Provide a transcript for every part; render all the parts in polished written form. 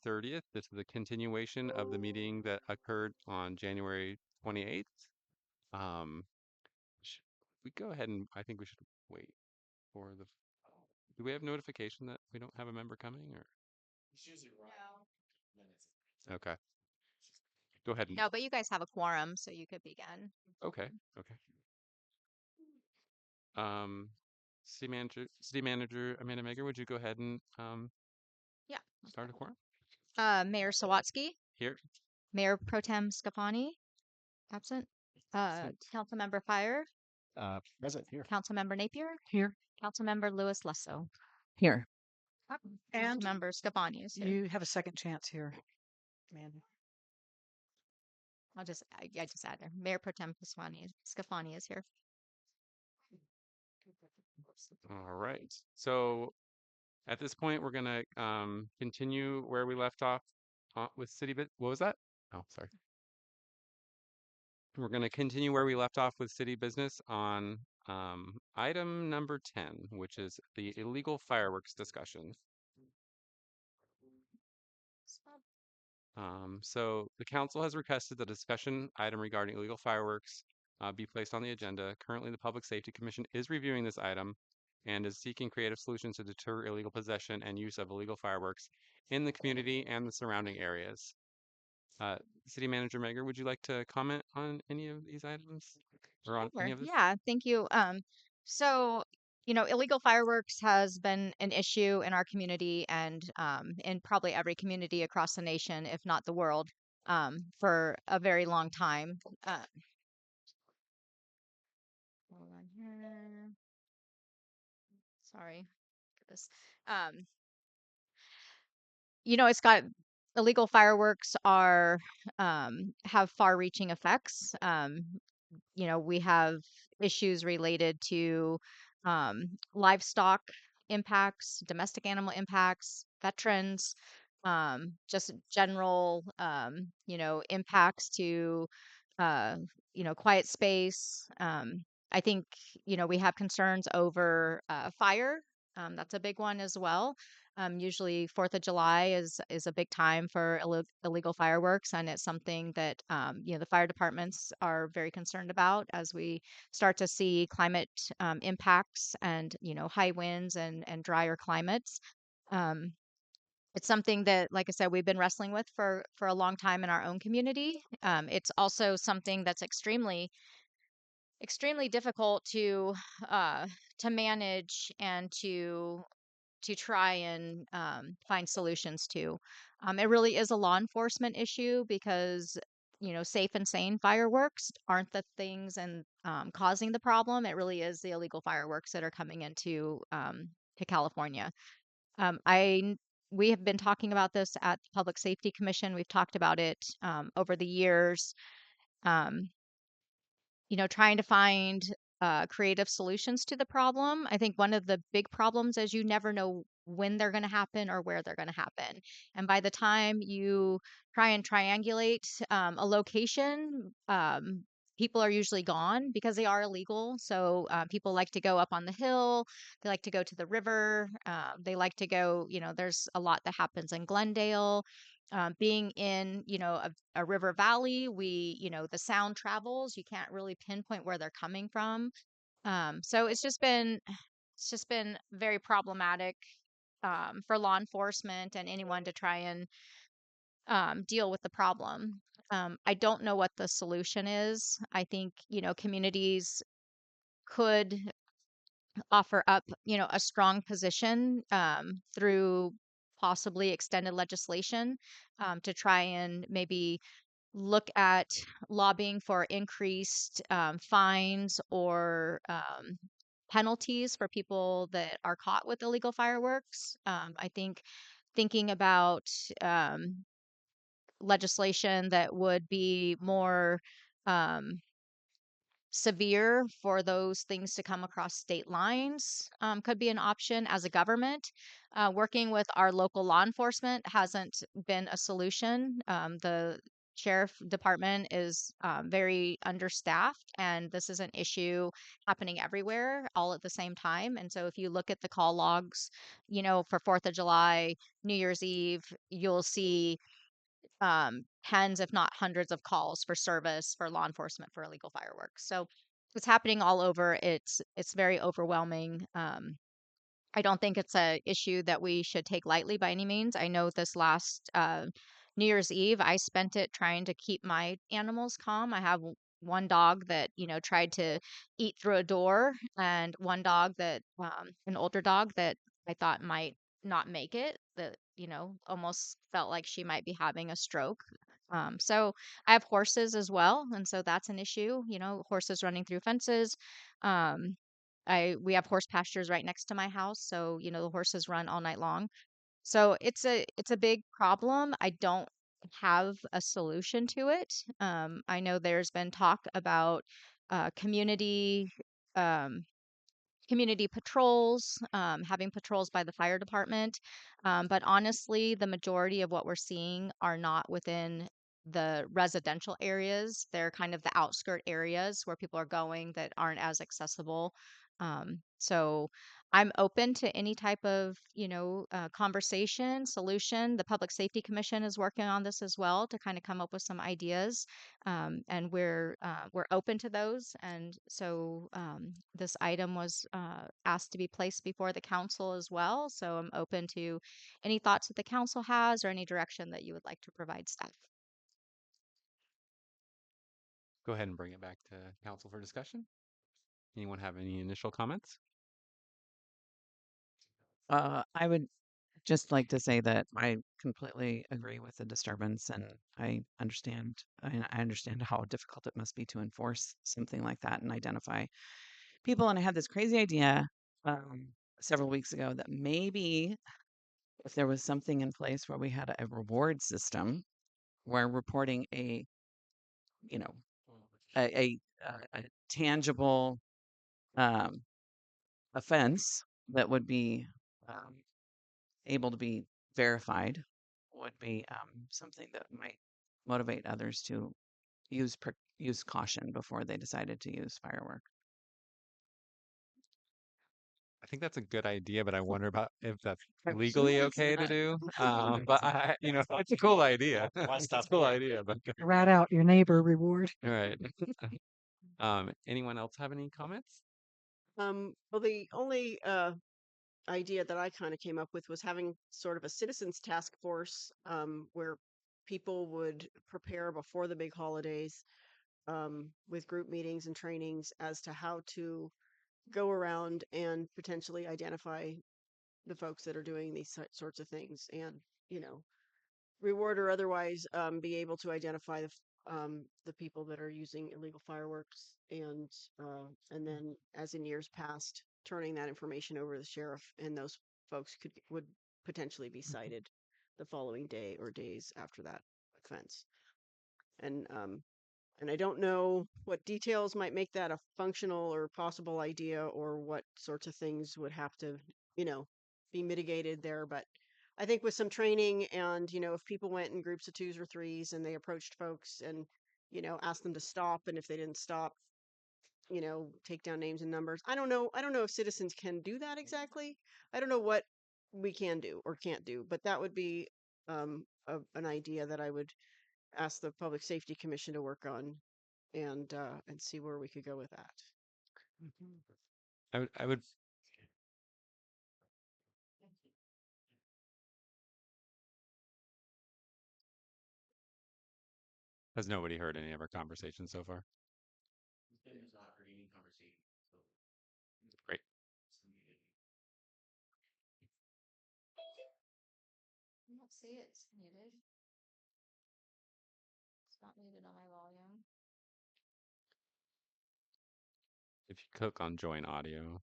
30th. This is a continuation of the meeting that occurred on January 28th. Um, should we go ahead and I think we should wait for the. Do we have notification that we don't have a member coming or? Okay, go ahead and. No, but you guys have a quorum, so you could begin. Okay, okay. Um, City Manager Amanda Meger, would you go ahead and Yeah. start a quorum Mayor Sawatsky, here? Mayor Pro Tem Scafani, absent. Councilmember Fire, Present here. Councilmember Napier, Here. Councilmember Lewis Lesso. Here. And Councilmember Scafani is here. you have a second chance here, Amanda. I just add there. Mayor Pro Tem Scafani is here. All right. So at this point, we're gonna continue where we left off with city bit. What was that? Oh, sorry. We're gonna continue where we left off with city business on item number 10, which is the illegal fireworks discussion. So the council has requested the discussion item regarding illegal fireworks be placed on the agenda. Currently, the Public Safety Commission is reviewing this item and is seeking creative solutions to deter illegal possession and use of illegal fireworks in the community and the surrounding areas. City Manager Meger, would you like to comment on any of these items or on any Sure. of this? Yeah, thank you. So, illegal fireworks has been an issue in our community and in probably every community across the nation, if not the world, for a very long time. Hold on here. Sorry. Get this. Um, it's got illegal fireworks are have far-reaching effects. We have issues related to livestock impacts, domestic animal impacts, veterans, just general, impacts to, uh, quiet space. I think, we have concerns over fire. That's a big one as well. Usually 4th of July is a big time for illegal fireworks, and it's something that the fire departments are very concerned about as we start to see climate impacts and high winds and drier climates. Um, it's something that, like I said, we've been wrestling with for a long time in our own community. It's also something that's extremely difficult to manage and to try and find solutions to. It really is a law enforcement issue because safe and sane fireworks aren't the things and causing the problem. It really is the illegal fireworks that are coming into to California. We have been talking about this at the Public Safety Commission. We've talked about it over the years. Um, trying to find creative solutions to the problem. I think one of the big problems is you never know when they're going to happen or where they're going to happen. And by the time you try and triangulate a location, people are usually gone because they are illegal. So people like to go up on the hill, they like to go to the river, they like to go, there's a lot that happens in Glendale. Being in, a river valley, the sound travels. You can't really pinpoint where they're coming from. So it's just been very problematic for law enforcement and anyone to try and deal with the problem. I don't know what the solution is. I think, communities could offer up, a strong position through possibly extended legislation to try and maybe look at lobbying for increased fines or penalties for people that are caught with illegal fireworks. I think thinking about um, legislation that would be more um, severe for those things to come across state lines could be an option as a government. Working with our local law enforcement hasn't been a solution. The sheriff department is very understaffed, and this is an issue happening everywhere all at the same time. And so if you look at the call logs, for 4th of July, New Year's Eve, you'll see tens, if not hundreds of calls for service for law enforcement for illegal fireworks. So it's happening all over. It's very overwhelming. I don't think it's a issue that we should take lightly by any means. I know this last New Year's Eve, I spent it trying to keep my animals calm. I have one dog that, tried to eat through a door, and one dog that, an older dog that I thought might not make it, that, almost felt like she might be having a stroke. So I have horses as well. And so that's an issue, horses running through fences. Um, we have horse pastures right next to my house, so the horses run all night long. So it's a big problem. I don't have a solution to it. I know there's been talk about community um, community patrols, having patrols by the fire department. But honestly, the majority of what we're seeing are not within the residential areas. They're kind of the outskirt areas where people are going that aren't as accessible. So I'm open to any type of, conversation, solution. The Public Safety Commission is working on this as well to kind of come up with some ideas, and we're open to those. And so this item was asked to be placed before the council as well. So I'm open to any thoughts that the council has or any direction that you would like to provide staff. Go ahead and bring it back to council for discussion. Anyone have any initial comments? I would just like to say that I completely agree with the disturbance, and I understand how difficult it must be to enforce something like that and identify people. And I had this crazy idea several weeks ago that maybe if there was something in place where we had a reward system where reporting you know, a tangible um, offense that would be um, able to be verified would be something that might motivate others to use caution before they decided to use firework. I think that's a good idea, but I wonder about if that's I'm sure legally it's okay to not. do. But it's a cool idea. Why It's a stop cool here? idea, but Rat out your neighbor reward. all right. Anyone else have any comments? Well, the only idea that I kind of came up with was having sort of a citizens task force where people would prepare before the big holidays with group meetings and trainings as to how to go around and potentially identify the folks that are doing these sorts of things, and you know, reward or otherwise be able to identify the people that are using illegal fireworks, and then, as in years past, turning that information over to the sheriff, and those folks would potentially be cited the following day or days after that offense. And I don't know what details might make that a functional or possible idea, or what sorts of things would have to, you know, be mitigated there. But I think with some training, and, if people went in groups of twos or threes and they approached folks and, asked them to stop, and if they didn't stop, take down names and numbers. I don't know. I don't know if citizens can do that exactly. I don't know what we can do or can't do, but that would be an idea that I would ask the Public Safety Commission to work on, and see where we could go with that. I would Has nobody heard any of our conversations so far? Great. I don't see it's muted. It's not muted on my volume. If you click on join audio.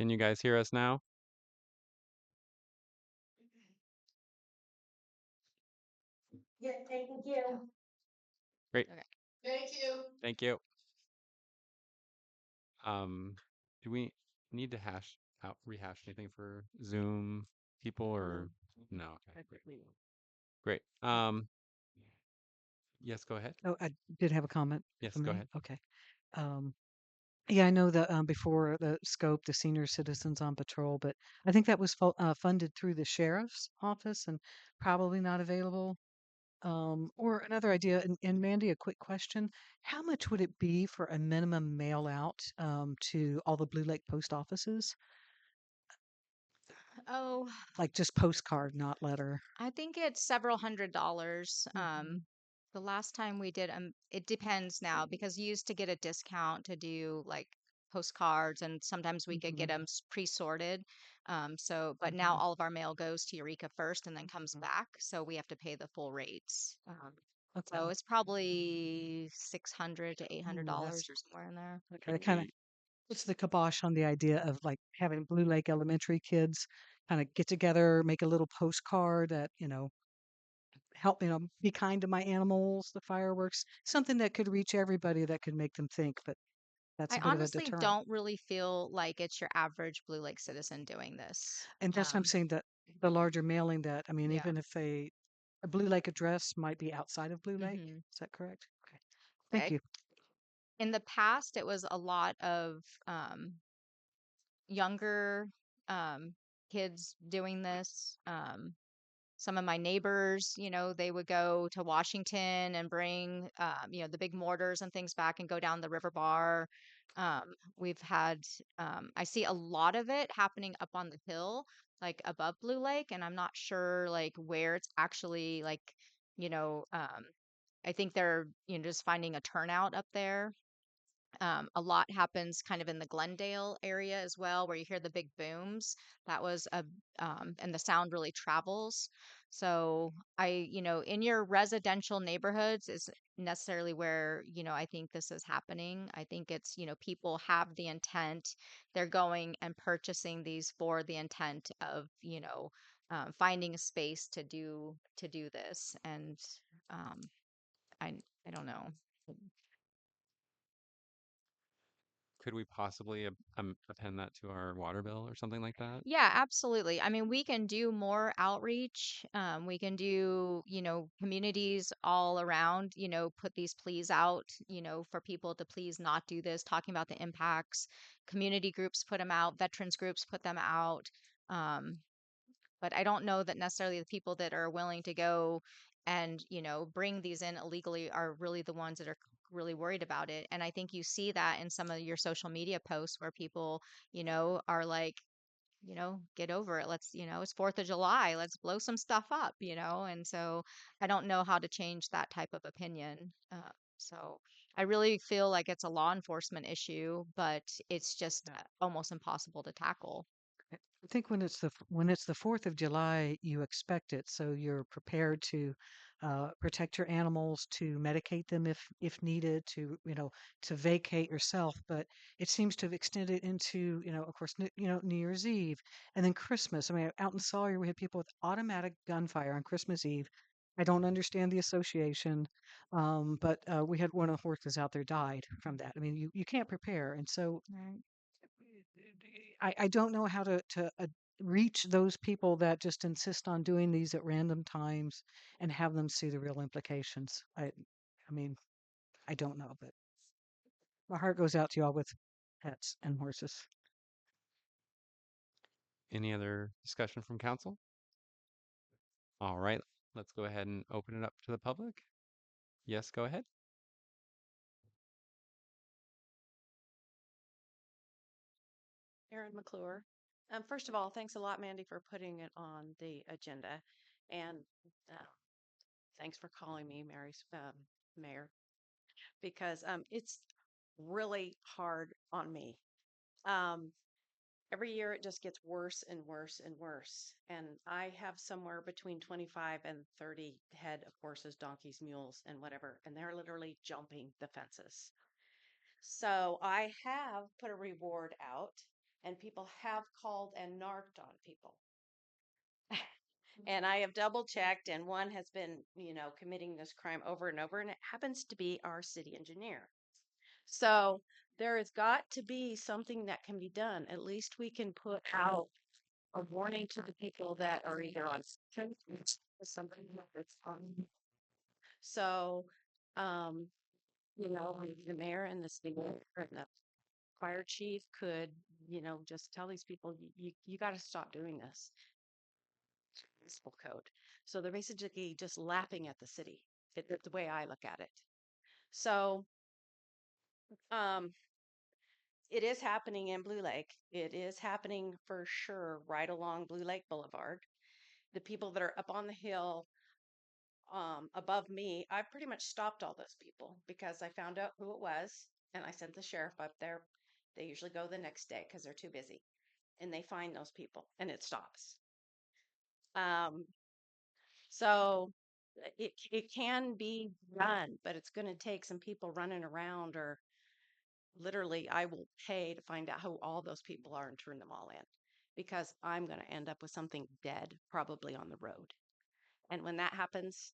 Can you guys hear us now? Yeah, thank you. Great. Okay. Thank you. Thank you. Um, do we need to rehash anything for Zoom people or no? Okay, great. Great. Yes, go ahead. Oh, I did have a comment Yes, for go me. ahead. Okay. Um, yeah, I know that before the scope, the senior citizens on patrol, but I think that was funded through the sheriff's office and probably not available. Or another idea, and Mandy, a quick question. How much would it be for a minimum mail out to all the Blue Lake post offices? Oh, Like just postcard, not letter. I think it's several $100s. Mhm. The last time we did, it depends now because you used to get a discount to do like postcards, and sometimes we could get Mhm. them pre-sorted. But now Mhm. all of our mail goes to Eureka first and then comes Mhm. back, so we have to pay the full rates. So Okay. it's probably $600 to Ooh, $800 that's or somewhere in there. okay. That kind of puts the kibosh on the idea of like having Blue Lake Elementary kids kind of get together, make a little postcard that, help, be kind to my animals, the fireworks, something that could reach everybody that could make them think, but that's I a bit of a honestly deterrent. don't really feel like it's your average Blue Lake citizen doing this. And that's what I'm saying that the larger mailing that, I mean, Yeah. even if a Blue Lake address might be outside of Blue Lake. hmm Is that correct? Okay. Thank Okay. you. In the past, it was a lot of younger um, kids doing this. Some of my neighbors, they would go to Washington and bring, the big mortars and things back and go down the river bar. We've had, I see a lot of it happening up on the hill, like above Blue Lake, and I'm not sure like where it's actually like, you know, um, I think they're, just finding a turnout up there. A lot happens kind of in the Glendale area as well, where you hear the big booms. That was and the sound really travels. So in your residential neighborhoods is necessarily where, I think this is happening. I think it's, people have the intent. They're going and purchasing these for the intent of, finding a space to do this. And um, I, I don't know. Could we possibly append that to our water bill or something like that? Yeah, absolutely. I mean, we can do more outreach. We can do, communities all around, put these pleas out, for people to please not do this, talking about the impacts. Community groups put them out, veterans groups put them out. Um, but I don't know that necessarily the people that are willing to go and, bring these in illegally are really the ones that are really worried about it. And I think you see that in some of your social media posts where people, are like, get over it. It's 4th of July. Let's blow some stuff up, And so I don't know how to change that type of opinion. So I really feel like it's a law enforcement issue, but it's just Yeah. almost impossible to tackle. I think when it's the 4th of July, you expect it, so you're prepared to protect your animals, to medicate them if needed, to vacate yourself. But it seems to have extended into, of course, New Year's Eve and then Christmas. I mean, out in Sawyer, we had people with automatic gunfire on Christmas Eve. I don't understand the association, but we had one of the horses out there died from that. I mean, you can't prepare, and so Right. I don't know how to reach those people that just insist on doing these at random times and have them see the real implications. I mean, I don't know, but my heart goes out to y'all with pets and horses. Any other discussion from council? All right, let's go ahead and open it up to the public. Yes, go ahead. Erin McClure. First of all, thanks a lot, Mandy, for putting it on the agenda. And uh, thanks for calling me Mary's mayor because it's really hard on me. Um, every year it just gets worse and worse and worse. And I have somewhere between 25 and 30 head of horses, donkeys, mules, and whatever. And they're literally jumping the fences. So I have put a reward out, and people have called and narked on people. And I have double checked, and one has been, committing this crime over and over, and it happens to be our city engineer. So there has got to be something that can be done. At least we can put out a warning to the people that are either on somebody that's on. So, um, the mayor and the city and the fire chief could, just tell these people, you got to stop doing this. Municipal code. So they're basically just laughing at the city. It's the way I look at it. So, um, it is happening in Blue Lake. It is happening for sure right along Blue Lake Boulevard. The people that are up on the hill above me, I pretty much stopped all those people because I found out who it was and I sent the sheriff up there. They usually go the next day because they're too busy and they find those people and it stops. So it can be done, but it's going to take some people running around, or literally I will pay to find out who all those people are and turn them all in, because I'm going to end up with something dead probably on the road. And when that happens,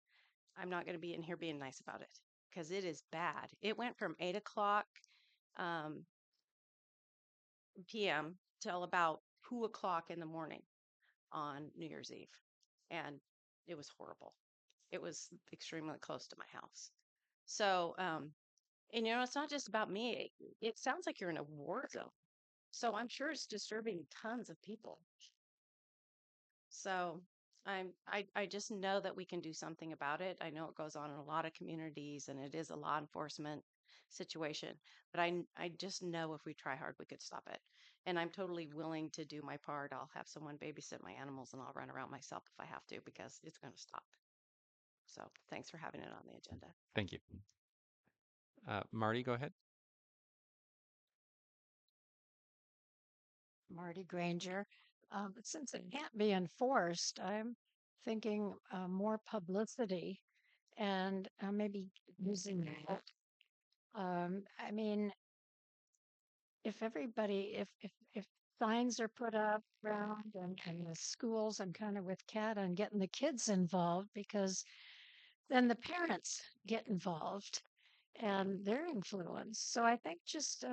I'm not going to be in here being nice about it because it is bad. It went from 8 o'clock um, p.m. till about 2 o'clock in the morning on New Year's Eve. And it was horrible. It was extremely close to my house. So, and it's not just about me. It sounds like you're in a war zone. So I'm sure it's disturbing tons of people. So I just know that we can do something about it. I know it goes on in a lot of communities and it is a law enforcement situation, but I just know if we try hard, we could stop it. And I'm totally willing to do my part. I'll have someone babysit my animals and I'll run around myself if I have to, because it's going to stop. So thanks for having it on the agenda. Thank you. Marty, go ahead. Marty Granger. But since it can't be enforced, I'm thinking more publicity and maybe using that. I mean, if everybody, if signs are put up around and the schools, I'm kind of with Kat on getting the kids involved, because then the parents get involved and they're influenced. So I think just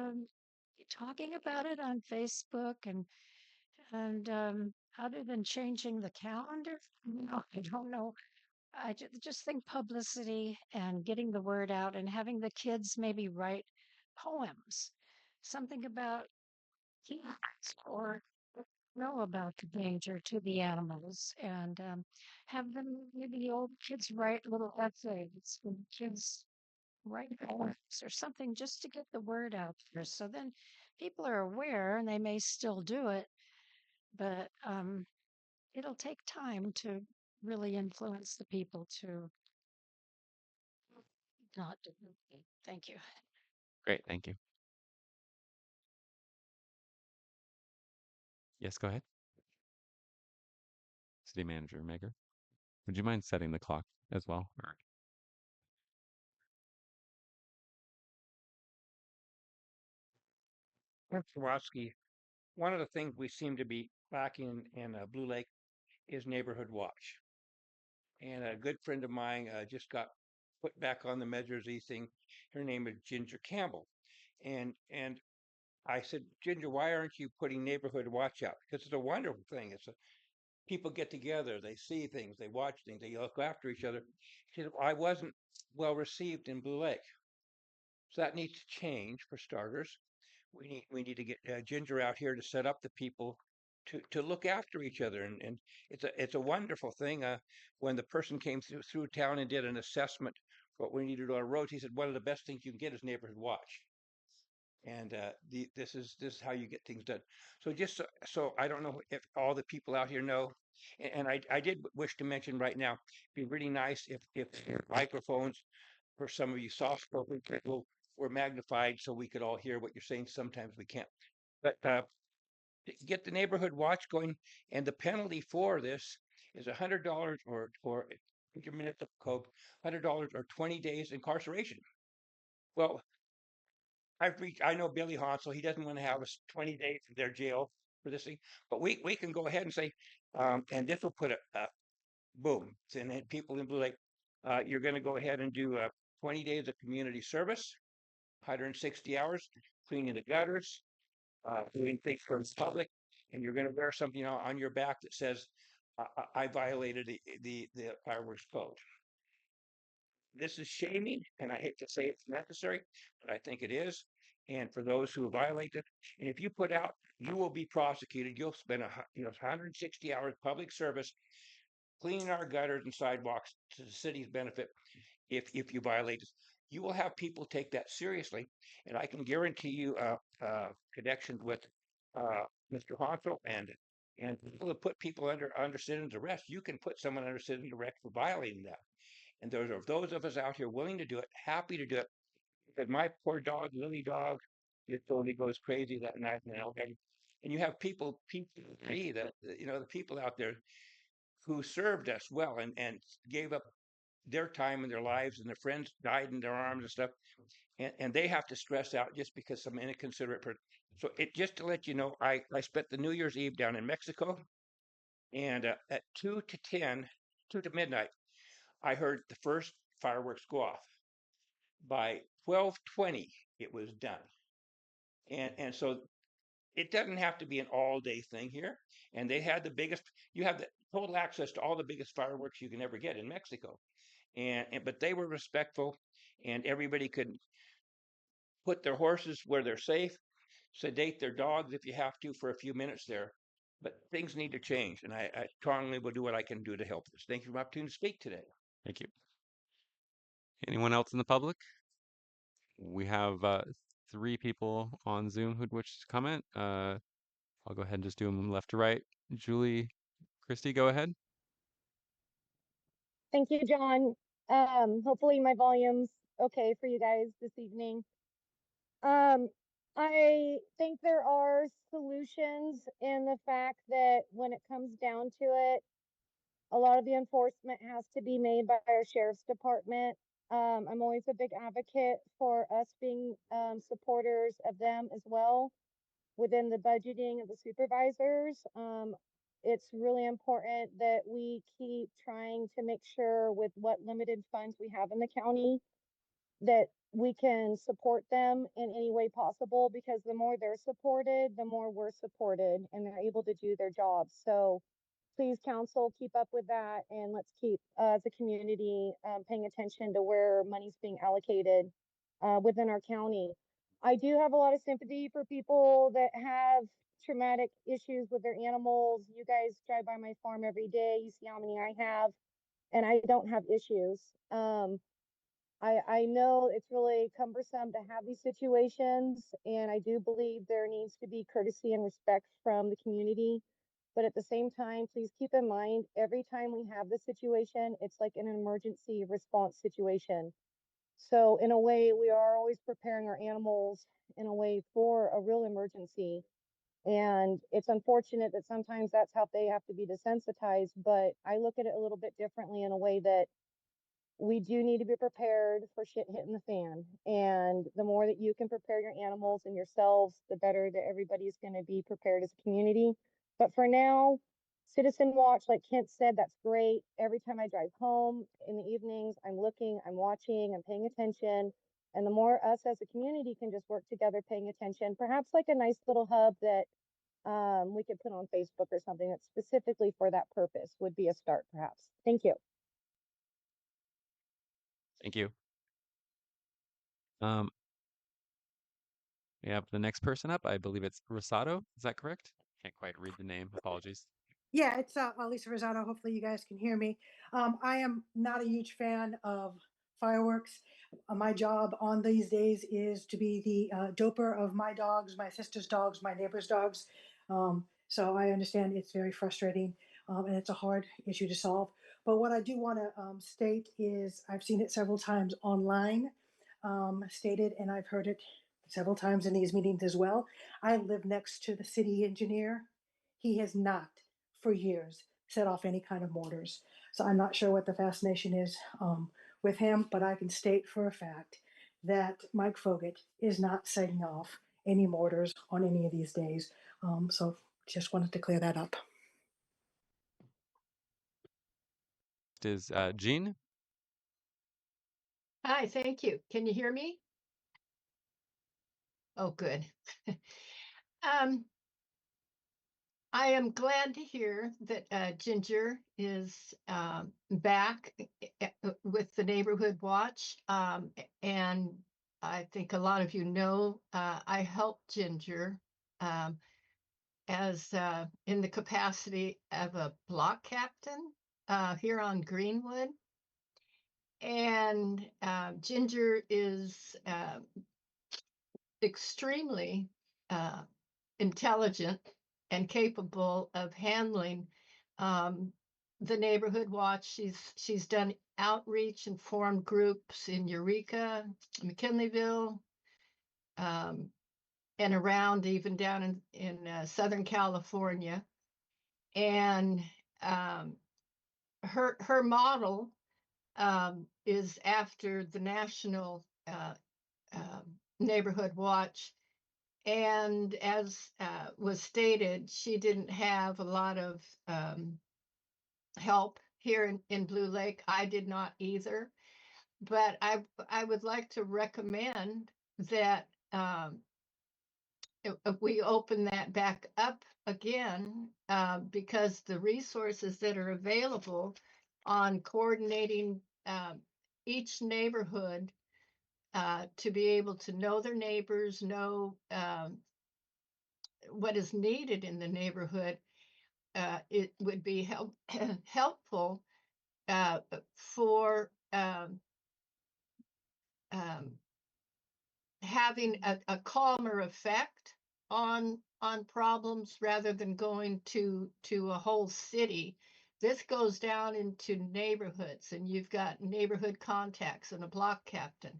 talking about it on Facebook and other than changing the calendar, I don't know. I just think publicity and getting the word out and having the kids maybe write poems, something about humans, or know about the danger to the animals, and have them, maybe the old kids write little essays, and kids write poems or something, just to get the word out there. So then people are aware and they may still do it, but it'll take time to really influence the people to not do it. Thank you. Great, thank you. Yes, go ahead. City Manager Megger, would you mind setting the clock as well? Kowalski, one of the things we seem to be lacking in Blue Lake is neighborhood watch. And a good friend of mine just got put back on the Measures E thing. Her name is Ginger Campbell. And I said, Ginger, why aren't you putting neighborhood watch out? Because it's a wonderful thing. People get together, they see things, they watch things, they look after each other. She said, I wasn't well received in Blue Lake. So that needs to change for starters. We need to get Ginger out here to set up the people to look after each other, and it's a wonderful thing. When the person came through town and did an assessment for what we need to do on roads, he said one of the best things you can get is neighborhood watch, and this is how you get things done. So so I don't know if all the people out here know, and I did wish to mention right now, it'd be really nice if microphones for some of you soft spoken people were magnified so we could all hear what you're saying. Sometimes we can't. But get the neighborhood watch going, and the penalty for this is $100 or your municipal code, $100 or 20 days incarceration. Well, I know Billy Hansel. He doesn't want to have us 20 days in their jail for this thing, but we can go ahead and say, and this will put a boom. And then people in Blue Lake, you're going to go ahead and do 20 days of community service, 160 hours. cleaning the gutters, doing things for the public, and you're going to wear something on your back that says, I violated the fireworks code. This is shaming, and I hate to say it's necessary, but I think it is. And for those who violate it, and if you put out, you will be prosecuted. You'll spend 160 hours public service cleaning our gutters and sidewalks to the city's benefit. If you violate this, you will have people take that seriously, and I can guarantee you connections with Mr. Hansel and people put people under citizen's arrest. You can put someone under citizen's arrest for violating that. And those of us out here willing to do it, happy to do it. Because my poor dog, Lily dog, just totally goes crazy that night. And you have people the people out there who served us well and gave up their time and their lives, and their friends died in their arms and stuff. And they have to stress out just because some inconsiderate person. So just to let you know, I spent the New Year's Eve down in Mexico, and at 2 to midnight, I heard the first fireworks go off. By 12:20, it was done. And so it doesn't have to be an all-day thing here. And they had you have the total access to all the biggest fireworks you can ever get in Mexico. But they were respectful, and everybody could put their horses where they're safe, sedate their dogs if you have to for a few minutes there. But things need to change, and I strongly will do what I can do to help this. Thank you for the opportunity to speak today. Thank you. Anyone else in the public? We have 3 people on Zoom who'd wish to comment. I'll go ahead and just do them left to right. Julie, Christy, go ahead. Thank you, John. Hopefully my volume's okay for you guys this evening. I think there are solutions in the fact that when it comes down to it, a lot of the enforcement has to be made by our sheriff's department. I'm always a big advocate for us being supporters of them as well within the budgeting of the supervisors. It's really important that we keep trying to make sure with what limited funds we have in the county that we can support them in any way possible, because the more they're supported, the more we're supported and they're able to do their jobs. So please, council, keep up with that, and let's keep as a community paying attention to where money's being allocated within our county. I do have a lot of sympathy for people that have traumatic issues with their animals. You guys drive by my farm every day, you see how many I have, and I don't have issues. I know it's really cumbersome to have these situations, and I do believe there needs to be courtesy and respect from the community. But at the same time, please keep in mind, every time we have this situation, it's like an emergency response situation. So in a way, we are always preparing our animals in a way for a real emergency. And it's unfortunate that sometimes that's how they have to be desensitized, but I look at it a little bit differently in a way that we do need to be prepared for shit hitting the fan. And the more that you can prepare your animals and yourselves, the better that everybody's going to be prepared as a community. But for now, Citizen Watch, like Kent said, that's great. Every time I drive home in the evenings, I'm looking, I'm watching, I'm paying attention. And the more us as a community can just work together paying attention, perhaps like a nice little hub that we could put on Facebook or something that's specifically for that purpose would be a start, perhaps. Thank you. Thank you. We have the next person up. I believe it's Rosado. Is that correct? Can't quite read the name. Apologies. Yeah, it's Lisa Rosado. Hopefully you guys can hear me. I am not a huge fan of fireworks. My job on these days is to be the doper of my dogs, my sister's dogs, my neighbor's dogs. So I understand it's very frustrating and it's a hard issue to solve. But what I do want to state is I've seen it several times online stated, and I've heard it several times in these meetings as well. I live next to the city engineer. He has not for years set off any kind of mortars. So I'm not sure what the fascination is with him, but I can state for a fact that Mike Fogut is not setting off any mortars on any of these days. So just wanted to clear that up. Is Jean? Hi, thank you. Can you hear me? Oh, good. Um, I am glad to hear that Ginger is back with the Neighborhood Watch. And I think a lot of you know I helped Ginger um, as in the capacity of a block captain here on Greenwood. And Ginger is extremely uh, intelligent and capable of handling um, the Neighborhood Watch. She's done outreach and formed groups in Eureka, McKinleyville, um, and around even down in Southern California. And um, her model is after the National Neighborhood Watch. And as was stated, she didn't have a lot of help here in Blue Lake. I did not either. But I would like to recommend that if we open that back up again, because the resources that are available on coordinating each neighborhood to be able to know their neighbors, know what is needed in the neighborhood, it would be helpful for um, having a calmer effect on problems rather than going to a whole city. This goes down into neighborhoods, and you've got neighborhood contacts and a block captain,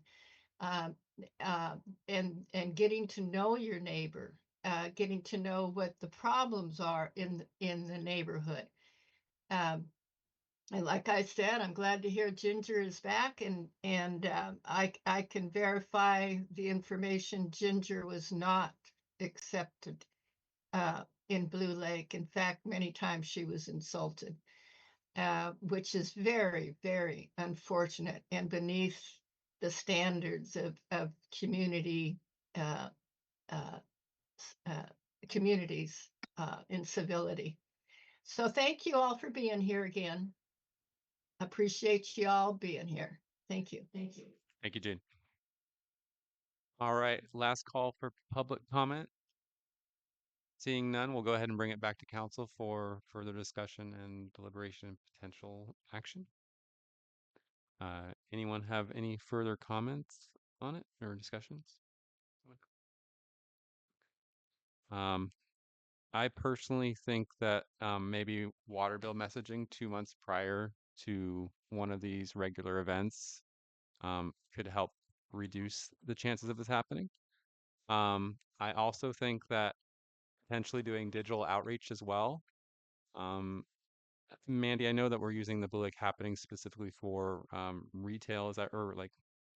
um, uh, and getting to know your neighbor, getting to know what the problems are in the neighborhood. Um, and like I said, I'm glad to hear Ginger is back, and I can verify the information. Ginger was not accepted in Blue Lake. In fact, many times she was insulted, which is very, very unfortunate and beneath the standards of community uh, uh, uh, communities in civility. So thank you all for being here again. Appreciate you all being here. Thank you. Thank you. Thank you, Jane. All right, last call for public comment. Seeing none, we'll go ahead and bring it back to council for further discussion and deliberation and potential action. Anyone have any further comments on it or discussions? I personally think that maybe water bill messaging 2 months prior to one of these regular events could help reduce the chances of this happening. I also think that potentially doing digital outreach as well. Mandy, I know that we're using the Blue Lake Happening specifically for retail, is that, or like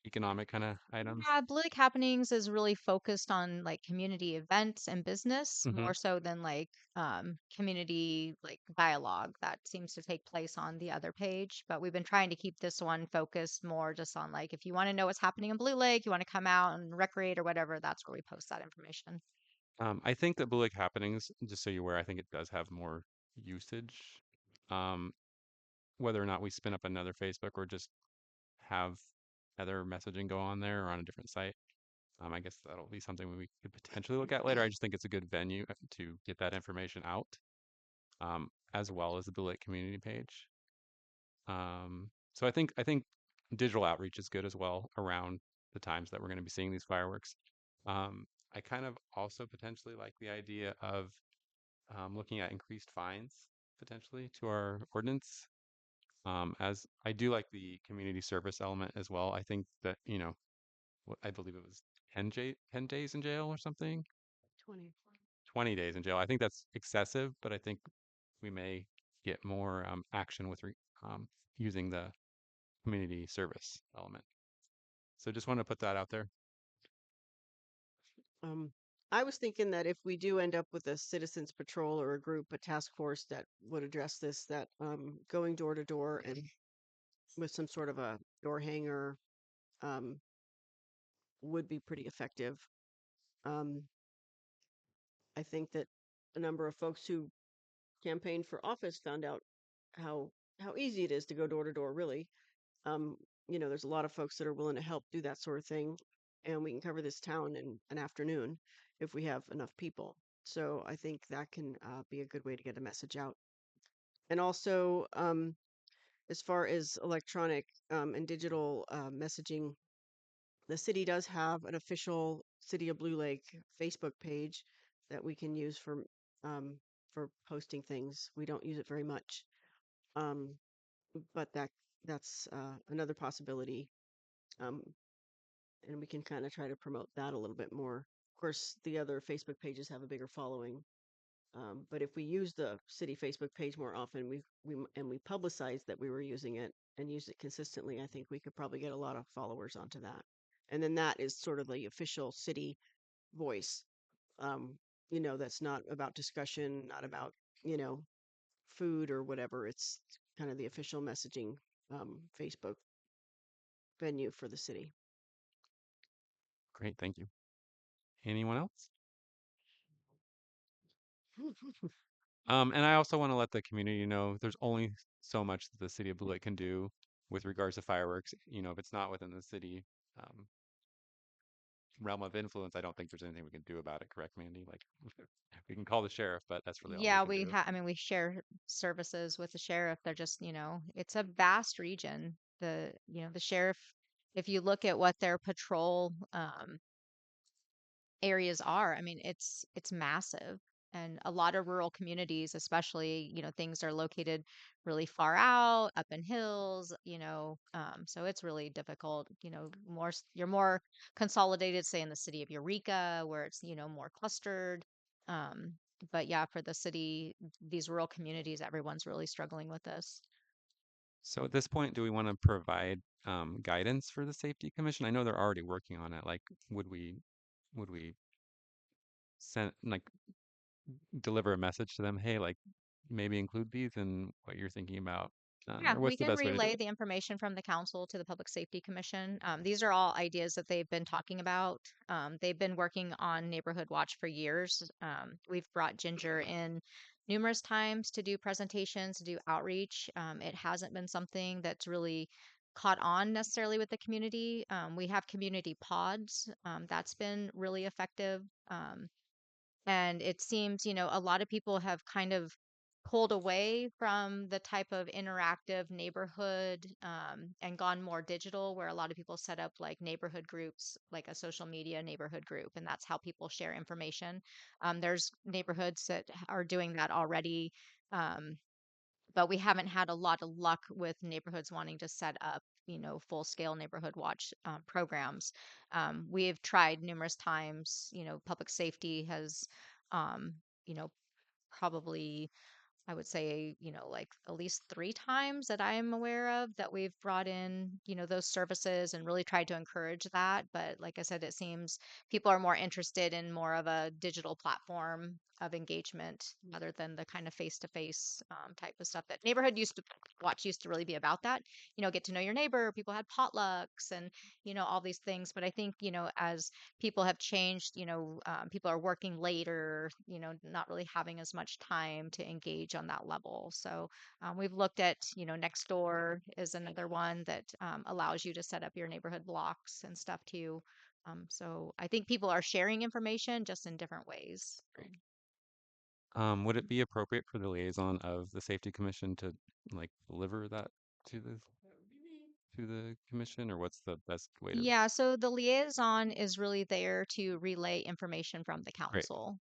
economic kind of items? Yeah, Blue Lake Happenings is really focused on like community events and business Mm-hmm. more so than like community like dialogue that seems to take place on the other page. But we've been trying to keep this one focused more just on like if you want to know what's happening in Blue Lake, you want to come out and recreate or whatever, that's where we post that information. I think that Blue Lake Happenings, just so you're aware, I think it does have more usage. Um, whether or not we spin up another Facebook or just have other messaging go on there or on a different site. I guess that'll be something we could potentially look at later. I just think it's a good venue to get that information out, as well as the Blue Lake community page. So I think digital outreach is good as well around the times that we're going to be seeing these fireworks. I kind of also potentially like the idea of looking at increased fines potentially to our ordinance. As I do like the community service element as well. I think that, I believe it was 10 days in jail or something, 20. 20 days in jail. I think that's excessive, but I think we may get more action with using the community service element. So just want to put that out there. I was thinking that if we do end up with a citizens patrol or a group, a task force that would address this, that going door to door and with some sort of a door hanger would be pretty effective. Um, I think that a number of folks who campaigned for office found out how how easy it is to go door to door, really. Um, there's a lot of folks that are willing to help do that sort of thing, and we can cover this town in an afternoon if we have enough people. So I think that can be a good way to get a message out. And also, as far as electronic and digital messaging, the city does have an official City of Blue Lake Facebook page that we can use um, for posting things. We don't use it very much, um, but that's another possibility, um, and we can kind of try to promote that a little bit more. Of course, the other Facebook pages have a bigger following, but if we use the city Facebook page more often, we publicize that we were using it and use it consistently, I think we could probably get a lot of followers onto that. And then that is sort of the official city voice. That's not about discussion, not about, you know, food or whatever. It's kind of the official messaging Facebook venue for the city. Great, thank you. Anyone else? And I also want to let the community know there's only so much that the city of Blue Lake can do with regards to fireworks. If it's not within the city um, realm of influence, I don't think there's anything we can do about it. Correct, Mandy? Like we can call the sheriff, but that's really all we Yeah, can do. I mean, we share services with the sheriff. They're just, it's a vast region. The sheriff, if you look at what their patrol areas are, I mean, it's massive. And a lot of rural communities, especially, things are located really far out, up in hills, so it's really difficult, you're more consolidated, say in the city of Eureka, where it's, more clustered. Um, but yeah, for the city, these rural communities, everyone's really struggling with this. So at this point, do we want to provide guidance for the safety commission? I know they're already working on it. Like, would we send like deliver a message to them? Hey, like maybe include these in what you're thinking about, Yeah, or we what's the can best way to do relay it? the information from the council to the Public Safety Commission. These are all ideas that they've been talking about. They've been working on Neighborhood Watch for years. We've brought Ginger in numerous times to do presentations, to do outreach. It hasn't been something that's really caught on necessarily with the community. We have community pods. That's been really effective. And it seems, a lot of people have kind of pulled away from the type of interactive neighborhood and gone more digital, where a lot of people set up like neighborhood groups, like a social media neighborhood group, and that's how people share information. There's neighborhoods that are doing that already. Um, but we haven't had a lot of luck with neighborhoods wanting to set up, full scale neighborhood watch programs. We have tried numerous times. Public safety has, um, you know, probably I would say, like at least 3 times that I am aware of that we've brought in, those services and really tried to encourage that. But like I said, it seems people are more interested in more of a digital platform of engagement rather than the kind of face-to-face type of stuff that neighborhood watch used to really be about that. Get to know your neighbor. People had potlucks and, all these things. But I think, as people have changed, people are working later, not really having as much time to engage on that level. So we've looked at, Nextdoor is another one that allows you to set up your neighborhood blocks and stuff too. So I think people are sharing information just in different ways. Great. Would it be appropriate for the liaison of the safety commission to like deliver that to the commission, or what's the best way to? Yeah, so the liaison is really there to relay information from the Great. council.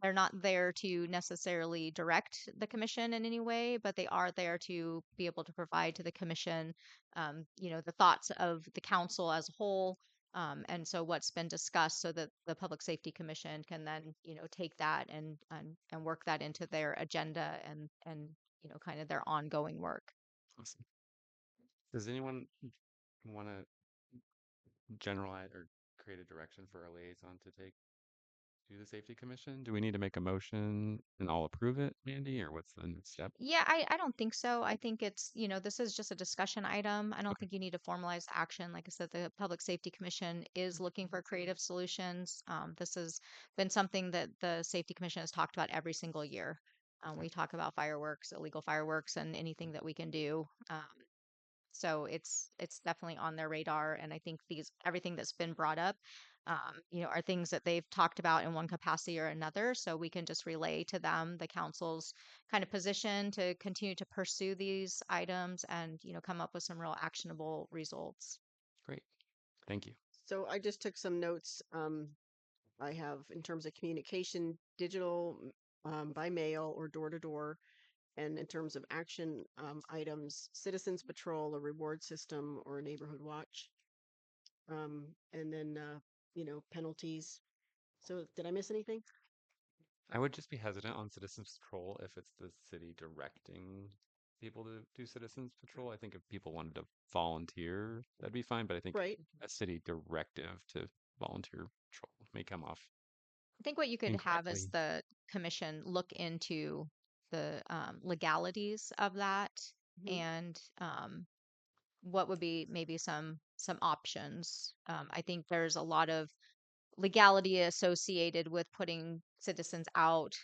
They're not there to necessarily direct the commission in any way, but they are there to be able to provide to the commission, the thoughts of the council as a whole. And so what's been discussed so that the Public Safety Commission can then, take that and work that into their agenda and, kind of their ongoing work. Awesome. Does anyone want to generalize or create a direction for a liaison to take? to the Safety Commission? Do we need to make a motion and all approve it, Mandy, or what's the next step? Yeah, I don't think so. I think it's, this is just a discussion item. I don't think you need to formalize the action. Like I said, the Public Safety Commission is looking for creative solutions. This has been something that the Safety Commission has talked about every single year. We talk about fireworks, illegal fireworks, and anything that we can do. So it's definitely on their radar, and I think everything that's been brought up, are things that they've talked about in one capacity or another. So we can just relay to them the council's kind of position to continue to pursue these items and come up with some real actionable results. Great. Thank you. So I just took some notes. I have in terms of communication, digital, by mail or door to door, and in terms of action items, citizens patrol, a reward system, or a neighborhood watch. And then penalties. So did I miss anything? I would just be hesitant on citizens patrol if it's the city directing people to do citizens patrol. I think if people wanted to volunteer, that'd be fine. But I think Right. a city directive to volunteer patrol may come off I think what you could have is incorrectly. the commission look into the legalities of that Mhm. and what would be maybe some options. I think there's a lot of legality associated with putting citizens out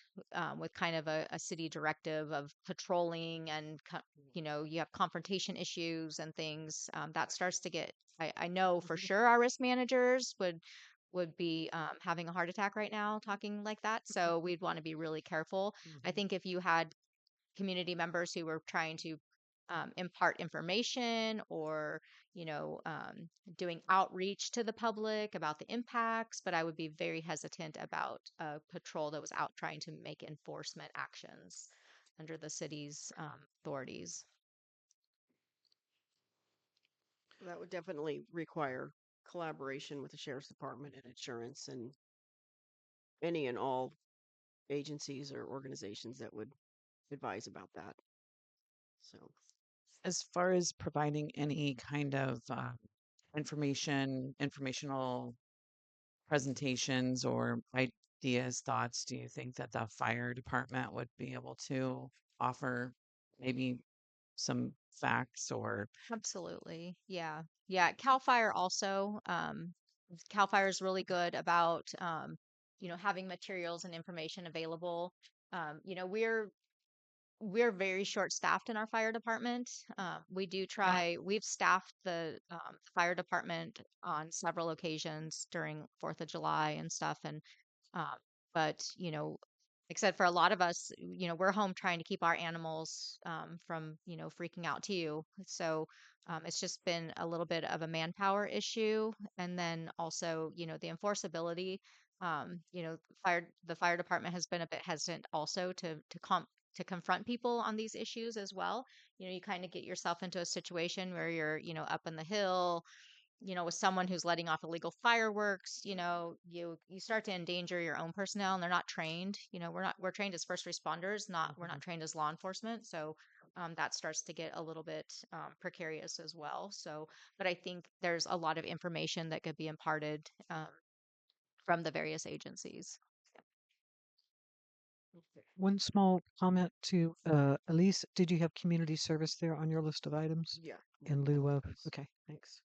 with kind of a city directive of patrolling and you have confrontation issues and things that starts to get. I know for Mhm. sure our risk managers would be having a heart attack right now talking like that. So we'd want to be really careful. I Mhm. think if you had community members who were trying to impart information or doing outreach to the public about the impacts, but I would be very hesitant about a patrol that was out trying to make enforcement actions under the city's authorities. That would definitely require collaboration with the sheriff's department and insurance and any and all agencies or organizations that would advise about that. So, As far as providing any kind of informational presentations or ideas, thoughts, do you think that the fire department would be able to offer maybe some facts or Absolutely. Yeah. Yeah. CAL FIRE also, CAL FIRE is really good about, having materials and information available. We're very short staffed in our fire department. We do we've staffed the fire department on several occasions during 4th of July and stuff. And, um, but, except for a lot of us, we're home trying to keep our animals from, freaking out too. So it's just been a little bit of a manpower issue. And then also, the enforceability. The fire department has been a bit hesitant also to confront people on these issues as well. You kind of get yourself into a situation where you're, up in the hill, with someone who's letting off illegal fireworks, you start to endanger your own personnel and they're not trained. We're trained as first responders, we're not trained as law enforcement. So that starts to get a little bit precarious as well. So, but I think there's a lot of information that could be imparted from the various agencies. One small comment to Elise, did you have community service there on your list of items yeah. in lieu of? Okay, thanks.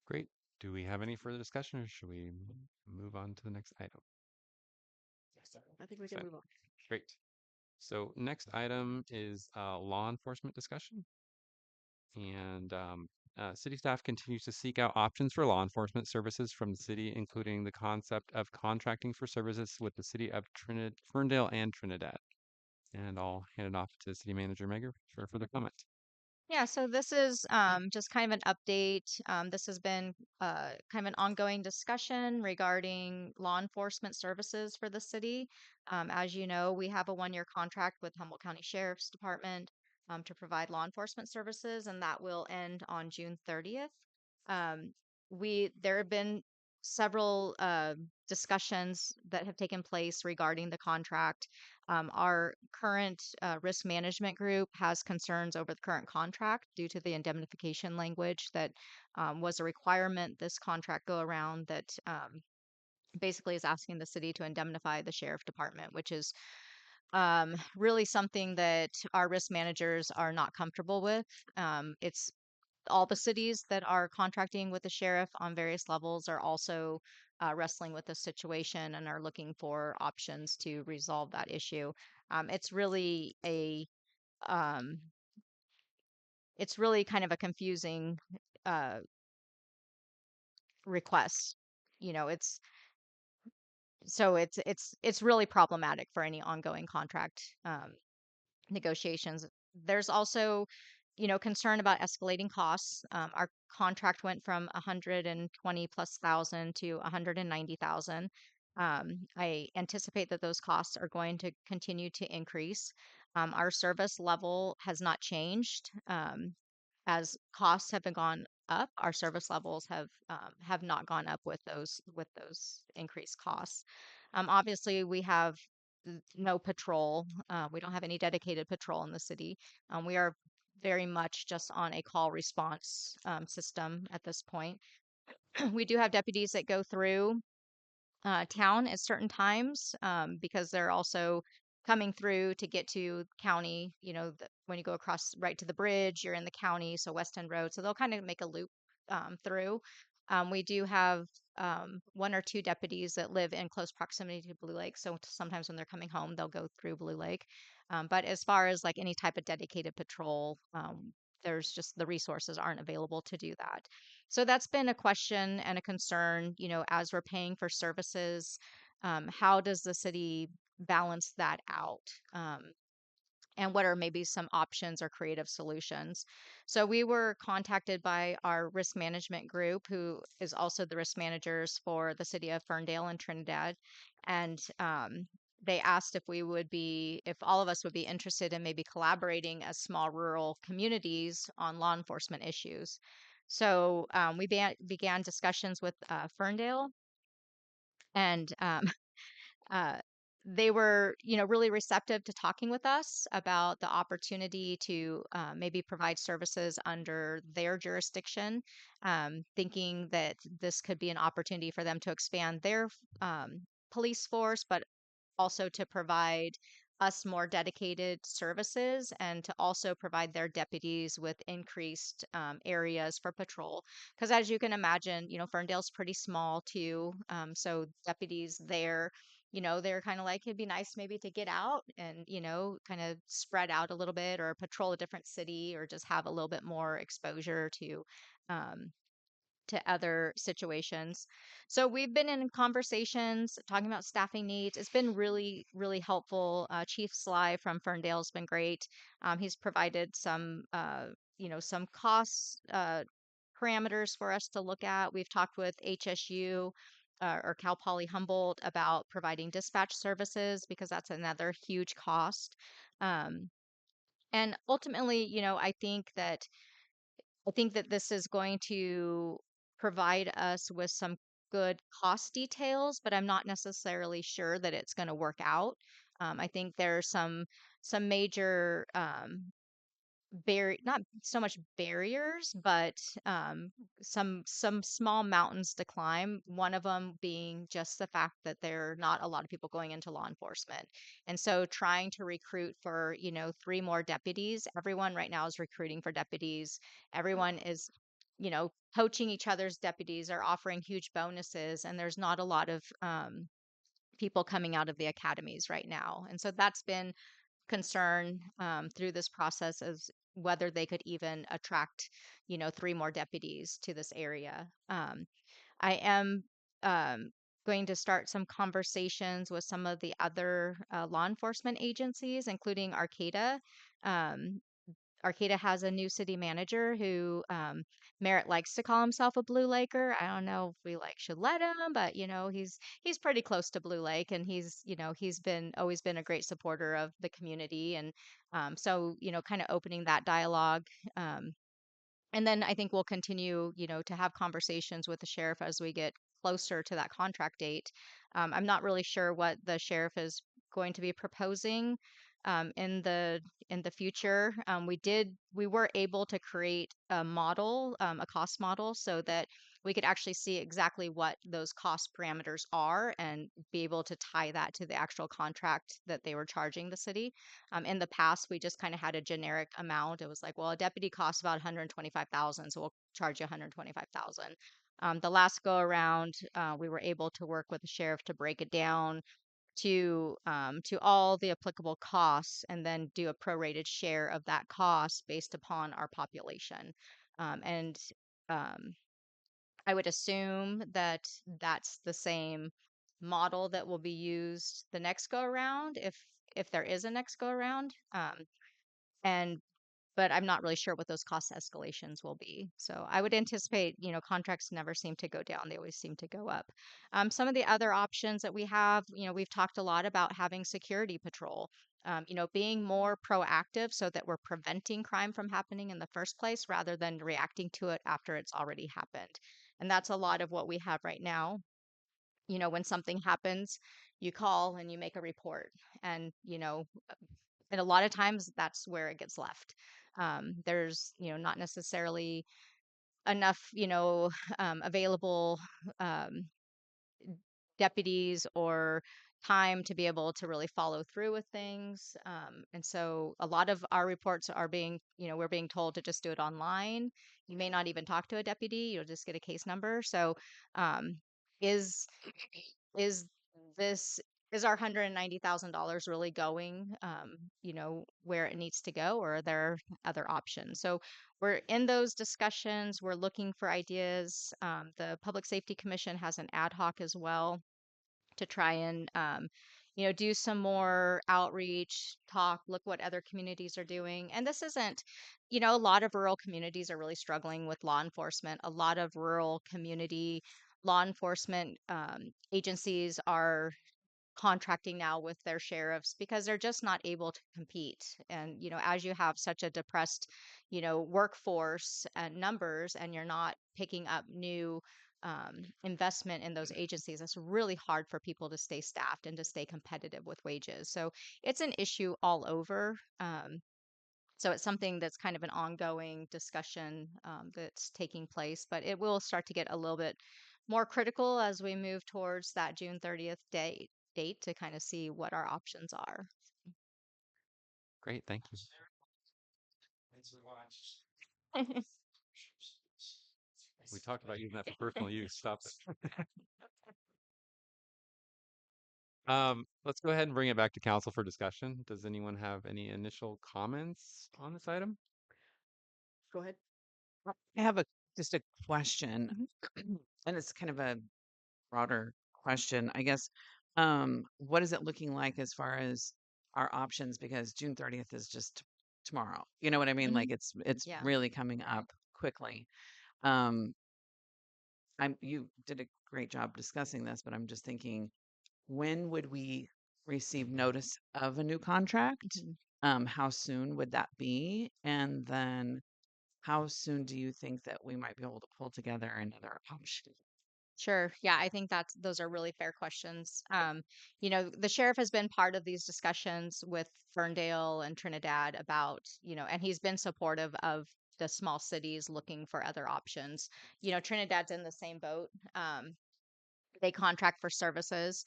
Great. Do we have any further discussion or should we move on to the next item? I think we can So, move on. great. So next item is law enforcement discussion. And city staff continues to seek out options for law enforcement services from the city, including the concept of contracting for services with the city of Ferndale and Trinidad. And I'll hand it off to City Manager Megar for further comment. Yeah, so this is just kind of an update. This has been kind of an ongoing discussion regarding law enforcement services for the city. As you know, we have a 1-year contract with Humboldt County Sheriff's Department to provide law enforcement services, and that will end on June 30th. There have been several discussions that have taken place regarding the contract. Our current risk management group has concerns over the current contract due to the indemnification language that was a requirement this contract go around that basically is asking the city to indemnify the sheriff department, which is really something that our risk managers are not comfortable with. It's all the cities that are contracting with the sheriff on various levels are also wrestling with this situation and are looking for options to resolve that issue. It's really um, it's really kind of a confusing uh, request. You know, it's really problematic for any ongoing contract negotiations. There's also, concern about escalating costs. Our contract went from 120 plus thousand to 190,000. I anticipate that those costs are going to continue to increase. Our service level has not changed. As costs have been gone up, our service levels have not gone up with those increased costs. Obviously, we have no patrol. We don't have any dedicated patrol in the city. We are very much just on a call response system at this point. We do have deputies that go through town at certain times because they're also coming through to get to county. When you go across right to the bridge, you're in the county, so West End Road. So they'll kind of make a loop through. We do have one or two deputies that live in close proximity to Blue Lake. So sometimes when they're coming home, they'll go through Blue Lake. But as far as like any type of dedicated patrol, there's just the resources aren't available to do that. So that's been a question and a concern, as we're paying for services. How does the city balance that out? And what are maybe some options or creative solutions? So we were contacted by our risk management group, who is also the risk managers for the city of Ferndale and Trinidad. And they asked if all of us would be interested in maybe collaborating as small rural communities on law enforcement issues. So we began discussions with Ferndale, and uh, they were, really receptive to talking with us about the opportunity to maybe provide services under their jurisdiction, thinking that this could be an opportunity for them to expand their police force, but also to provide us more dedicated services and to also provide their deputies with increased areas for patrol. Because as you can imagine, Ferndale's pretty small too. So deputies there, they're kind of like, it'd be nice maybe to get out and, kind of spread out a little bit or patrol a different city or just have a little bit more exposure um, to other situations. So we've been in conversations talking about staffing needs. It's been really, really helpful. Chief Sly from Ferndale has been great. He's provided some cost parameters for us to look at. We've talked with HSU. Or Cal Poly Humboldt about providing dispatch services because that's another huge cost. And ultimately, I think that this is going to provide us with some good cost details, but I'm not necessarily sure that it's going to work out. I think there are some major not so much barriers, but some small mountains to climb. One of them being just the fact that there are not a lot of people going into law enforcement, and so trying to recruit for 3 more deputies. Everyone right now is recruiting for deputies. Everyone is poaching each other's deputies or offering huge bonuses, and there's not a lot of people coming out of the academies right now, and so that's been concern through this process is whether they could even attract, 3 more deputies to this area. I am going to start some conversations with some of the other law enforcement agencies, including Arcata. Um, Arcata has a new city manager who Merritt likes to call himself a Blue Laker. I don't know if we should let him, but he's pretty close to Blue Lake, and he's been always been a great supporter of the community, and so kind of opening that dialogue. Um, and then I think we'll continue, to have conversations with the sheriff as we get closer to that contract date. I'm not really sure what the sheriff is going to be proposing in the future. We were able to create a model, a cost model, so that we could actually see exactly what those cost parameters are and be able to tie that to the actual contract that they were charging the city. In the past, we just kind of had a generic amount. It was like, well, a deputy costs about 125,000, so we'll charge you 125,000. The last go around, we were able to work with the sheriff to break it down to all the applicable costs and then do a prorated share of that cost based upon our population. And um, I would assume that that's the same model that will be used the next go around if there is a next go around. And but I'm not really sure what those cost escalations will be. So I would anticipate, contracts never seem to go down; they always seem to go up. Some of the other options that we have, we've talked a lot about having security patrol. Being more proactive so that we're preventing crime from happening in the first place rather than reacting to it after it's already happened. And that's a lot of what we have right now. When something happens, you call and you make a report. And a lot of times that's where it gets left. There's, not necessarily enough, available um, deputies or time to be able to really follow through with things. And so a lot of our reports are being, we're being told to just do it online. You may not even talk to a deputy, you'll just get a case number. So um, is is this is our $190,000 really going, where it needs to go, or are there other options? So we're in those discussions. We're looking for ideas. The Public Safety Commission has an ad hoc as well to try and do some more outreach, talk, look what other communities are doing. And this isn't, a lot of rural communities are really struggling with law enforcement. A lot of rural community law enforcement agencies are contracting now with their sheriffs because they're just not able to compete. And, as you have such a depressed, workforce and numbers, and you're not picking up new investment in those agencies, it's really hard for people to stay staffed and to stay competitive with wages. So it's an issue all over. So it's something that's kind of an ongoing discussion that's taking place, but it will start to get a little bit more critical as we move towards that June 30th date to kind of see what our options are. Great, thank you. We talked about using that for personal use. Stop it. Let's go ahead and bring it back to council for discussion. Does anyone have any initial comments on this item? Go ahead. I have just a question, and it's kind of a broader question, I guess. What is it looking like as far as our options? Because June 30th is just tomorrow. You know what I mean? Like it's Yeah. really coming up quickly. You did a great job discussing this, but I'm just thinking, when would we receive notice of a new contract? How soon would that be? And then how soon do you think that we might be able to pull together another option? Sure. Yeah, I think those are really fair questions. The sheriff has been part of these discussions with Ferndale and Trinidad about, and he's been supportive of the small cities looking for other options. Trinidad's in the same boat. They contract for services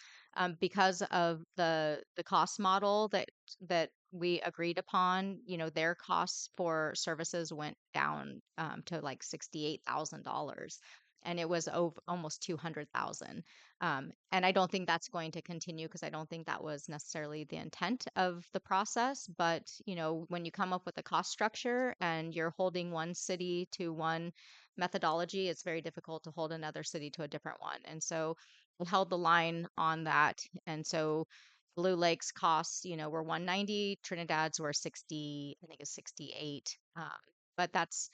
because of the cost model that we agreed upon. Their costs for services went down to like $68,000, and it was almost 200,000. And I don't think that's going to continue because I don't think that was necessarily the intent of the process. But when you come up with a cost structure and you're holding one city to one methodology, it's very difficult to hold another city to a different one. And so we held the line on that. And so Blue Lake's costs, were 190, Trinidad's were 60, I think it's 68. But that's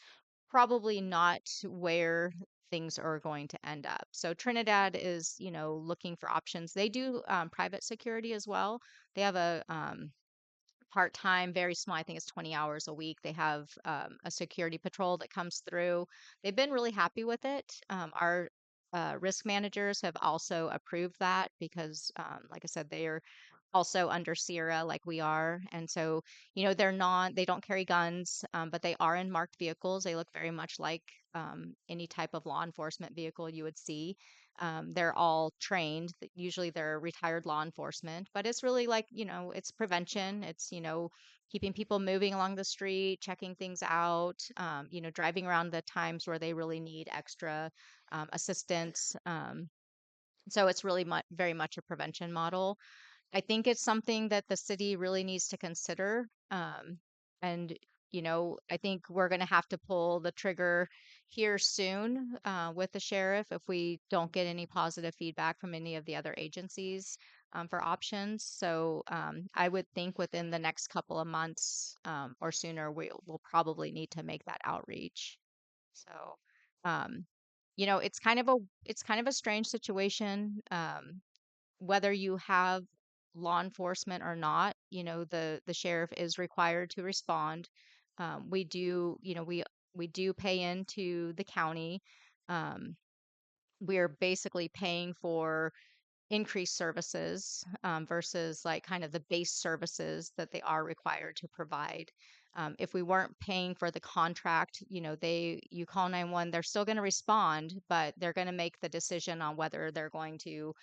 probably not where things are going to end up. So Trinidad is, looking for options. They do private security as well. They have a part-time, very small, I think it's 20 hours a week. They have a security patrol that comes through. They've been really happy with it. risk managers have also approved that because, like I said, they are also under Sierra like we are. And so, they don't carry guns, but they are in marked vehicles. They look very much like any type of law enforcement vehicle you would see. They're all trained. Usually they're retired law enforcement, but it's really like, it's prevention. It's, keeping people moving along the street, checking things out, driving around the times where they really need extra assistance. So it's really very much a prevention model. I think it's something that the city really needs to consider. And, I think we're going to have to pull the trigger here soon with the sheriff if we don't get any positive feedback from any of the other agencies for options. So I would think within the next couple of months or sooner, we'll probably need to make that outreach. So, um, it's kind of a strange situation. Whether you have law enforcement or not, the sheriff is required to respond. We do, we do pay into the county. Um, we're basically paying for increased services versus like kind of the base services that they are required to provide. If we weren't paying for the contract, you call 911, they're still going to respond, but they're going to make the decision on whether they're going to,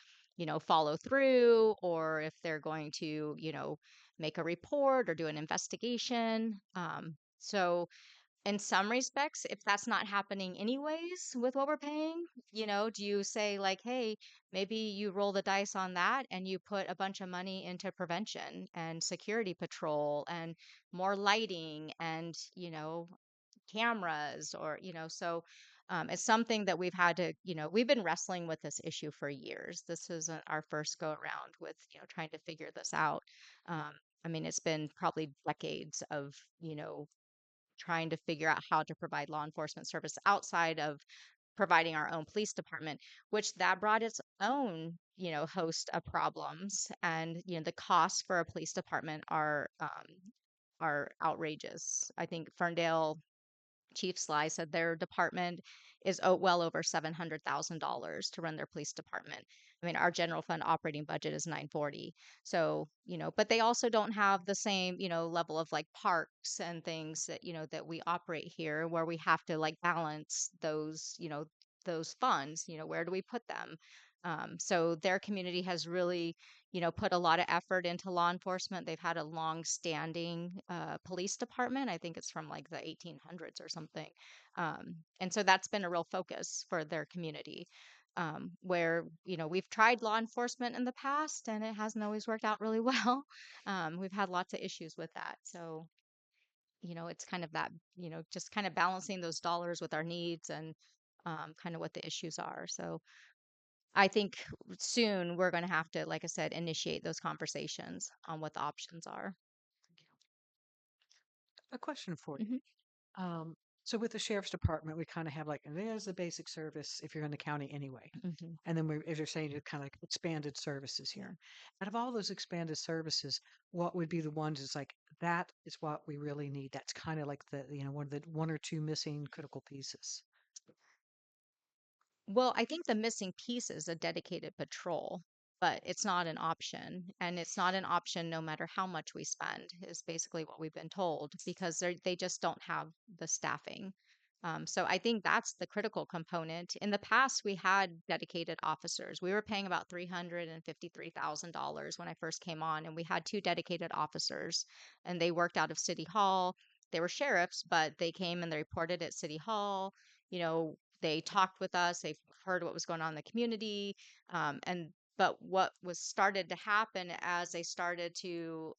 follow through or if they're going to, make a report or do an investigation. So in some respects, if that's not happening anyways with what we're paying, do you say like, hey, maybe you roll the dice on that and you put a bunch of money into prevention and security patrol and more lighting and, cameras or, so it's something that we've had to, we've been wrestling with this issue for years. This isn't our first go around with, trying to figure this out. Um, I mean, it's been probably decades of, trying to figure out how to provide law enforcement service outside of providing our own police department, which that brought its own, host of problems. And, the costs for a police department are outrageous. I think Ferndale Chief Sly said their department is well over $700,000 to run their police department. I mean, our general fund operating budget is 940. So, but they also don't have the same, level of like parks and things that, that we operate here where we have to like balance those, those funds, where do we put them? So their community has really, put a lot of effort into law enforcement. They've had a long-standing police department. I think it's from like the 1800s or something. And so that's been a real focus for their community. Where, we've tried law enforcement in the past and it hasn't always worked out really well. We've had lots of issues with that. So, it's kind of that, just kind of balancing those dollars with our needs and kind of what the issues are. So I think soon we're going to have to, like I said, initiate those conversations on what the options are. A question for you. Hmm. So with the sheriff's department, we kind of have like, there's the basic service if you're in the county anyway. Hmm. And then as you're saying, it's kind of like expanded services here. Out of all those expanded services, what would be the ones that's like, that is what we really need. That's kind of like one or two missing critical pieces. Well, I think the missing piece is a dedicated patrol, but it's not an option. And it's not an option no matter how much we spend, is basically what we've been told, because they just don't have the staffing. So I think that's the critical component. In the past, we had dedicated officers. We were paying about $353,000 when I first came on, and we had two dedicated officers, and they worked out of City Hall. They were sheriffs, but they came and they reported at City Hall. They talked with us. They heard what was going on in the community. But what was started to happen as they started to,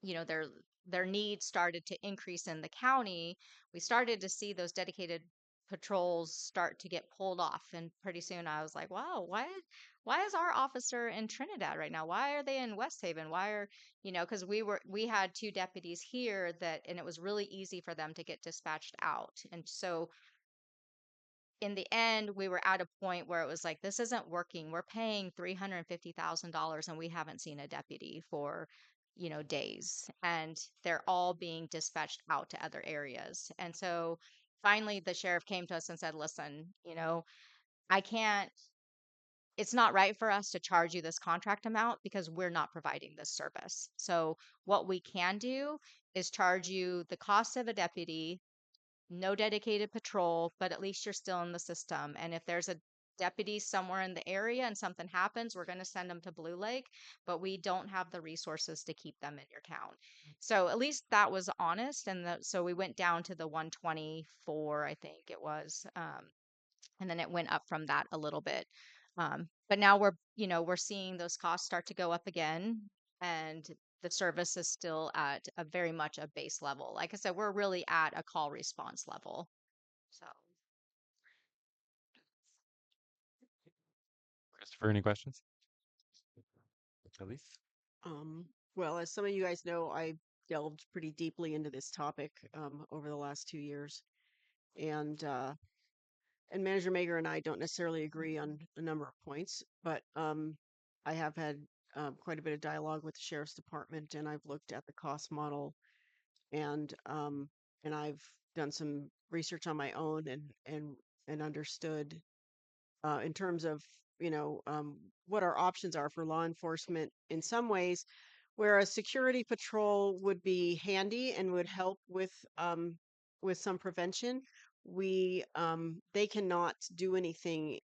you know, their their needs started to increase in the county, we started to see those dedicated patrols start to get pulled off. And pretty soon I was like, wow, why is our officer in Trinidad right now? Why are they in West Haven? Why are, because we had two deputies here and it was really easy for them to get dispatched out. And so in the end, we were at a point where it was like, this isn't working. We're paying $350,000 and we haven't seen a deputy for, days. And they're all being dispatched out to other areas. And so finally, the sheriff came to us and said, listen, I can't, it's not right for us to charge you this contract amount because we're not providing this service. So what we can do is charge you the cost of a deputy, no dedicated patrol, but at least you're still in the system. And if there's a deputy somewhere in the area and something happens, we're going to send them to Blue Lake, but we don't have the resources to keep them in your town. So at least that was honest. And so we went down to the 124, I think it was. And then it went up from that a little bit. But now we're seeing those costs start to go up again, and the service is still at a very much a base level. Like I said, we're really at a call response level. So Christopher, any questions? Elise? Well, as some of you guys know, I delved pretty deeply into this topic over the last 2 years, and Manager Mager and I don't necessarily agree on a number of points, but I have had quite a bit of dialogue with the sheriff's department, and I've looked at the cost model, and I've done some research on my own and understood in terms of what our options are for law enforcement in some ways, where a security patrol would be handy and would help with some prevention. They cannot do anything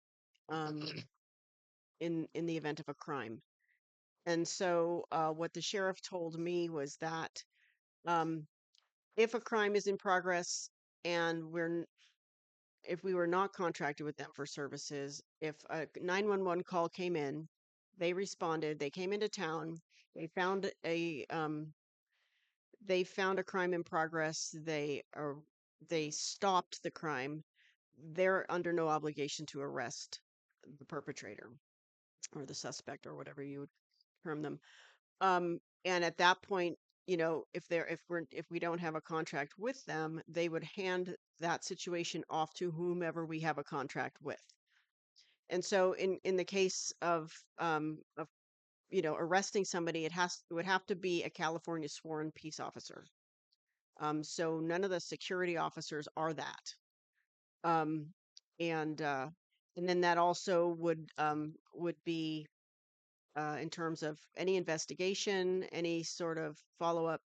um, in the event of a crime. And so what the sheriff told me was that um, if a crime is in progress and if we were not contracted with them for services, if a 911 call came in, they responded, they came into town, they found a crime in progress, they stopped the crime, they're under no obligation to arrest the perpetrator or the suspect or whatever you would term them. And at that point, if we don't have a contract with them, they would hand that situation off to whomever we have a contract with. And so in the case of arresting somebody, it would have to be a California sworn peace officer. So none of the security officers are that. Um, and then that also would be in terms of any investigation, any sort of follow up,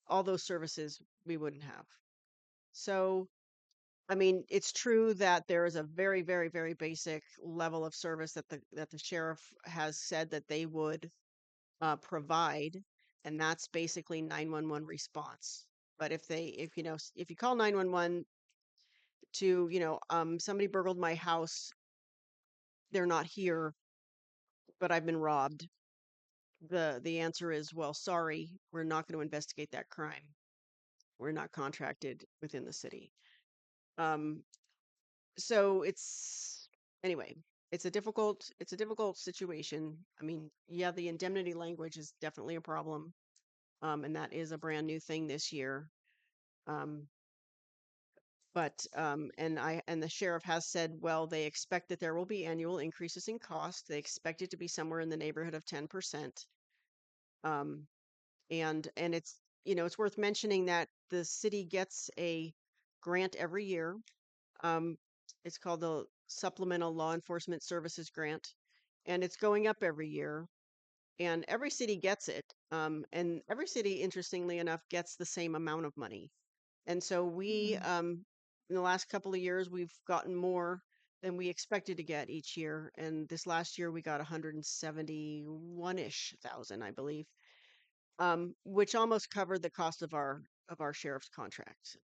all those services we wouldn't have. So, I mean, it's true that there is a very, very, very basic level of service that the sheriff has said that they would provide, and that's basically 911 response. But if you call 911 to, somebody burgled my house, they're not here, but I've been robbed. The answer is, well, sorry, we're not going to investigate that crime. We're not contracted within the city. So anyway, it's a difficult situation. I mean, yeah, the indemnity language is definitely a problem. And that is a brand new thing this year. And the sheriff has said, well, they expect that there will be annual increases in cost. They expect it to be somewhere in the neighborhood of 10%. And it's worth mentioning that the city gets a grant every year. It's called the Supplemental Law Enforcement Services Grant, and it's going up every year. And every city gets it. And every city, interestingly enough, gets the same amount of money. And so in the last couple of years, we've gotten more than we expected to get each year. And this last year, we got 171-ish thousand, I believe, which almost covered the cost of our sheriff's contract.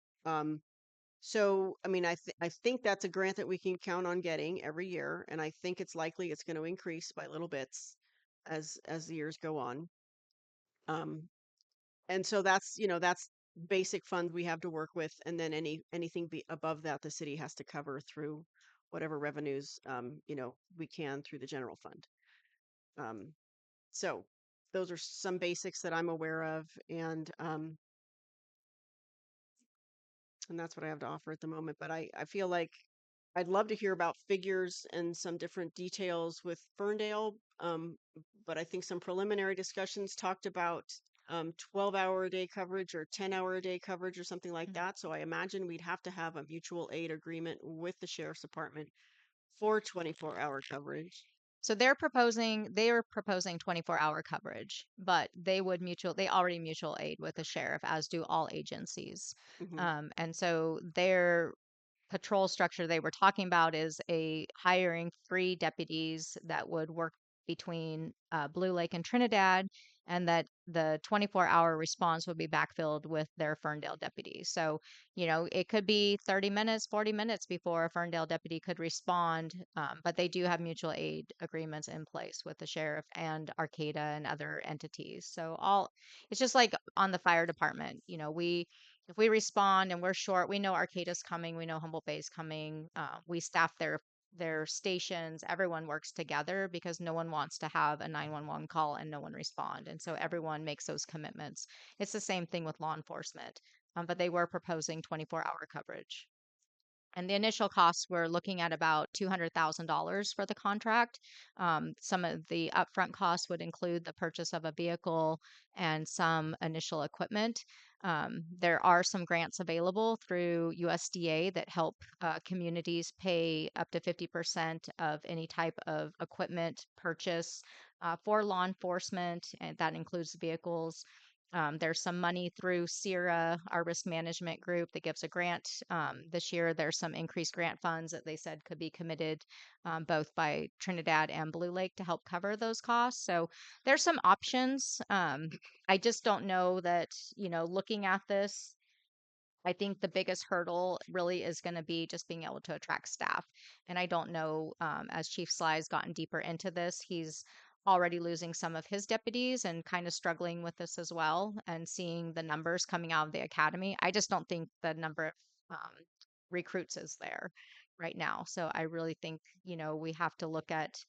So, I mean, I think that's a grant that we can count on getting every year, and I think it's likely it's going to increase by little bits as the years go on. And so that's basic fund we have to work with, and then anything above that, the city has to cover through whatever revenues we can through the general fund. So those are some basics that I'm aware of, and that's what I have to offer at the moment. But I feel like I'd love to hear about figures and some different details with Ferndale. But I think some preliminary discussions talked about 12-hour-a-day coverage or 10-hour-a-day coverage or something like that. So I imagine we'd have to have a mutual aid agreement with the sheriff's department for 24-hour coverage. So they are proposing 24-hour coverage, but they already mutual aid with the sheriff, as do all agencies. Mhm. And so their patrol structure they were talking about is hiring 3 deputies that would work between Blue Lake and Trinidad, and that the 24-hour response would be backfilled with their Ferndale deputies. So, it could be 30 minutes, 40 minutes before a Ferndale deputy could respond, but they do have mutual aid agreements in place with the sheriff and Arcata and other entities. So it's just like on the fire department. If we respond and we're short, we know Arcata's coming, we know Humboldt Bay's coming. We staff their stations. Everyone works together because no one wants to have a 911 call and no one respond, and so everyone makes those commitments. It's the same thing with law enforcement, but they were proposing 24-hour coverage. And the initial costs, we're looking at about $200,000 for the contract. Some of the upfront costs would include the purchase of a vehicle and some initial equipment. There are some grants available through USDA that help communities pay up to 50% of any type of equipment purchase for law enforcement, and that includes vehicles. There's some money through CIRA, our risk management group, that gives a grant. This year, there's some increased grant funds that they said could be committed both by Trinidad and Blue Lake to help cover those costs. So there's some options. I just don't know that, looking at this, I think the biggest hurdle really is going to be just being able to attract staff. And I don't know, as Chief Sly's gotten deeper into this, he's already losing some of his deputies and kind of struggling with this as well. And seeing the numbers coming out of the academy, I just don't think the number of recruits is there right now. So I really think, we have to look at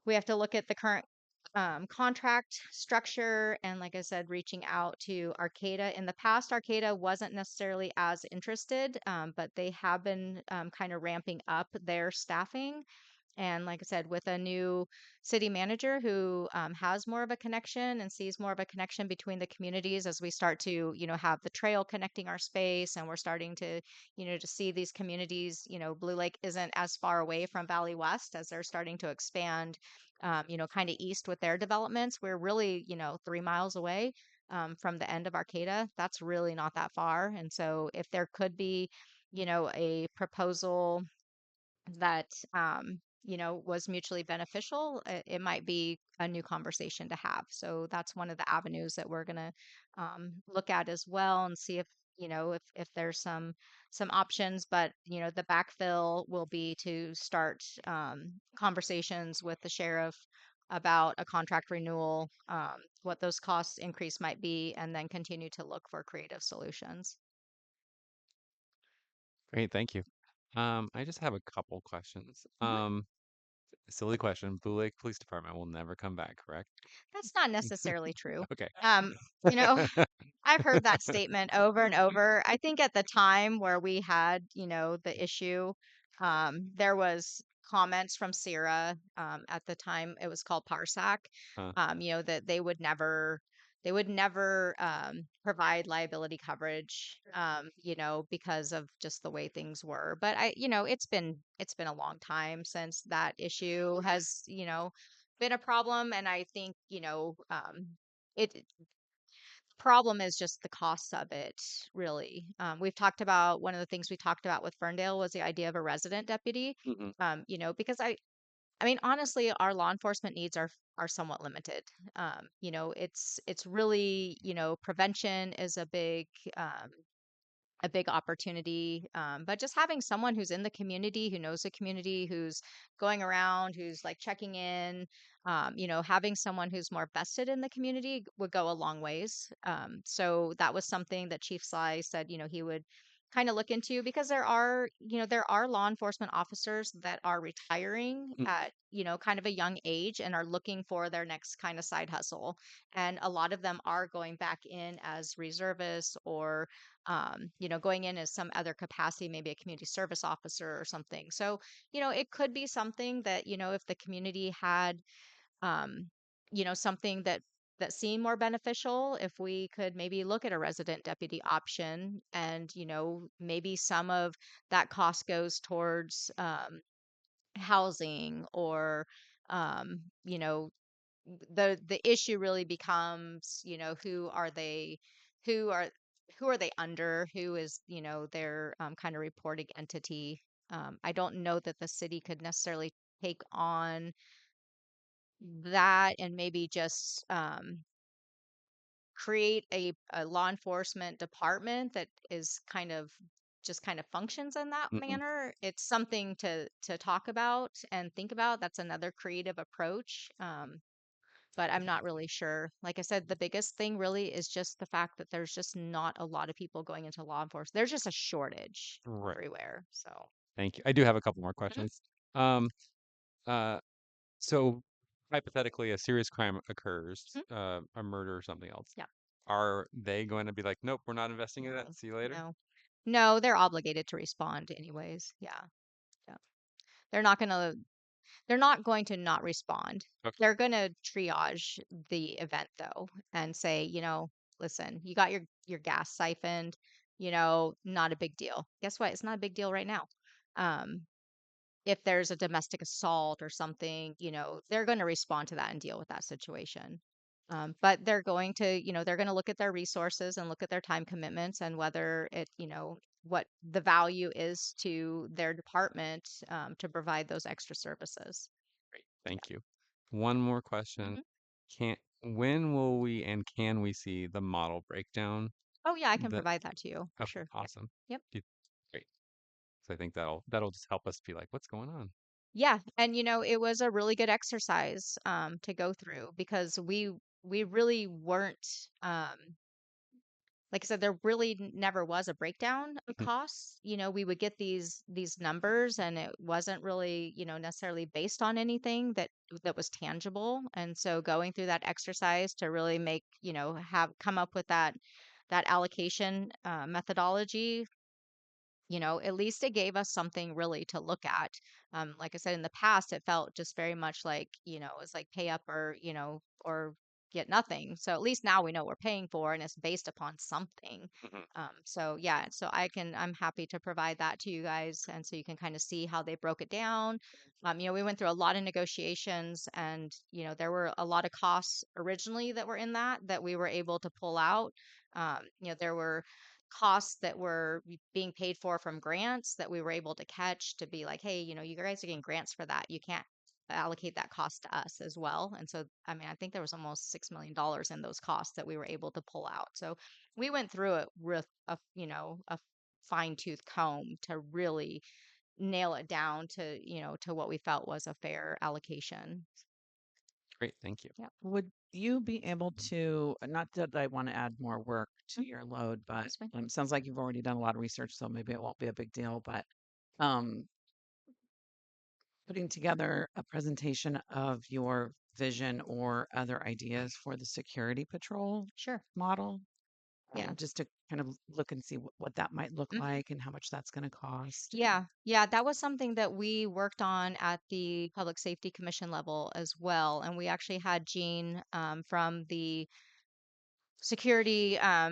the current contract structure, and like I said, reaching out to Arcata. In the past, Arcata wasn't necessarily as interested, but they have been kind of ramping up their staffing. And like I said, with a new city manager who has more of a connection and sees more of a connection between the communities, as we start to, have the trail connecting our space, and we're starting to, to see these communities, Blue Lake isn't as far away from Valley West as they're starting to expand, kind of east with their developments. We're really, 3 miles away from the end of Arcata. That's really not that far. And so if there could be, a proposal that was mutually beneficial, it might be a new conversation to have. So that's one of the avenues that we're going to look at as well, and see if if there's some options. But the backfill will be to start conversations with the sheriff about a contract renewal, what those costs increase might be, and then continue to look for creative solutions. Great, thank you. I just have a couple questions. Mhm. Silly question. Blue Lake Police Department will never come back, correct? That's not necessarily true. Okay. You know, I've heard that statement over and over. I think at the time where we had, the issue, there was comments from CIRA, at the time it was called PARSAC, Huh. that they would never provide liability coverage, because of just the way things were. But it's been a long time since that issue has, been a problem. And I think, it problem is just the costs of it, really. We've talked about one of the things we talked about with Ferndale was the idea of a resident deputy. Hmm. Because I mean, honestly, our law enforcement needs are somewhat limited. It's really, prevention is a big opportunity. But just having someone who's in the community, who knows the community, who's going around, who's like checking in, having someone who's more vested in the community would go a long ways. So that was something that Chief Sly said, he would kind of look into, because there are law enforcement officers that are retiring at, kind of a young age and are looking for their next kind of side hustle. And a lot of them are going back in as reservists, or going in as some other capacity, maybe a community service officer or something. So, it could be something that, if the community had, um, something that seemed more beneficial, if we could maybe look at a resident deputy option, and, maybe some of that cost goes towards, housing or um, you know, the issue really becomes, who are who are they under, who is, their kind of reporting entity. I don't know that the city could necessarily take on that and maybe just create a law enforcement department that is kind of functions in that Mm-mm. manner. It's something to talk about and think about. That's another creative approach. But I'm not really sure. Like I said, the biggest thing really is just the fact that there's just not a lot of people going into law enforcement. There's just a shortage Right. everywhere. So, Thank you. I do have a couple more Mhm. questions. Um, uh, so hypothetically, a serious crime occurs, Mhm. a murder or something else. Yeah. Are they going to be like, nope, we're not investing in No, that. See you later? no, no, they're obligated to respond anyways. Yeah. Yeah. They're not going to They're not going to not respond. Okay. They're going to triage the event though and say, listen, you got your gas siphoned, not a big deal. Guess what? It's not a big deal right now. Um, if there's a domestic assault or something, they're going to respond to that and deal with that situation. But they're going to look at their resources and look at their time commitments and whether what the value is to their department to provide those extra services. Great. Thank you. One more question. Mhm. When will we and can we see the model breakdown? Oh yeah, I can The provide that to you for Okay, sure. Yeah. awesome. Yep. You- Great. So I think that'll just help us be like, what's going on? Yeah, and it was a really good exercise to go through because we really weren't like I said, there really never was a breakdown of Mhm. costs. We would get these numbers, and it wasn't really, necessarily based on anything that was tangible. And so going through that exercise to really make, have come up with that allocation methodology, at least it gave us something really to look at. Like I said, in the past, it felt just very much like, it was like pay up or get nothing. So at least now we know what we're paying for and it's based upon something. Mhm. So yeah, so I'm happy to provide that to you guys. And so you can kind of see how they broke it down. We went through a lot of negotiations and, there were a lot of costs originally that were in that we were able to pull out. There were costs that were being paid for from grants that we were able to catch to be like, hey, you guys are getting grants for that. You can't allocate that cost to us as well. And so, I mean, I think there was almost $6 million in those costs that we were able to pull out. So we went through it with a fine tooth comb to really nail it down to what we felt was a fair allocation. Great. Thank you. Yeah, Would you be able to, not that I want to add more work to Mhm. your load, but That's fine. sounds like you've already done a lot of research, so maybe it won't be a big deal. But um, putting together a presentation of your vision or other ideas for the security patrol Sure. model, Yeah. just to kind of look and see what that might look Mhm. like and how much that's going to cost. Yeah, yeah, that was something that we worked on at the Public Safety Commission level as well. And we actually had Gene from the security uh,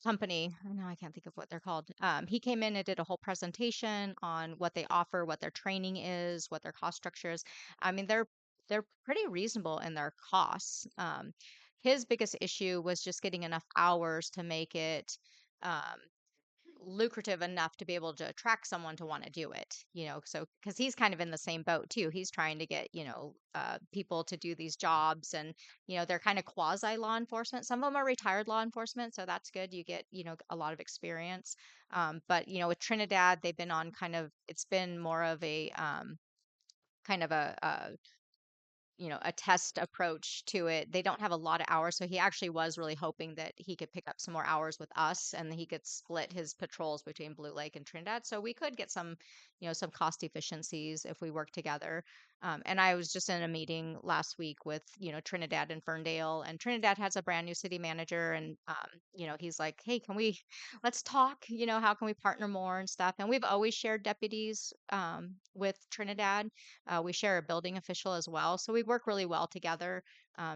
company. No, I can't think of what they're called. He came in and did a whole presentation on what they offer, what their training is, what their cost structure is. I mean, they're pretty reasonable in their costs. His biggest issue was just getting enough hours to make it. Um, lucrative enough to be able to attract someone to want to do it, so because he's kind of in the same boat too. He's trying to get, people to do these jobs and, they're kind of quasi law enforcement. Some of them are retired law enforcement. So that's good. You get, a lot of experience. But, with Trinidad, they've been on it's been more of a, kind of a test approach to it. They don't have a lot of hours, so he actually was really hoping that he could pick up some more hours with us and he could split his patrols between Blue Lake and Trinidad. So we could get some cost efficiencies if we work together. And I was just in a meeting last week with, Trinidad and Ferndale, and Trinidad has a brand new city manager. And, he's like, hey, let's talk, how can we partner more and stuff. And we've always shared deputies with Trinidad. We share a building official as well. So we we work really well together.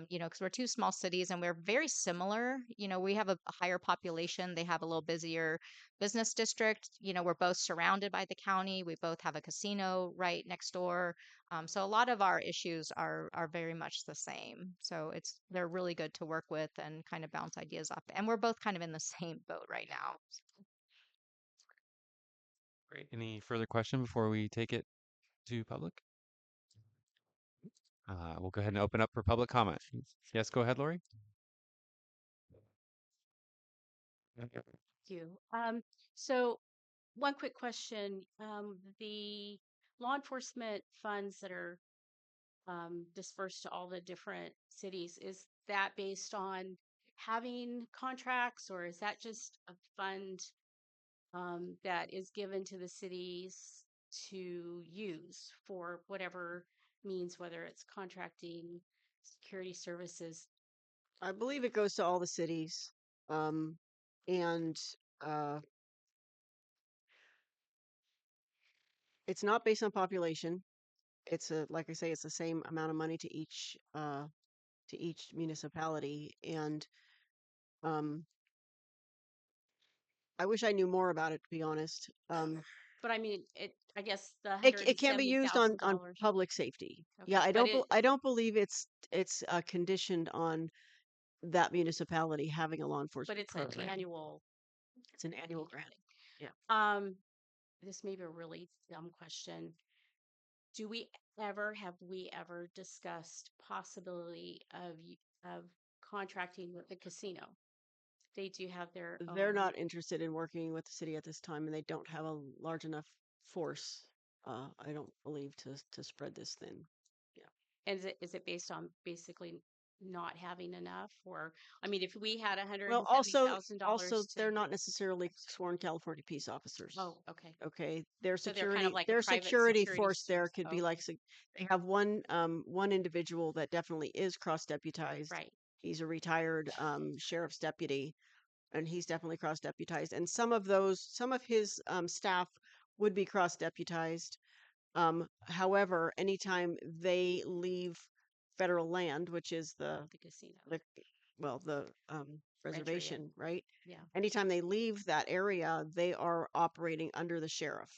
Because we're two small cities and we're very similar. We have a higher population. They have a little busier business district. We're both surrounded by the county. We both have a casino right next door. So a lot of our issues are very much the same. So they're really good to work with and kind of bounce ideas off. And we're both kind of in the same boat right now. Great. Any further question before we take it to public? We'll go ahead and open up for public comment. Yes, go ahead, Lori. You. So one quick question. The law enforcement funds that are dispersed to all the different cities, is that based on having contracts, or is that just a fund that is given to the cities to use for whatever means, whether it's contracting, security services? I believe it goes to all the cities. And it's not based on population. It's like I say, it's the same amount of money to each municipality. And I wish I knew more about it, to be honest. But I mean, I guess the It can be used on $170,000. public safety. Okay, Yeah, but I don't believe it's conditioned on that municipality having a law but enforcement it's an program. annual. It's an annual grant. Yeah. This may be a really dumb question. Have we ever discussed possibility of contracting with the casino? They do have their They're own. not interested in working with the city at this time, and they don't have a large enough force, I don't believe, to spread this thin. And is it based on basically not having enough? Or I mean, if we had Well, $170,000 they're not necessarily sworn California peace officers. Oh, okay. Okay, their So they're kind of like a their private security security force there service. could Oh, be like okay. they have one individual that definitely is cross deputized. Right. He's a retired sheriff's deputy, and he's definitely cross deputized. And some of his staff would be cross deputized. However, anytime they leave federal land, which is The casino. the reservation, right? Yeah. Anytime they leave that area, they are operating under the sheriff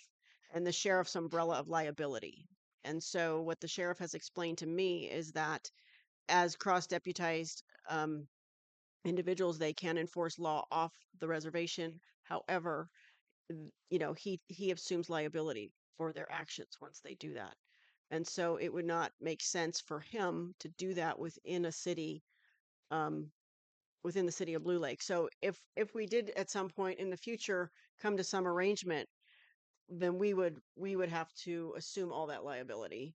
and the sheriff's umbrella of liability. And so, what the sheriff has explained to me is that as cross deputized individuals, they can enforce law off the reservation. However, he assumes liability for their actions once they do that. And so it would not make sense for him to do that within a city, within the city of Blue Lake. So if we did at some point in the future come to some arrangement, then we would have to assume all that liability,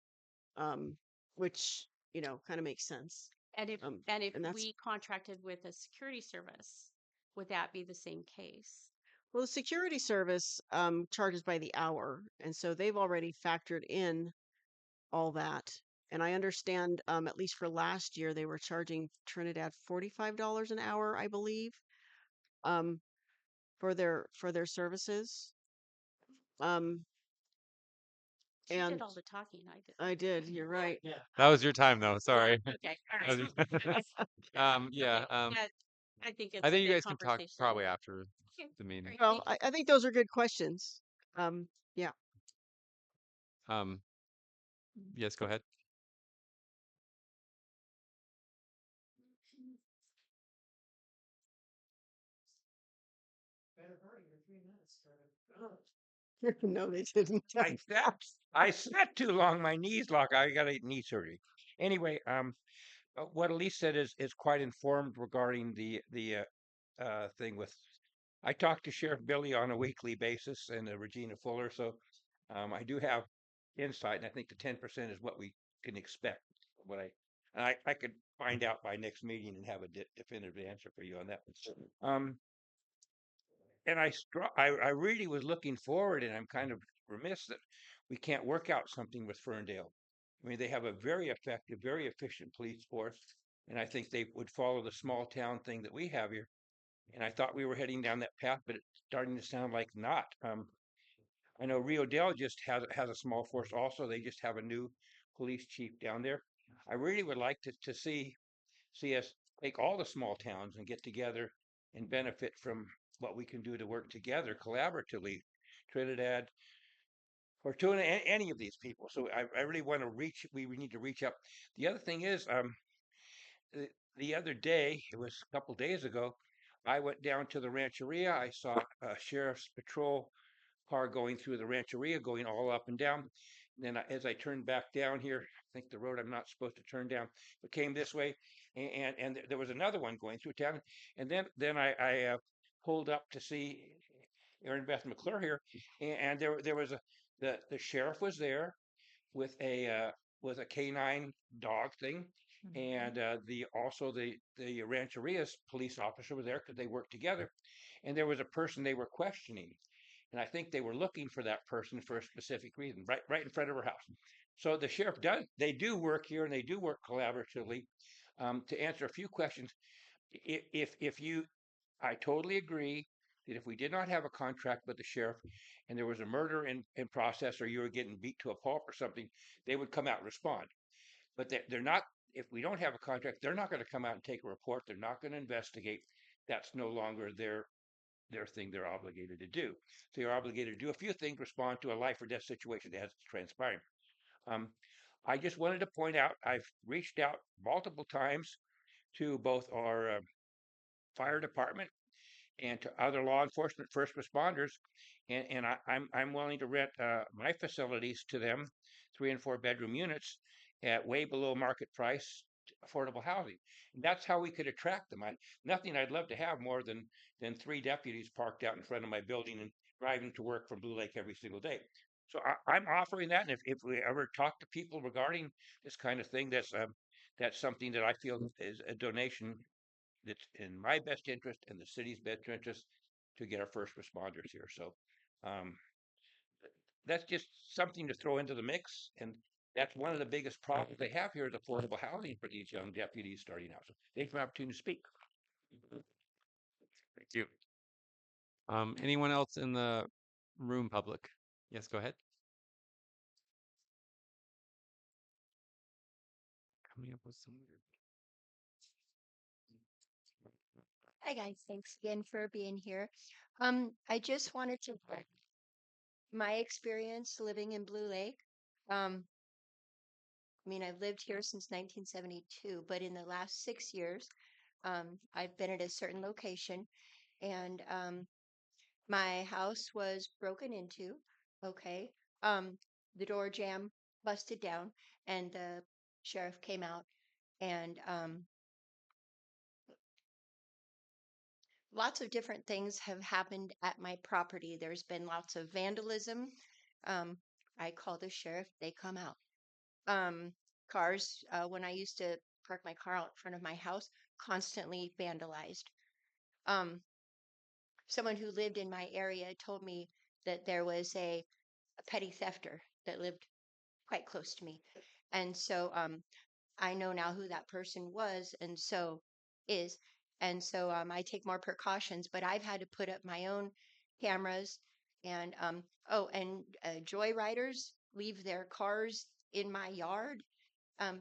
which kind of makes sense. And if And that's we contracted with a security service, would that be the same case? well, the security service charges by the hour, and so they've already factored in all that. And I understand, at least for last year, they were charging Trinidad $45 an hour, I believe, um, for their services. She And did all the talking. I did. I did. You're right. That was your time, though. Sorry. Okay. All That was right. your- yeah. Yeah, I think it's I a think you good guys can talk conversation. probably after Okay, the meeting. great. Well, Thank you. I think those are good questions. Yeah. Um, yes, go ahead. No, they didn't. I sat too long. My knees lock. I got knee surgery. Anyway, what Elise said is quite informed regarding the thing with. I talk to Sheriff Billy on a weekly basis and Regina Fuller, so I do have insight, and I think the 10% is what we can expect. I could find out by next meeting and have a definitive answer for you on that one. And I really was looking forward, and I'm kind of remiss that we can't work out something with Ferndale. I mean, they have a very effective, very efficient police force, and I think they would follow the small town thing that we have here. And I thought we were heading down that path, but it's starting to sound like not. I know Rio Dell just has a small force also. They just have a new police chief down there. I really would like to see us take all the small towns and get together and benefit from what we can do to work together collaboratively. Trinidad, Fortuna, any of these people. So I really want to reach. We need to reach up. The other thing is, the, the other day, it was a couple days ago, I went down to the Rancheria. I saw a sheriff's patrol car going through the Rancheria, going all up and down. And then as I turned back down here, I think the road I'm not supposed to turn down, but came this way, and there was another one going through town. And then I pulled up to see Erin Beth McClure here, and there was the sheriff was there with a canine dog thing, and the also the Rancheria's police officer was there because they worked together, and there was a person they were questioning, and I think they were looking for that person for a specific reason, right in front of her house. So the sheriff does they do work here and they do work collaboratively to answer a few questions. If you, I totally agree that if we did not have a contract with the sheriff and there was a murder in process or you were getting beat to a pulp or something, they would come out and respond. But they're not, if we don't have a contract, they're not going to come out and take a report. They're not going to investigate. That's no longer their thing they're obligated to do. So you're obligated to do a few things, respond to a life or death situation as it's transpiring. Um, I just wanted to point out I've reached out multiple times to both our fire department and to other law enforcement first responders, and I'm willing to rent my facilities to them, 3 and 4 bedroom units at way below market price, affordable housing. And that's how we could attract them. Nothing I'd love to have more than 3 deputies parked out in front of my building and driving to work from Blue Lake every single day. So I'm offering that, and if we ever talk to people regarding this kind of thing, that's something that I feel is a donation that's in my best interest and the city's best interest to get our first responders here. So um, that's just something to throw into the mix. And that's one of the biggest problems they have here is affordable housing for these young deputies starting out. So thanks for the opportunity to speak. Thank you. Anyone else in the room, public? Yes, go ahead. Coming up with some weird. Hi guys, thanks again for being here. I just wanted to my experience living in Blue Lake. I mean, I've lived here since 1972, but in the last 6 years, I've been at a certain location, and my house was broken into. Okay, the door jamb busted down, and the sheriff came out, and lots of different things have happened at my property. There's been lots of vandalism. Um, I call the sheriff, they come out. Um, Cars, when I used to park my car out in front of my house, constantly vandalized. Um, Someone who lived in my area told me that there was a petty thefter that lived quite close to me. And so I know now who that person was and so is. And so I take more precautions, but I've had to put up my own cameras and joyriders leave their cars in my yard.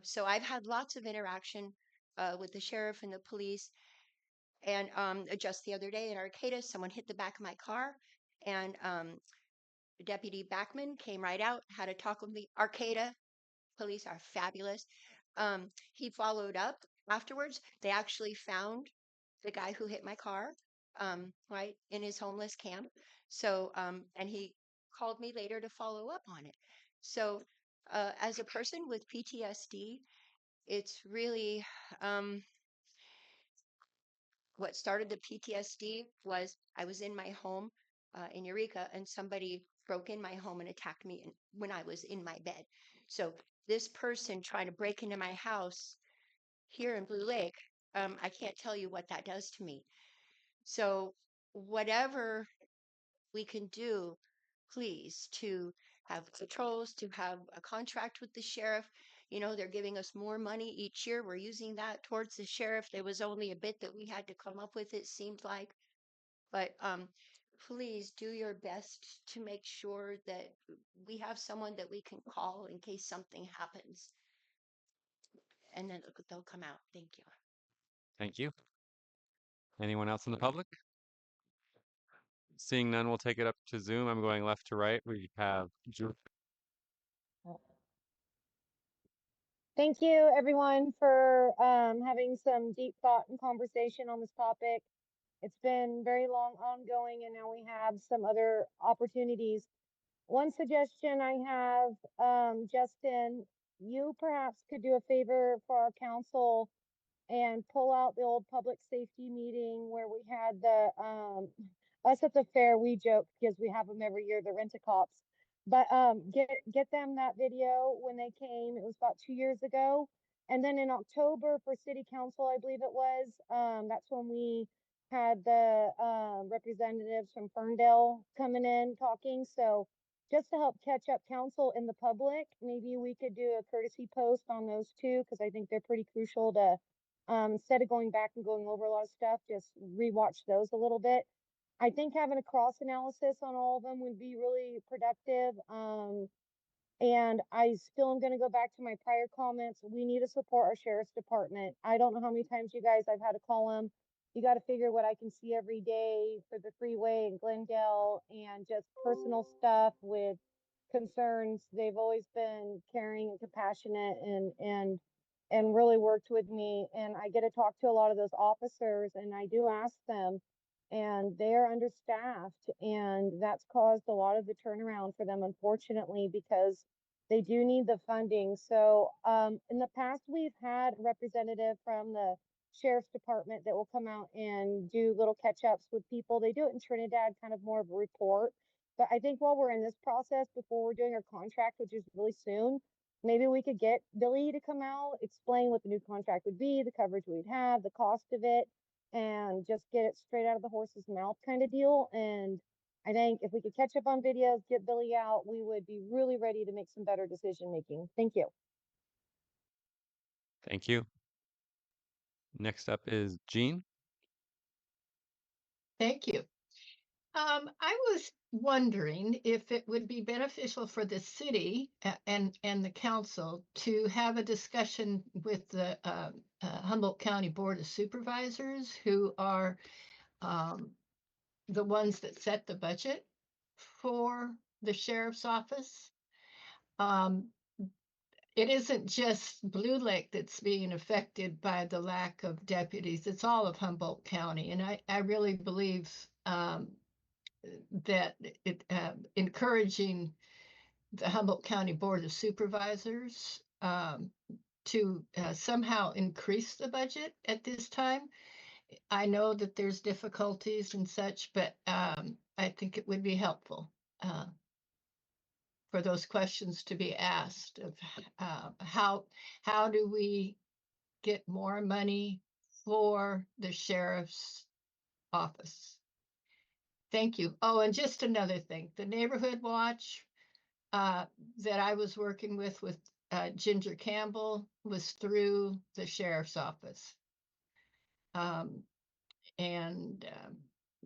So I've had lots of interaction with the sheriff and the police. And just the other day in Arcata, someone hit the back of my car, and Deputy Backman came right out, had a talk with me. Arcata police are fabulous. He followed up afterwards. They actually found the guy who hit my car, right in his homeless camp. So, and he called me later to follow up on it. So, as a person with PTSD, it's really what started the PTSD was I was in my home in Eureka and somebody broke in my home and attacked me when I was in my bed. So this person trying to break into my house here in Blue Lake, I can't tell you what that does to me. So whatever we can do, please, to have patrols, to have a contract with the sheriff. You know, they're giving us more money each year. We're using that towards the sheriff. There was only a bit that we had to come up with, it seemed like. But please do your best to make sure that we have someone that we can call in case something happens. and then they'll come out. Thank you. Thank you. Anyone else in the public? Seeing none, we'll take it up to Zoom. I'm going left to right. We have Thank you, everyone, for having some deep thought and conversation on this topic. It's been very long ongoing, and now we have some other opportunities. One suggestion I have, Justin, you perhaps could do a favor for our council and pull out the old public safety meeting where we had the us at the fair. We joke because we have them every year, the rent-a-cops. But get them that video when they came. It was about 2 years ago. And then in October for city council, I believe it was, that's when we had the representatives from Ferndale coming in talking. So just to help catch up council in the public, maybe we could do a courtesy post on those two, because I think they're pretty crucial to, instead of going back and going over a lot of stuff, just rewatch those a little bit. I think having a cross analysis on all of them would be really productive. And I still am going to go back to my prior comments. We need to support our sheriff's department. I don't know how many times you guys I've had to call them. You got to figure what I can see every day for the freeway in Glendale and just personal stuff with concerns. They've always been caring and compassionate and really worked with me. And I get to talk to a lot of those officers, and I do ask them, and they're understaffed, and that's caused a lot of the turnaround for them, unfortunately, because they do need the funding. So in the past, we've had a representative from the sheriff's department that will come out and do little catch-ups with people. They do it in Trinidad, kind of more of a report. But I think while we're in this process, before we're doing our contract, which is really soon, maybe we could get Billy to come out, explain what the new contract would be, the coverage we'd have, the cost of it, and just get it straight out of the horse's mouth kind of deal. And I think if we could catch up on videos, get Billy out, we would be really ready to make some better decision making. Thank you. Thank you. Next up is Jean. Thank you. I was wondering if it would be beneficial for the city and the council to have a discussion with the Humboldt County Board of Supervisors, who are the ones that set the budget for the sheriff's office. It isn't just Blue Lake that's being affected by the lack of deputies. It's all of Humboldt County. And I really believe that it encouraging the Humboldt County Board of Supervisors to somehow increase the budget at this time. I know that there's difficulties and such, but I think it would be helpful for those questions to be asked of how do we get more money for the sheriff's office. Thank you. Oh, and just another thing, the neighborhood watch that I was working with Ginger Campbell was through the sheriff's office.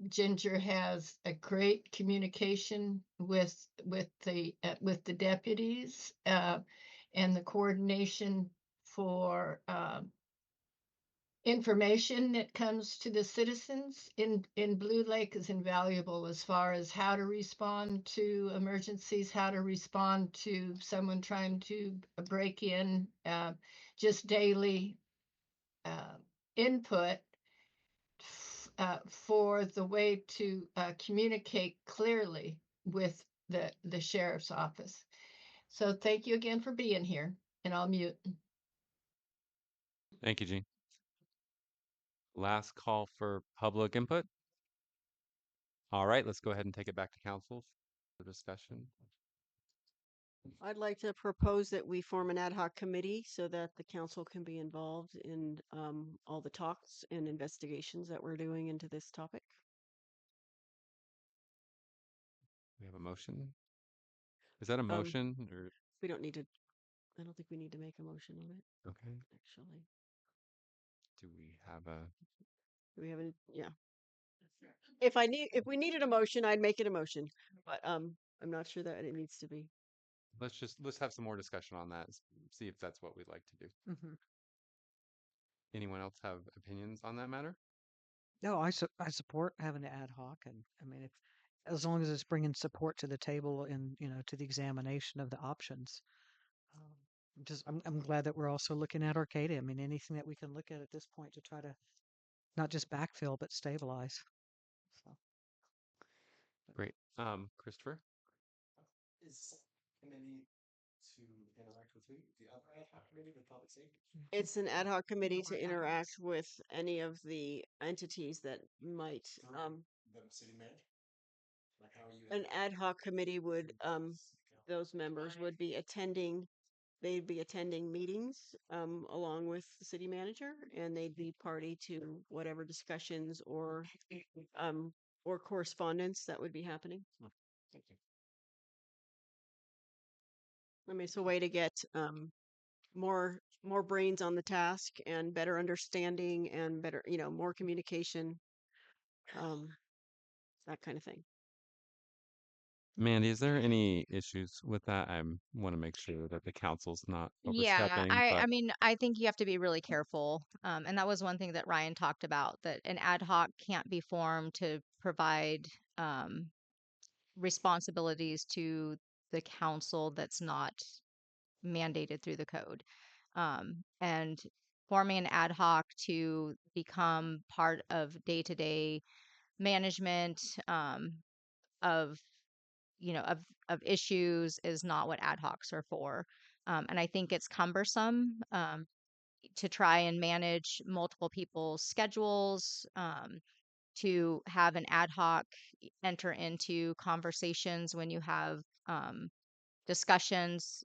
Ginger has a great communication with the deputies and the coordination for information that comes to the citizens in Blue Lake is invaluable as far as how to respond to emergencies, how to respond to someone trying to break in, just daily input for the way to communicate clearly with the sheriff's office. So thank you again for being here, and I'll mute. Thank you, Jean. Last call for public input. All right, let's go ahead and take it back to council for discussion. I'd like to propose that we form an ad hoc committee so that the council can be involved in all the talks and investigations that we're doing into this topic. We have a motion. Is that a motion or? We don't need to, I don't think we need to make a motion on it. Okay. Actually. Do we have a? Do we have a, yeah. If we needed a motion, I'd make it a motion, but I'm not sure that it needs to be. Let's have some more discussion on that. See if that's what we'd like to do. Anyone else have opinions on that matter? No, I support having an ad hoc, and I mean, if as long as it's bringing support to the table and to the examination of the options. Um, I'm glad that we're also looking at Arcadia. I mean, anything that we can look at this point to try to not just backfill but stabilize. So. Great. Christopher? It's an ad hoc committee to interact with any of the entities that might, an ad hoc committee would, those members would be attending, they'd be attending meetings, along with the city manager, and they'd be party to whatever discussions or correspondence that would be happening. I mean, it's a way to get, more brains on the task and better understanding and better, more communication, that kind of thing. Mandy, is there any issues with that? I want to make sure that the council's not Yeah, overstepping, I but mean, I think you have to be really careful. And that was one thing that Ryan talked about, that an ad hoc can't be formed to provide um, responsibilities to the council that's not mandated through the code. And forming an ad hoc to become part of day-to-day management of of issues is not what ad hocs are for. And I think it's cumbersome to try and manage multiple people's schedules, to have an ad hoc enter into conversations when you have discussions,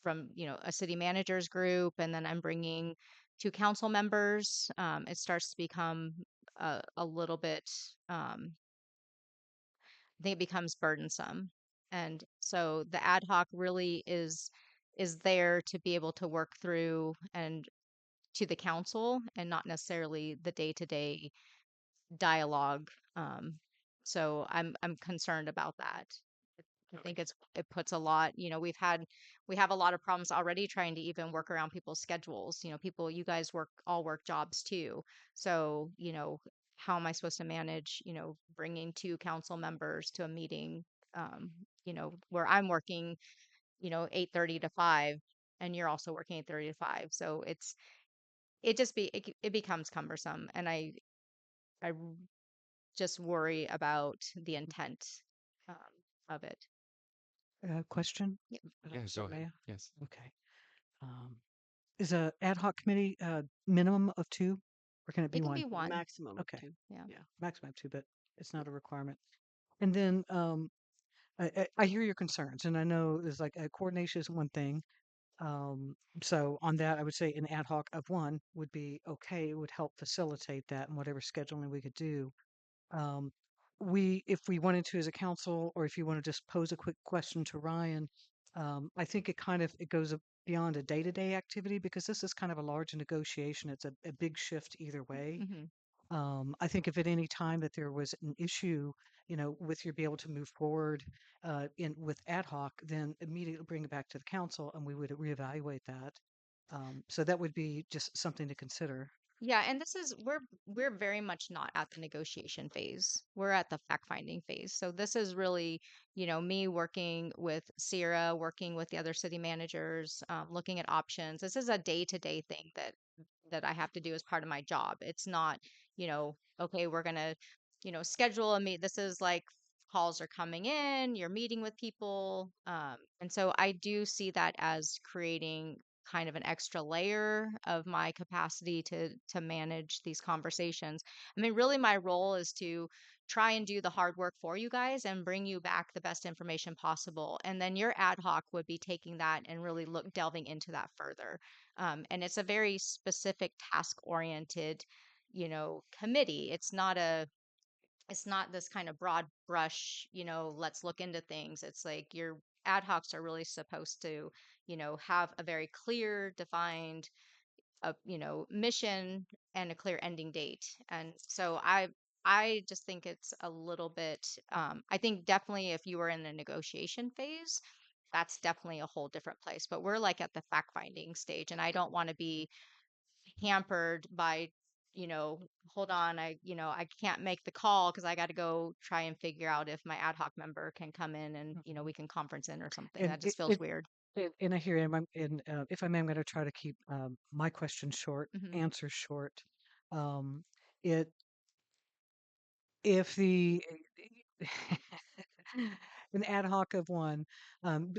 from, a city managers group, and then I'm bringing two council members. It starts to become a little bit, I think it becomes burdensome. And so the ad hoc really is there to be able to work through and to the council, and not necessarily the day-to-day dialogue. Um, so I'm concerned about that. I think it puts a lot, we have a lot of problems already trying to even work around people's schedules. You guys all work jobs too. So, how am I supposed to manage, bringing two council members to a meeting, where I'm working, 8:30 to 5, and you're also working 8:30 to 5. So it becomes cumbersome, and I just worry about the intent um, of it. Question? Yep. yeah, Mr. go ahead. Mayor? Yes. Okay. Um, is a ad hoc committee minimum of two, or can it be It can one? be one. Maximum of Okay. 2. Yeah. Yeah. Maximum of two, but it's not a requirement. And then I hear your concerns, and I know there's like coordination is one thing. So on that, I would say an ad hoc of one would be okay. It would help facilitate that and whatever scheduling we could do. Um, if we wanted to as a council, or if you want to just pose a quick question to Ryan, I think it goes beyond a day-to-day activity, because this is kind of a large negotiation. It's a big shift either way. Hmm. I think if at any time that there was an issue, with your be able to move forward in with ad hoc, then immediately bring it back to the council and we would reevaluate that. So that would be just something to consider. Yeah, and we're very much not at the negotiation phase. We're at the fact-finding phase. So this is really, me working with Sierra, working with the other city managers, looking at options. This is a day-to-day thing that I have to do as part of my job. It's not, okay, we're gonna, schedule a meet. This is like calls are coming in, you're meeting with people. And so I do see that as creating kind of an extra layer of my capacity to manage these conversations. I mean, really my role is to try and do the hard work for you guys and bring you back the best information possible. And then your ad hoc would be taking that and really delving into that further. And it's a very specific task oriented, committee. It's not this kind of broad brush, let's look into things. It's like your ad hocs are really supposed to, have a very clear, defined, mission and a clear ending date. And so I just think it's a little bit, I think definitely if you were in the negotiation phase, that's definitely a whole different place. But we're like at the fact finding stage, and I don't want to be hampered by, hold on, I can't make the call because I got to go try and figure out if my ad hoc member can come in and, we can conference in or something. And That just feels weird. and I hear you. If I may, I'm going to try to keep my question short, Hmm. answers short. Um, it if the an ad hoc of one,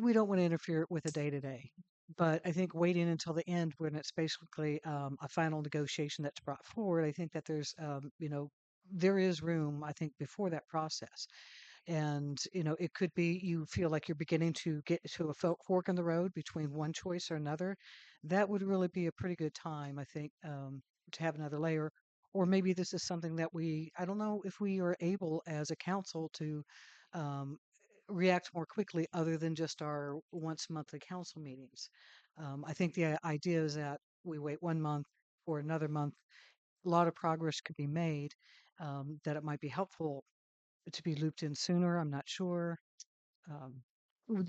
we don't want to interfere with a day to day. But I think waiting until the end when it's basically a final negotiation that's brought forward, I think that there is room, I think, before that process. And, it could be you feel like you're beginning to get to a fork in the road between one choice or another. That would really be a pretty good time, I think, to have another layer. Or maybe this is something that I don't know if we are able as a council to um, react more quickly other than just our once monthly council meetings. I think the idea is that we wait 1 month or another month. A lot of progress could be made, that it might be helpful to be looped in sooner. I'm not sure. Um,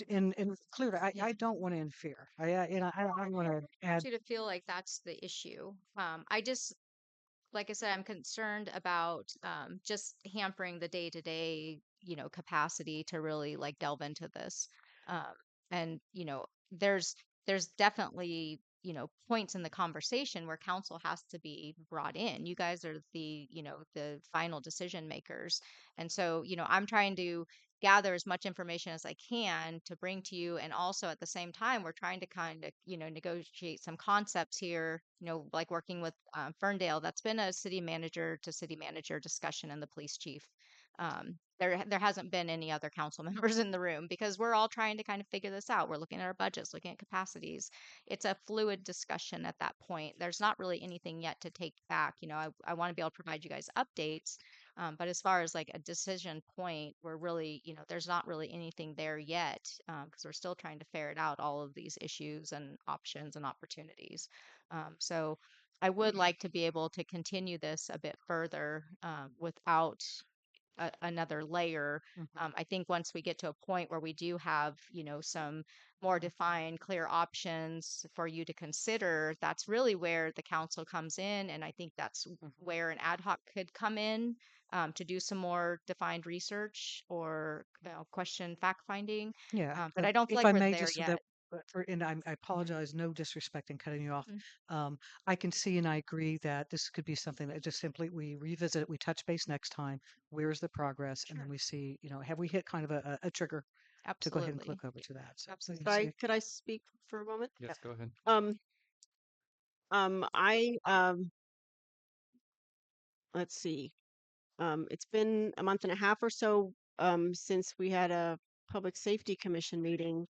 and clearly, I don't want to interfere. I don't want to add. You to feel like that's the issue. I just, like I said, I'm concerned about just hampering the day to day, capacity to really like delve into this. Um, and there's definitely points in the conversation where council has to be brought in. You guys are the final decision makers, and so I'm trying to gather as much information as I can to bring to you. And also at the same time, we're trying to kind of, negotiate some concepts here, like working with Ferndale. That's been a city manager to city manager discussion and the police chief. There hasn't been any other council members in the room because we're all trying to kind of figure this out. We're looking at our budgets, looking at capacities. It's a fluid discussion at that point. There's not really anything yet to take back. I want to be able to provide you guys updates, but as far as like a decision point, we're really, there's not really anything there yet because we're still trying to ferret out all of these issues and options and opportunities. So I would like to be able to continue this a bit further without another layer. Mhm. I think once we get to a point where we do have, some more defined, clear options for you to consider, that's really where the council comes in. And I think that's where an ad hoc could come in to do some more defined research or question fact finding. Yeah, But I don't feel if like I we're may, there just so that, yet. and I apologize, no disrespect in cutting you off. Mm. I can see and I agree that this could be something that just simply we revisit it, we touch base next time. Where's the progress? And then Sure. we see, have we hit kind of a trigger to go ahead and Absolutely. click over to that. So Absolutely. Could I speak for a moment? Yes, go ahead. I let's see. It's been a month and a half or so since we had a Public Safety Commission meeting,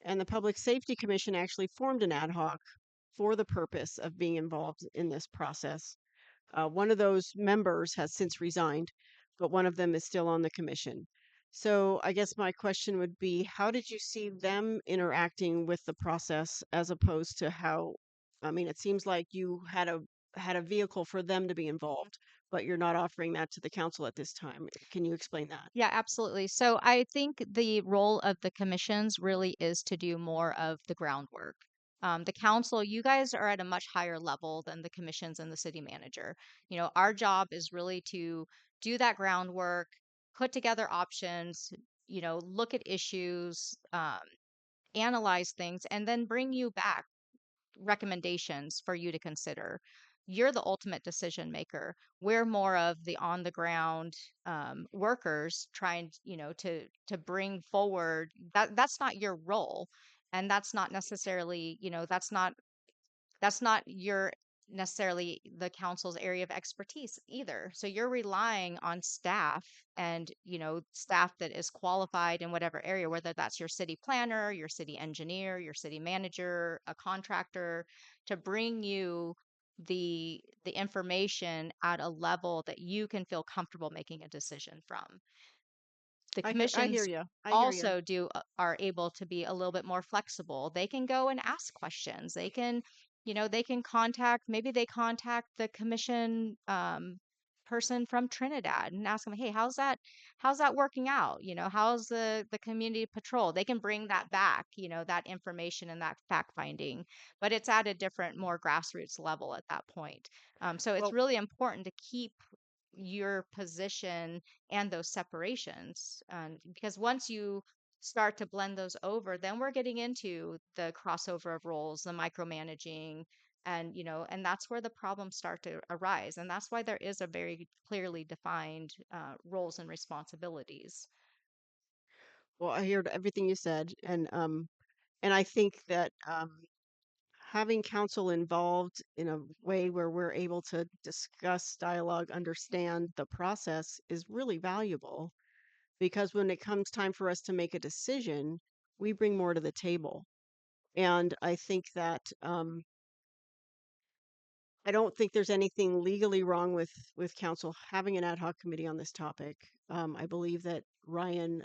and the Public Safety Commission actually formed an ad hoc for the purpose of being involved in this process. One of those members has since resigned, but one of them is still on the commission. So I guess my question would be, how did you see them interacting with the process as opposed to how, I mean, it seems like you had a vehicle for them to be involved, but you're not offering that to the council at this time. Can you explain that? Yeah, absolutely. So I think the role of the commissions really is to do more of the groundwork. The council, you guys are at a much higher level than the commissions and the city manager. Our job is really to do that groundwork, put together options, look at issues, analyze things, and then bring you back recommendations for you to consider. You're the ultimate decision maker. We're more of the on the ground workers trying, to bring forward that's not your role, and that's not necessarily, that's not your necessarily the council's area of expertise either. So you're relying on staff and, staff that is qualified in whatever area, whether that's your city planner, your city engineer, your city manager, a contractor, to bring you the information at a level that you can feel comfortable making a decision from. The I hear commissions you. I hear you. also are able to be a little bit more flexible. They can go and ask questions. They can, maybe they contact the commission person from Trinidad and ask them, hey, how's that working out? How's the community patrol? They can bring that back, that information and that fact finding, but it's at a different, more grassroots level at that point. So it's Well, really important to keep your position and those separations, because once you start to blend those over, then we're getting into the crossover of roles, the micromanaging, and that's where the problems start to arise, and that's why there is a very clearly defined roles and responsibilities. well, I heard everything you said, and I think that having council involved in a way where we're able to discuss, dialogue, understand the process is really valuable because when it comes time for us to make a decision, we bring more to the table. And I think that I don't think there's anything legally wrong with council having an ad hoc committee on this topic. I believe that Ryan,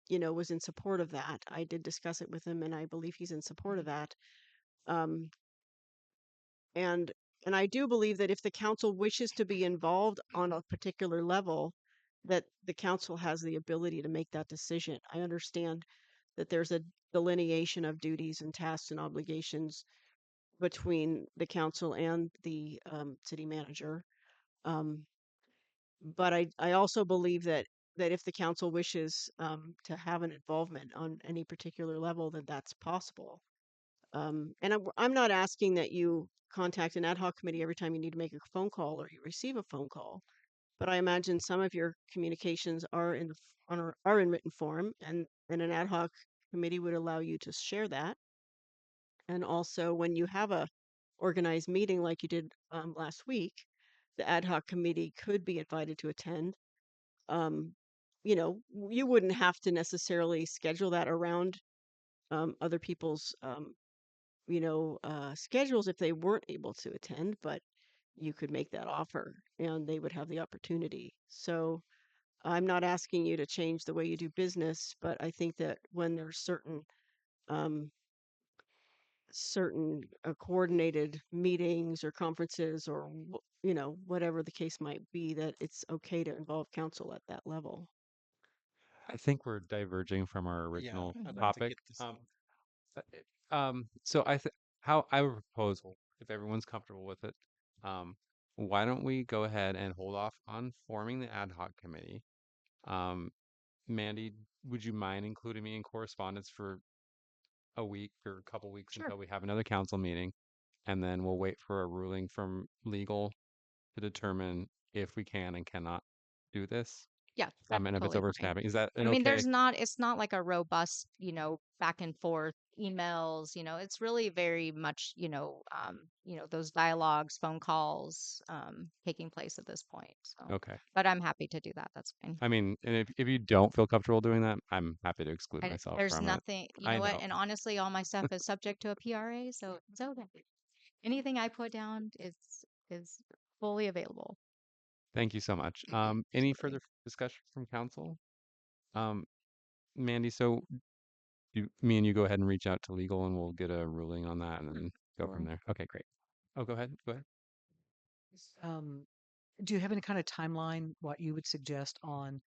was in support of that. I did discuss it with him, and I believe he's in support of that. Um, and and I do believe that if the council wishes to be involved on a particular level, that the council has the ability to make that decision. I understand that there's a delineation of duties and tasks and obligations between the council and the city manager. Um, but I also believe that if the council wishes to have an involvement on any particular level, then that's possible. And I'm not asking that you contact an ad hoc committee every time you need to make a phone call or you receive a phone call, but I imagine some of your communications are are in written form, and an ad hoc committee would allow you to share that. And also, when you have a organized meeting like you did last week, the ad hoc committee could be invited to attend. Um, you wouldn't have to necessarily schedule that around other people's schedules if they weren't able to attend, but you could make that offer and they would have the opportunity. So I'm not asking you to change the way you do business, but I think that when there's um, certain coordinated meetings or conferences or whatever the case might be, that it's okay to involve council at that level. I think we're diverging from our Yeah, original I'd like to topic. get this. So how I would proposal, if everyone's comfortable with it, um, why don't we go ahead and hold off on forming the ad hoc committee? Um, Mandy, would you mind including me in correspondence for a week or a couple weeks Sure. until we have another council meeting? And then we'll wait for a ruling from legal to determine if we can and cannot do this. Yeah, that's And if it's totally fine. overstepping, is that I an mean, okay? it's not like a robust, back and forth emails, it's really very much, those dialogues, phone calls, taking place at this point. So, Okay. but I'm happy to do that. That's fine. I mean, and if you don't feel comfortable doing that, I'm happy to exclude myself There's from it. nothing, you I know what? know. And honestly, all my stuff is subject to a PRA, so it's okay. Anything I put down is fully available. Thank you so much. Any further discussion from council? Um, Mandy, so me and you go ahead and reach out to legal and we'll get a ruling on that and then go from Sure. there. Okay, great. Oh, go ahead. Go ahead. Um, do you have any kind of timeline, what you would suggest on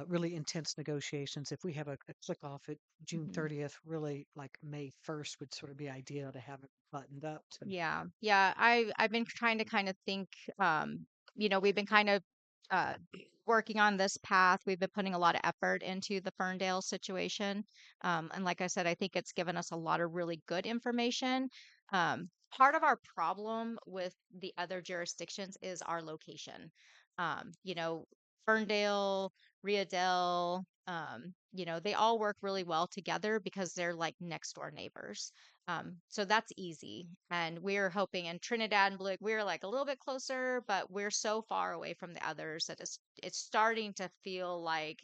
really intense negotiations? If we have a click off at June Mhm. 30th, really like May 1st would sort of be ideal to have it buttoned up. Yeah. Yeah. I've been trying to kind of think, we've been kind of uh working on this path. We've been putting a lot of effort into the Ferndale situation. And like I said, I think it's given us a lot of really good information. Part of our problem with the other jurisdictions is our location. Ferndale, Riadell, they all work really well together because they're like next door neighbors. So that's easy. And we're hoping in Trinidad and Blue, we're like a little bit closer, but we're so far away from the others that it's starting to feel like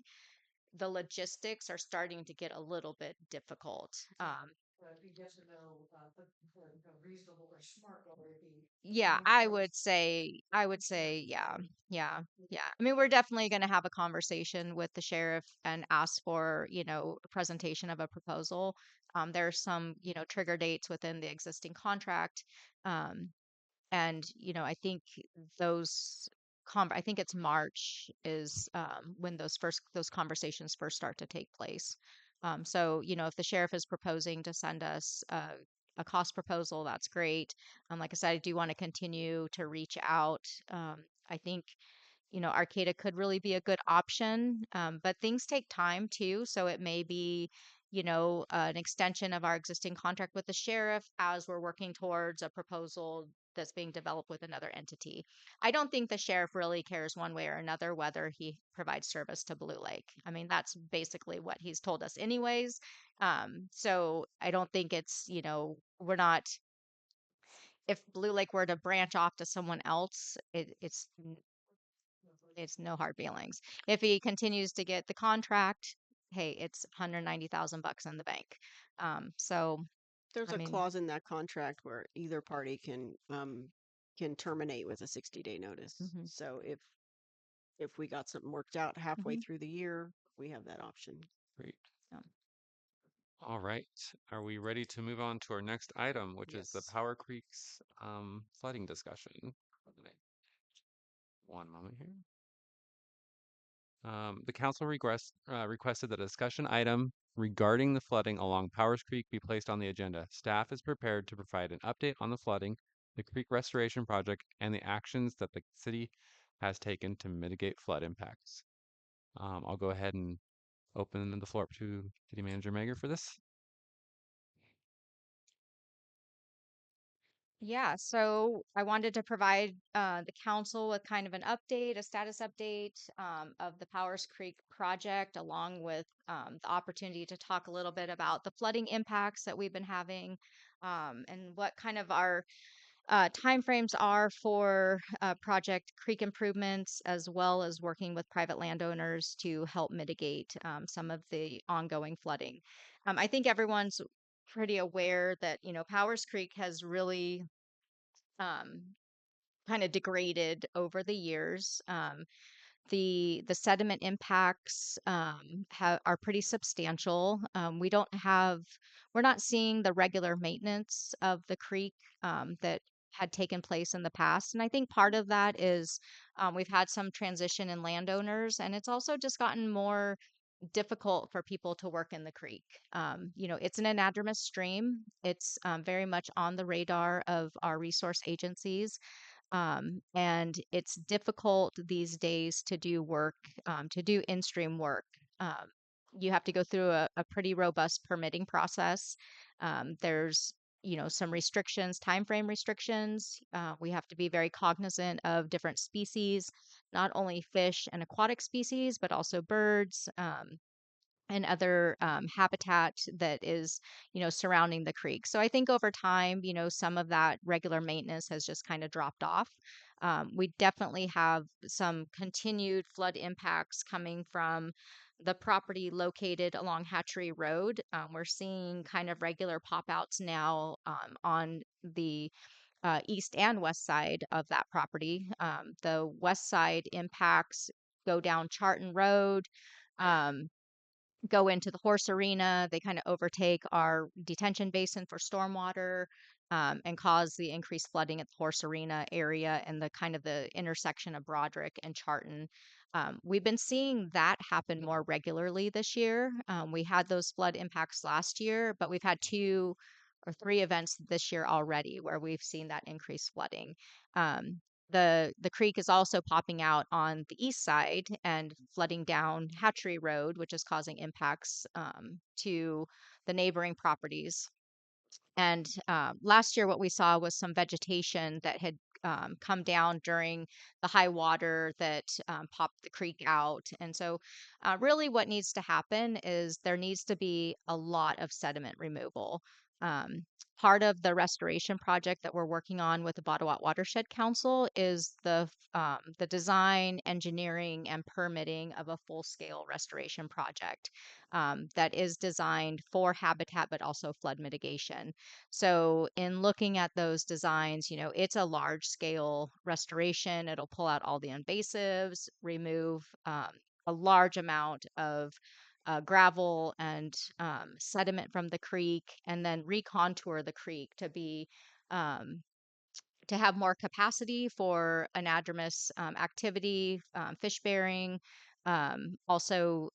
the logistics are starting to get a little bit difficult. If you get to know the reasonable or smart goal would be Yeah, May I 1st. would say, yeah, yeah, yeah. I mean, we're definitely going to have a conversation with the sheriff and ask for, a presentation of a proposal. There are some, trigger dates within the existing contract. Um, and I think those I think it's March is when those conversations first start to take place. So if the sheriff is proposing to send us a cost proposal, that's great. Like I said, I do want to continue to reach out. I think Arcata could really be a good option, but things take time too. So it may be, an extension of our existing contract with the sheriff as we're working towards a proposal that's being developed with another entity. I don't think the sheriff really cares one way or another whether he provides service to Blue Lake. I mean, that's basically what he's told us anyways. So I don't think we're not, if Blue Lake were to branch off to someone else, it's no hard feelings. If he continues to get the contract, hey, it's $190,000 in the bank. So There's I a mean, clause in that contract where either party can terminate with a 60-day notice. mhm, So if we got something worked out halfway mhm, through the year, we have that option. Great. yeah. All right. Are we ready to move on to our next item, which is the Yes. Power Creeks flooding discussion? One moment here. The council requested that a discussion item regarding the flooding along Powers Creek be placed on the agenda. Staff is prepared to provide an update on the flooding, the creek restoration project, and the actions that the city has taken to mitigate flood impacts. I'll go ahead and open the floor up to City Manager Mager for this. Yeah, so I wanted to provide the council with kind of an update, a status update of the Powers Creek project, along with the opportunity to talk a little bit about the flooding impacts that we've been having, and what kind of our timeframes are for project creek improvements, as well as working with private landowners to help mitigate some of the ongoing flooding. I think everyone's pretty aware that Powers Creek has really um, kind of degraded over the years. The sediment impacts are pretty substantial. We're not seeing the regular maintenance of the creek that had taken place in the past. And I think part of that is we've had some transition in landowners, and it's also just gotten more difficult for people to work in the creek. It's an anadromous stream. It's very much on the radar of our resource agencies, and it's difficult these days to do work, to do in-stream work. Um, you have to go through a pretty robust permitting process. There's some restrictions, time frame restrictions. We have to be very cognizant of different species, not only fish and aquatic species, but also birds. And other habitat that is, surrounding the creek. So I think over time, some of that regular maintenance has just kind of dropped off. We definitely have some continued flood impacts coming from the property located along Hatchery Road. We're seeing kind of regular pop outs now on the east and west side of that property. The west side impacts go down Charton Road. Um, go into the horse arena. They kind of overtake our detention basin for stormwater, and cause the increased flooding at the horse arena area and the kind of the intersection of Broderick and Charton. We've been seeing that happen more regularly this year. We had those flood impacts last year, but we've had 2 or 3 events this year already where we've seen that increased flooding. Um, the creek is also popping out on the east side and flooding down Hatchery Road, which is causing impacts to the neighboring properties. And last year, what we saw was some vegetation that had come down during the high water that popped the creek out. And so, really, what needs to happen is there needs to be a lot of sediment removal. Um, Part of the restoration project that we're working on with the Bottawat Watershed Council is the design, engineering, and permitting of a full-scale restoration project that is designed for habitat but also flood mitigation. So, in looking at those designs, it's a large scale restoration. It'll pull out all the invasives, remove a large amount of gravel and sediment from the creek, and then recontour the creek to be um, to have more capacity for anadromous activity, fish bearing, also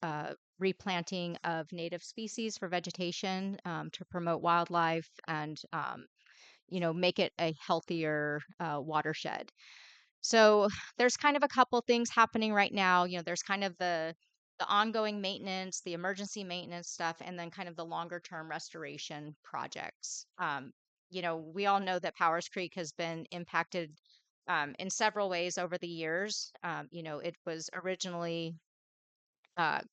replanting of native species for vegetation to promote wildlife and make it a healthier watershed. So there's kind of a couple things happening right now. There's kind of the ongoing maintenance, the emergency maintenance stuff, and then kind of the longer term restoration projects. We all know that Powers Creek has been impacted in several ways over the years. It was originally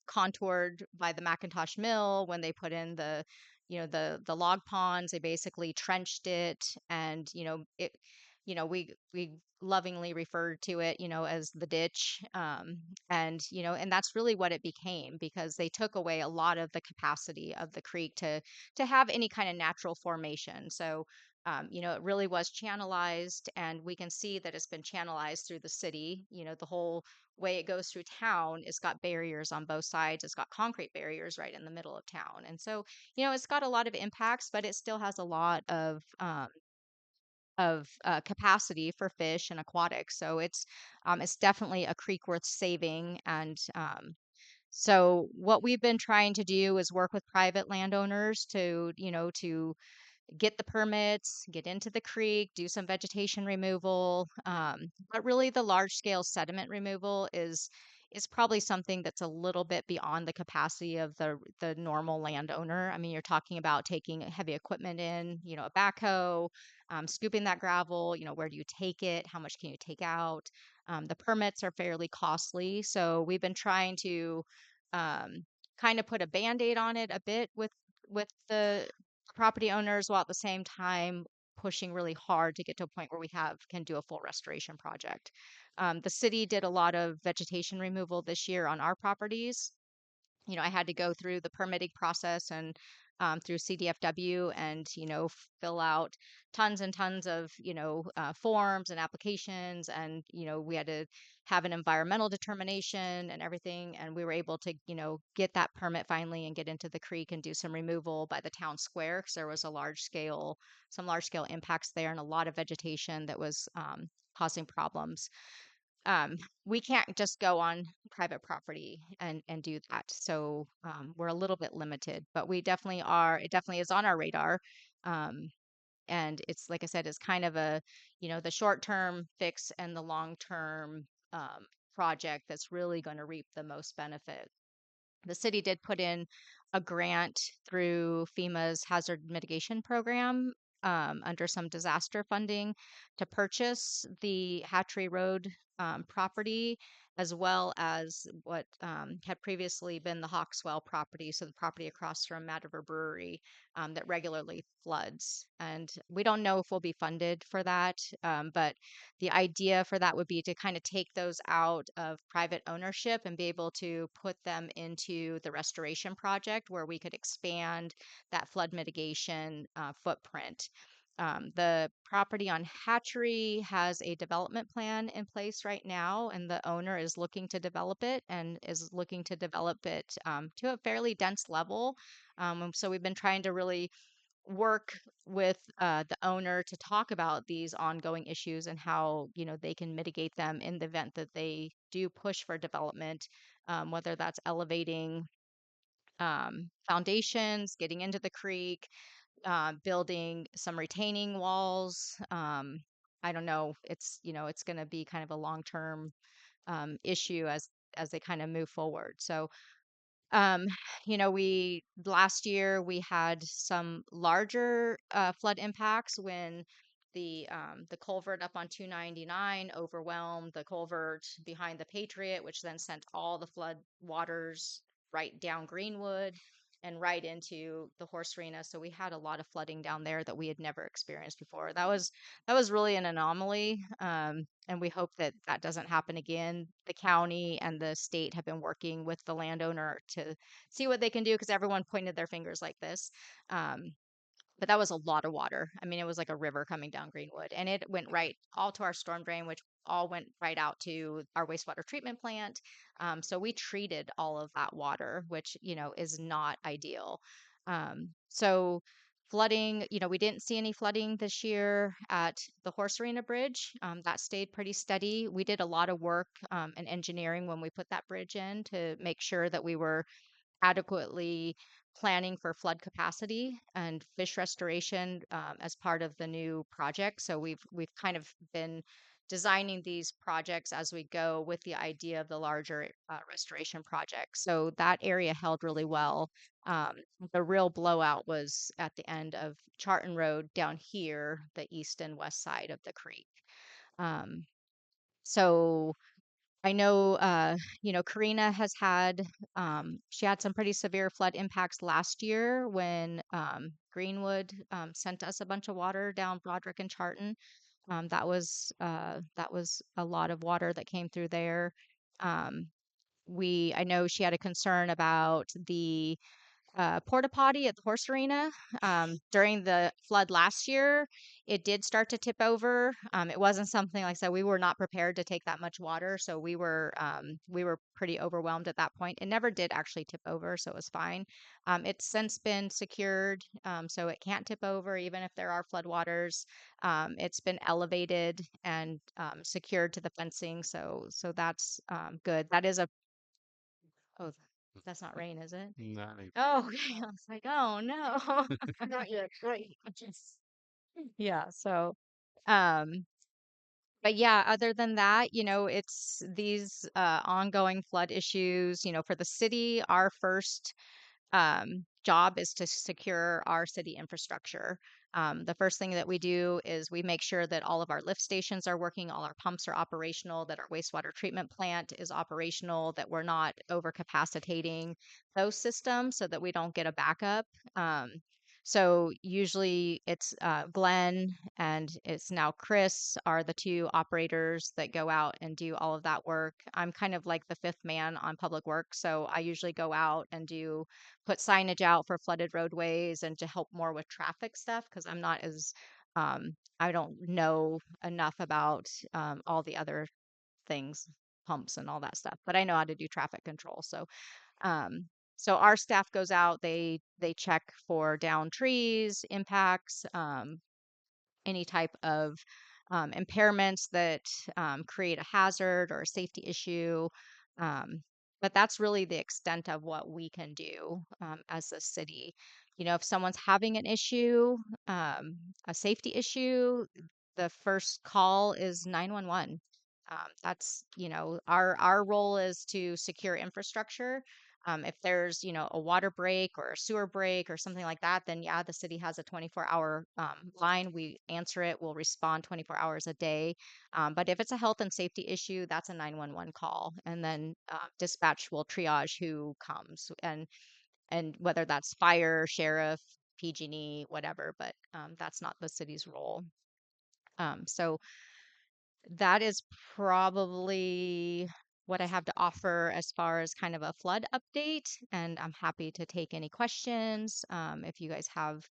contoured by the McIntosh Mill when they put in the log ponds. They basically trenched it, and we lovingly referred to it as the ditch, and that's really what it became, because they took away a lot of the capacity of the creek to have any kind of natural formation. So it really was channelized, and we can see that it's been channelized through the city. The whole way it goes through town, it's got barriers on both sides. It's got concrete barriers right in the middle of town. And so, it's got a lot of impacts, but it still has a lot of capacity for fish and aquatics. So it's definitely a creek worth saving. And so what we've been trying to do is work with private landowners to get the permits, get into the creek, do some vegetation removal. But really, the large scale sediment removal is probably something that's a little bit beyond the capacity of the normal landowner. I mean, you're talking about taking heavy equipment in, a backhoe, scooping that gravel. Where do you take it? How much can you take out? The permits are fairly costly, so we've been trying to um, kind of put a band-aid on it a bit with the property owners, while at the same time pushing really hard to get to a point where we can do a full restoration project. The city did a lot of vegetation removal this year on our properties. I had to go through the permitting process and through CDFW and, fill out tons and tons of, forms and applications. And, we had to have an environmental determination and everything. And we were able to, get that permit finally and get into the creek and do some removal by the town square, because there was some large scale impacts there and a lot of vegetation that was causing problems. We can't just go on private property and do that. So we're a little bit limited, but we definitely are. It definitely is on our radar. Um, and it's, like I said, it's kind of the short term fix and the long term project that's really going to reap the most benefit. The city did put in a grant through FEMA's hazard mitigation program under some disaster funding to purchase the Hatchery Road property, as well as what had previously been the Hawkswell property, so the property across from Mad River Brewery that regularly floods. And we don't know if we'll be funded for that, but the idea for that would be to kind of take those out of private ownership and be able to put them into the restoration project, where we could expand that flood mitigation footprint. The property on Hatchery has a development plan in place right now, and the owner is looking to develop it and is looking to develop it to a fairly dense level. So we've been trying to really work with the owner to talk about these ongoing issues and how they can mitigate them in the event that they do push for development, whether that's elevating foundations, getting into the creek, building some retaining walls. I don't know. It's going to be kind of a long term issue as they kind of move forward. So um, we last year we had some larger flood impacts when the culvert up on 299 overwhelmed the culvert behind the Patriot, which then sent all the flood waters right down Greenwood and right into the horse arena. So we had a lot of flooding down there that we had never experienced before. That was really an anomaly, and we hope that that doesn't happen again. The county and the state have been working with the landowner to see what they can do, because everyone pointed their fingers like this. But that was a lot of water. I mean, it was like a river coming down Greenwood, and it went right all to our storm drain, which all went right out to our wastewater treatment plant. So we treated all of that water, which, is not ideal. So Flooding, we didn't see any flooding this year at the Horse Arena Bridge. That stayed pretty steady. We did a lot of work and engineering when we put that bridge in to make sure that we were adequately planning for flood capacity and fish restoration as part of the new project. So we've kind of been designing these projects as we go with the idea of the larger restoration project. So that area held really well. Um, the real blowout was at the end of Charton Road down here, the east and west side of the creek. Um, so I know, Karina has had, she had some pretty severe flood impacts last year when Greenwood sent us a bunch of water down Broderick and Charton. That was a lot of water that came through there. Um, I know she had a concern about the porta potty at the horse arena. During the flood last year, it did start to tip over. It wasn't something like I said, we were not prepared to take that much water, so we were pretty overwhelmed at that point. It never did actually tip over, so it was fine. It's since been secured, so it can't tip over even if there are floodwaters. It's been elevated and secured to the fencing, so that's good. That is a oh, that's not rain, is it? Not Oh, okay. I was like, oh no. Not yet. Not yet. Just- yeah. So, um, but yeah, other than that, it's these ongoing flood issues. For the city, our first job is to secure our city infrastructure. The first thing that we do is we make sure that all of our lift stations are working, all our pumps are operational, that our wastewater treatment plant is operational, that we're not overcapacitating those systems so that we don't get a backup. So usually it's Glenn and it's now Chris are the two operators that go out and do all of that work. I'm kind of like the fifth man on public works, so I usually go out and put signage out for flooded roadways and to help more with traffic stuff because I don't know enough about all the other things, pumps and all that stuff, but I know how to do traffic control. Um, so our staff goes out, they check for down trees, impacts, any type of impairments that create a hazard or a safety issue. Um, but that's really the extent of what we can do as a city. If someone's having an issue, a safety issue, the first call is 911. That's, our role is to secure infrastructure. If there's, a water break or a sewer break or something like that, then yeah, the city has a 24-hour line. We answer it. We'll respond 24 hours a day. But if it's a health and safety issue, that's a 911 call, and then dispatch will triage who comes and whether that's fire, sheriff, PG&E, whatever. But that's not the city's role. So that is probably what I have to offer as far as kind of a flood update. And I'm happy to take any questions. If you guys have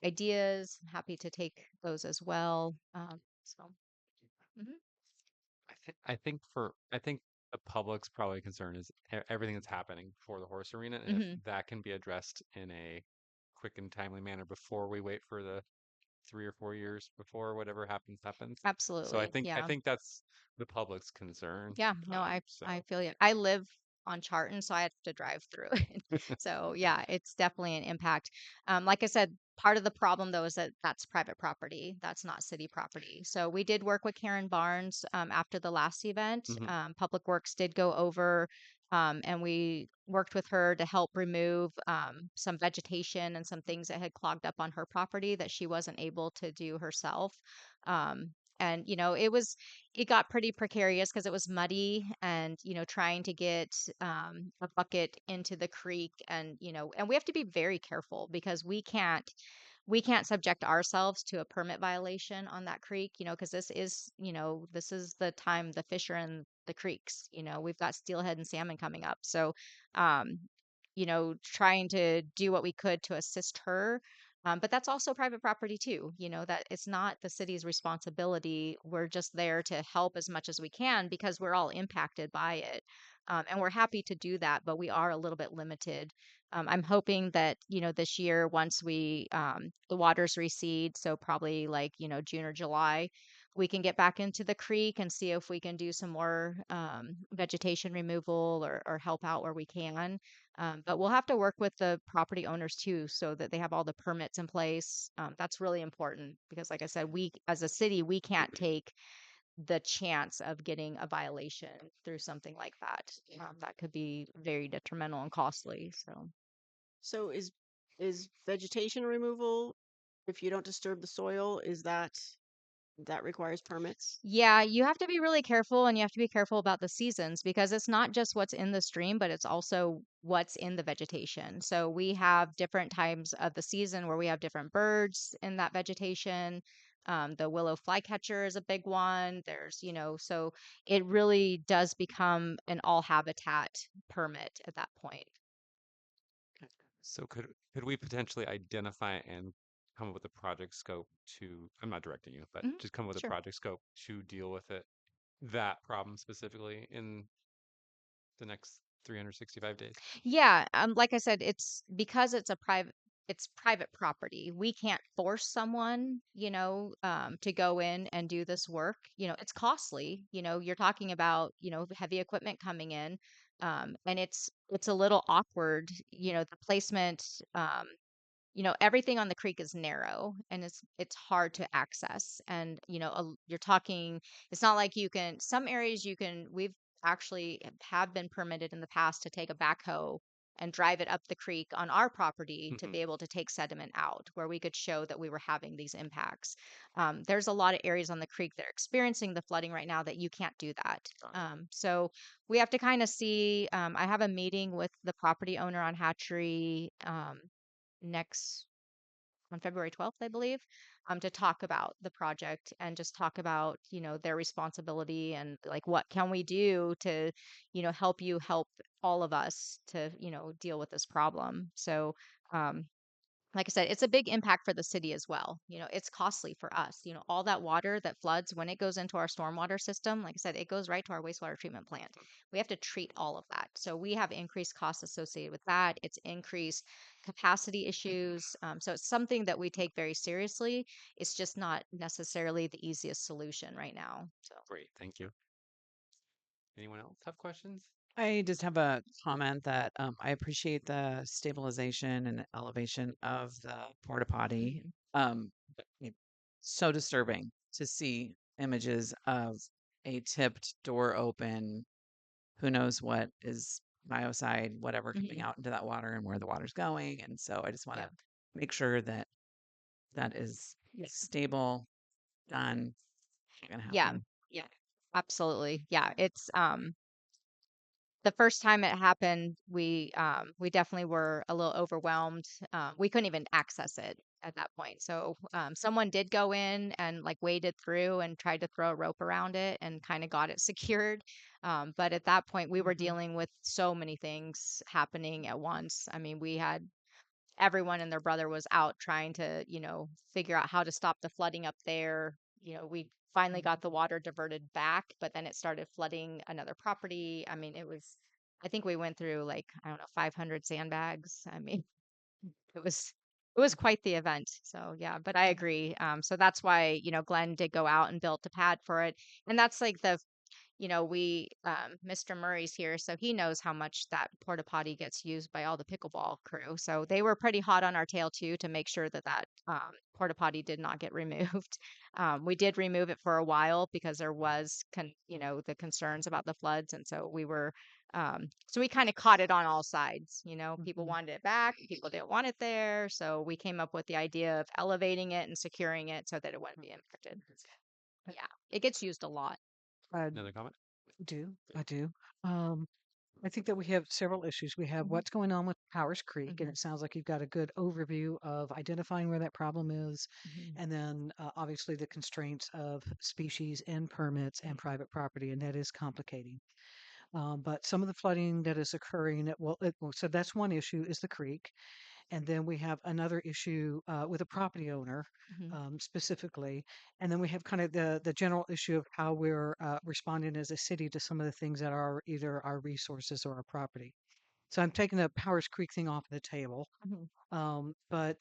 ideas, I'm happy to take those as well. Mhm. I think the public's probably concern is everything that's happening for the horse arena, and if Mhm. that can be addressed in a quick and timely manner before we wait for the 3 or 4 years before whatever happens. So I Absolutely. think I Yeah. think that's the public's concern. Yeah, no, I So feel you. I live on Charton, so I have to drive through it. So yeah, it's definitely an impact. Like I said, part of the problem though is that that's private property. That's not city property. So we did work with Karen Barnes after the last event. mhm. Public Works did go over and we worked with her to help remove some vegetation and some things that had clogged up on her property that she wasn't able to do herself. Um, and it got pretty precarious because it was muddy and trying to get a bucket into the creek and we have to be very careful because we can't subject ourselves to a permit violation on that creek because this is the time the fish are in the creeks. We've got steelhead and salmon coming up, so trying to do what we could to assist her But that's also private property too, that it's not the city's responsibility. We're just there to help as much as we can because we're all impacted by it. And we're happy to do that, but we are a little bit limited. I'm hoping that, this year, once the waters recede, so probably like, June or July, we can get back into the creek and see if we can do some more vegetation removal or help out where we can. But we'll have to work with the property owners too, so that they have all the permits in place. That's really important because, like I said, we as a city, we can't take the chance of getting a violation through something like that. That could be very detrimental and costly. So, So is vegetation removal, if you don't disturb the soil, that requires permits? yeah, you have to be really careful and you have to be careful about the seasons because it's not just what's in the stream, but it's also what's in the vegetation. So we have different times of the season where we have different birds in that vegetation. The willow flycatcher is a big one. So it really does become an all habitat permit at that point. So could we potentially identify and come up with a project scope to, I'm not directing you, but Mhm. just come up with a Sure. project scope to deal with that problem specifically in the next 365 days? Yeah, like I said, it's because it's private property. We can't force someone, to go in and do this work. It's costly. You're talking about, heavy equipment coming in, and it's a little awkward. The placement, everything on the creek is narrow and it's hard to access. And you're talking, it's not like some areas we've actually have been permitted in the past to take a backhoe and drive it up the creek on our property to be able to take sediment out, where we could show that we were having these impacts. There's a lot of areas on the creek that are experiencing the flooding right now that you can't do that. So we have to kind of see. I have a meeting with the property owner on Hatchery next on February 12th, I believe, to talk about the project and just talk about, their responsibility and like what can we do to, help all of us to, deal with this problem. So, um, like I said, it's a big impact for the city as well. It's costly for us. All that water that floods when it goes into our stormwater system, like I said, it goes right to our wastewater treatment plant. We have to treat all of that. So we have increased costs associated with that. It's increased capacity issues. So it's something that we take very seriously. It's just not necessarily the easiest solution right now. So. Great, thank you. Anyone else have questions? I just have a comment that I appreciate the stabilization and elevation of the porta potty. It's so disturbing to see images of a tipped door open. Who knows what is biocide, whatever coming out into that water and where the water's going. And so I just want to make sure that that is stable, done, not gonna Yeah. happen. Yeah. Absolutely. Yeah. It's the first time it happened, we definitely were a little overwhelmed. We couldn't even access it at that point. So someone did go in and like waded through and tried to throw a rope around it and kind of got it secured. But at that point, we were dealing with so many things happening at once. I mean, we had everyone and their brother was out trying to, figure out how to stop the flooding up there. We finally got the water diverted back, but then it started flooding another property. I mean, I think we went through like, I don't know, 500 sandbags. I mean, it was quite the event. So yeah, but I agree. So that's why, Glenn did go out and built a pad for it. And that's like Mr. Murray's here, so he knows how much that porta potty gets used by all the pickleball crew. So they were pretty hot on our tail too to make sure that porta potty did not get removed. We did remove it for a while because there was, the concerns about the floods, and so so we kind of caught it on all sides. People wanted it back, people didn't want it there, so we came up with the idea of elevating it and securing it so that it wouldn't be impacted. Yeah, it gets used a lot. Another comment? I do. Um, I think that we have several issues. We have what's going on with Powers Creek, and it sounds like you've got a good overview of identifying where that problem is, and then obviously the constraints of species and permits and private property, and that is complicating. But some of the flooding that is occurring, so that's one issue is the creek. And then we have another issue with a property owner specifically. And then we have kind of the general issue of how we're responding as a city to some of the things that are either our resources or our property. So I'm taking the Powers Creek thing off the table. But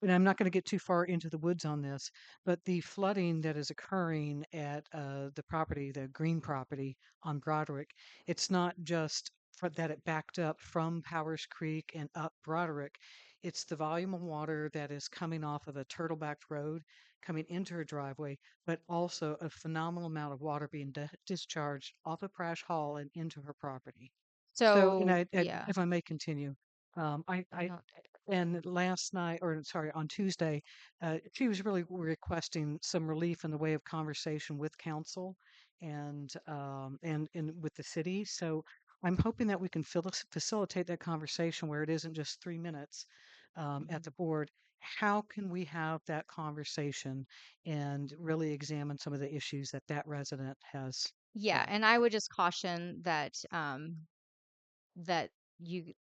and I'm not going to get too far into the woods on this, but the flooding that is occurring at the property, the green property on Broderick, it's not just that it backed up from Powers Creek and up Broderick. It's the volume of water that is coming off of a turtleback road, coming into her driveway, but also a phenomenal amount of water being discharged off of Prash Hall and into her property. So, and So yeah. if I may continue, I No. and last night, or sorry, on Tuesday, she was really requesting some relief in the way of conversation with council and with the city. So I'm hoping that we can facilitate that conversation where it isn't just 3 minutes at the board. How can we have that conversation and really examine some of the issues that that resident has? Yeah, and I would just caution that that you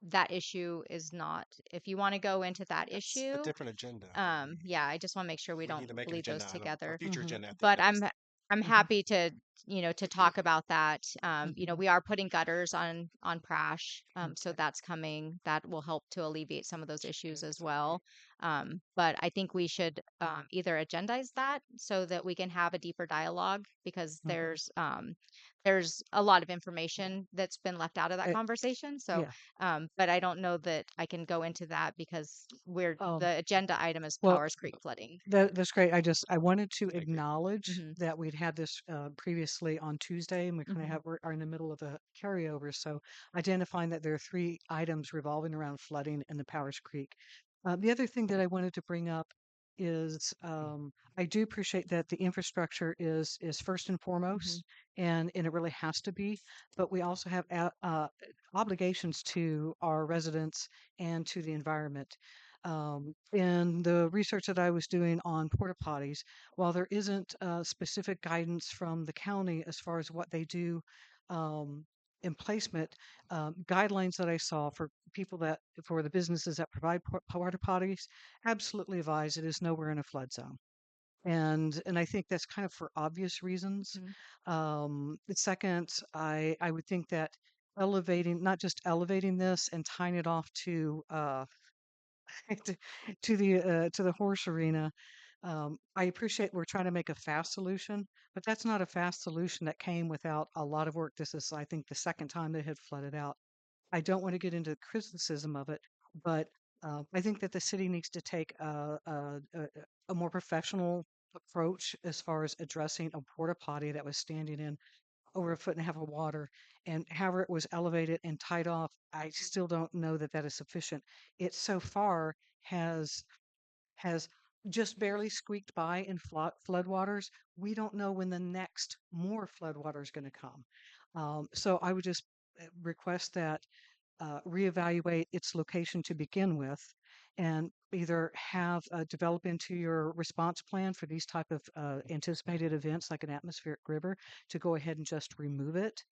that issue is not, if you want to go into that It's a issue, different agenda. yeah, I just want to make sure we We need don't to make an bleed those agenda item, a together. future agenda at the But next. I'm happy to, to talk about that. We are putting gutters on Prash, so that's coming. That will help to alleviate some of those issues as well. But I think we should either agendize that so that we can have a deeper dialogue, because there's a lot of information that's been left out of that Uh, conversation. So yeah. but I don't know that I can go into that because the agenda item is Well, Powers Creek flooding. that's great. I wanted to acknowledge Mhm. that we'd had this previously on Tuesday, and we kind of Mhm. are in the middle of a carryover. So identifying that there are 3 items revolving around flooding in the Powers Creek. The other thing that I wanted to bring up is I do appreciate that the infrastructure is first and foremost, and it really has to be. But we also have obligations to our residents and to the environment. In the research that I was doing on porta potties, while there isn't specific guidance from the county as far as what they do um, in placement, guidelines that I saw for the businesses that provide porta potties absolutely advise it is nowhere in a flood zone. And I think that's kind of for obvious reasons. The second, I would think that not just elevating this and tying it off to to, to the horse arena. I appreciate we're trying to make a fast solution, but that's not a fast solution that came without a lot of work. This is, I think, the second time they had flooded out. I don't want to get into criticism of it, but I think that the city needs to take a more professional approach as far as addressing a porta potty that was standing in over a foot and a half of water, and however it was elevated and tied off, I still don't know that that is sufficient. It so far has has just barely squeaked by in floodwaters. We don't know when the next more floodwater is going to come. So I would just request that reevaluate its location to begin with, and either develop into your response plan for these type of anticipated events like an atmospheric river to go ahead and just remove it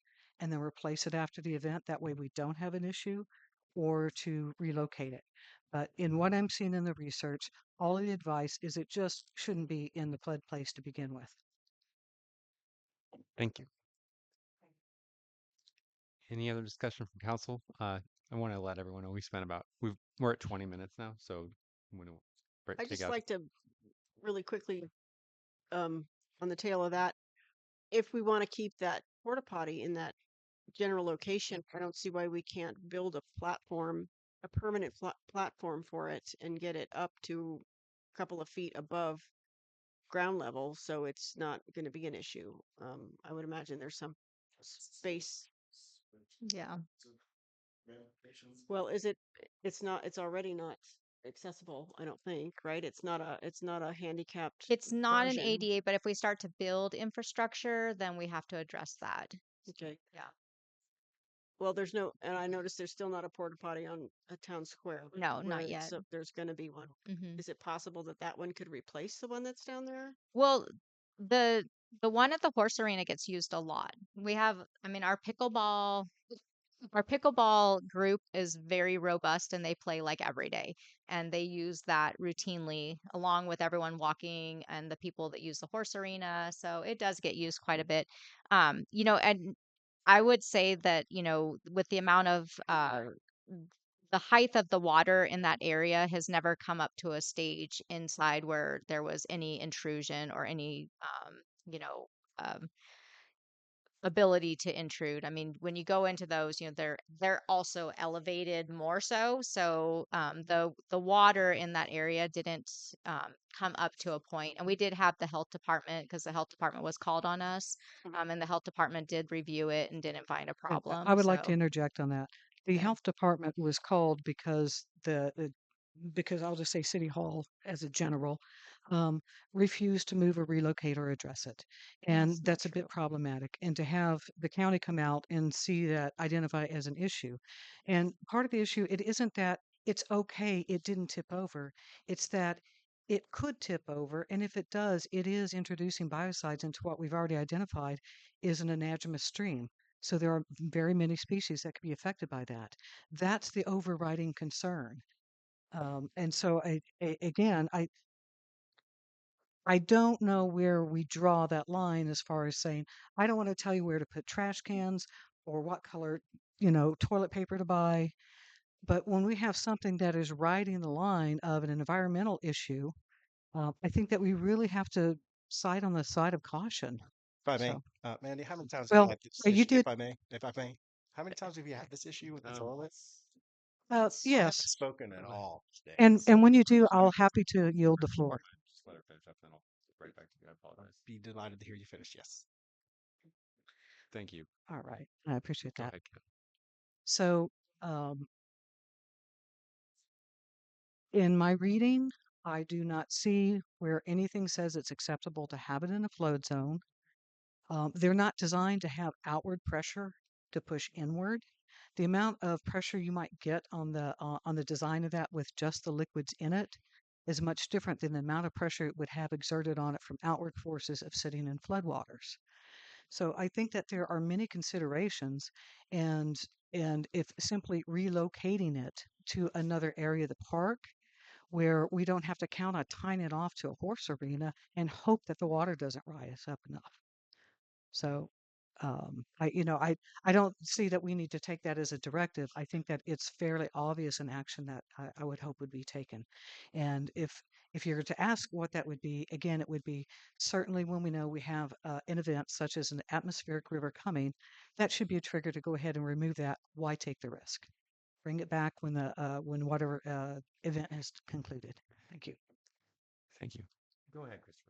and then replace it after the event. That way we don't have an issue, or to relocate it. But in what I'm seeing in the research, all of the advice is it just shouldn't be in the flood place to begin with. Thank you. Any other discussion from council? I want to let everyone know we're at 20 minutes now, so I'm going to I take just out. like to really quickly, on the tail of that, if we want to keep that porta potty in that general location, I don't see why we can't build a platform, a permanent platform for it and get it up to a couple of feet above ground level, so it's not going to be an issue. I would imagine there's some space. Yeah. Well, it's not, it's already not accessible, I don't think, right? It's not a handicapped It's not an version. ADA, but if we start to build infrastructure, then we have to address that. Okay. Yeah. Well, and I noticed there's still not a porta potty on a town square. No, not where yet. So there's going to be one. Mhm. Is it possible that that one could replace the one that's down there? Well, the one at the horse arena gets used a lot. We have, I mean, our pickleball our pickleball group is very robust and they play like every day. And they use that routinely along with everyone walking and the people that use the horse arena. So it does get used quite a bit. And I would say that, with the amount of the height of the water in that area has never come up to a stage inside where there was any intrusion or any, um, ability to intrude. I mean, when you go into those, they're also elevated more so. So the water in that area didn't come up to a point. And we did have the health department because the health department was called on us, and the health department did review it and didn't find a And problem. I would like to So interject on that. The yeah. health department was called because because I'll just say City Hall as a general um, refused to move or relocate or address it, and That's not that's a bit true. problematic. And to have the county come out and see that identify as an issue, and part of the issue it isn't that it's okay it didn't tip over, it's that it could tip over, and if it does, it is introducing biocides into what we've already identified is an anadromous stream. So there are very many species that could be affected by that. That's the overriding concern. And so again, I don't know where we draw that line as far as saying, I don't want to tell you where to put trash cans or what color, toilet paper to buy. But when we have something that is riding the line of an environmental issue, I think that we really have to side on the side of caution. If I may, So, Mandy, how many times have you well, had this you issue? did, If I may, how many times have you had this issue with the toilets? I haven't yes. spoken at all today, And so when you do, I'll happy to yield the floor. Just let her finish up, then I'll right back to you. I apologize. be delighted to hear you finish. Yes. Thank you. All right. I appreciate Go that. ahead, Ken. So, um, in my reading, I do not see where anything says it's acceptable to have it in a flood zone. They're not designed to have outward pressure to push inward. The amount of pressure you might get on the design of that with just the liquids in it is much different than the amount of pressure it would have exerted on it from outward forces of sitting in floodwaters. So I think that there are many considerations, and if simply relocating it to another area of the park where we don't have to count on tying it off to a horse arena and hope that the water doesn't rise up enough. So I don't see that we need to take that as a directive. I think that it's fairly obvious an action that I would hope would be taken. And if you're to ask what that would be, again, it would be certainly when we know we have an event such as an atmospheric river coming, that should be a trigger to go ahead and remove that. Why take the risk? Bring it back when whatever event has concluded. Thank you. Thank you. Go ahead, Christopher.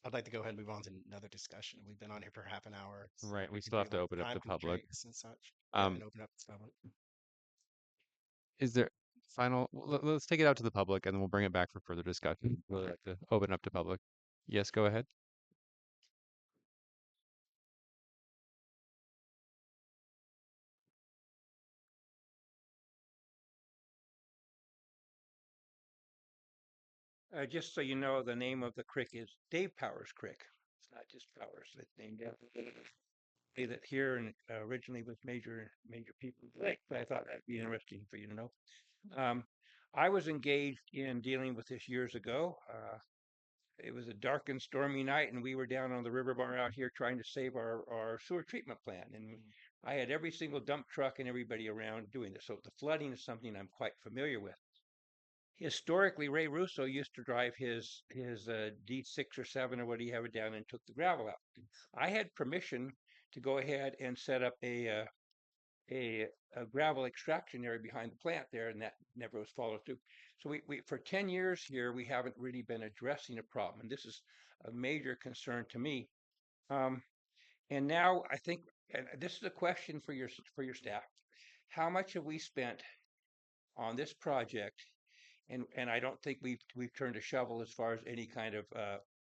I'd like to go ahead and move on to another discussion. We've been on here for half an hour. Right, we can still have to deal with open up time to public. constraints and such. Yeah, Um, and open up to public. is there let's take it out to the public and then we'll bring it back for further discussion. Really like to open up to public. Yes, go ahead. Just so you know, the name of the creek is Dave Powers Creek. It's not just Powers. It's named after that here and originally was Major People's Lake. But I thought that'd be interesting for you to know. I was engaged in dealing with this years ago. It was a dark and stormy night, and we were down on the river bar out here trying to save our sewer treatment plant. And I had every single dump truck and everybody around doing this. So the flooding is something I'm quite familiar with. Historically, Ray Russo used to drive his D6 or 7 or what he have it down and took the gravel out. I had permission to go ahead and set up a gravel extraction area behind the plant there, and that never was followed through. So we for 10 years here, we haven't really been addressing a problem, and this is a major concern to me. And now I think, and this is a question for your staff: how much have we spent on this project? And I don't think we've turned a shovel as far as any kind of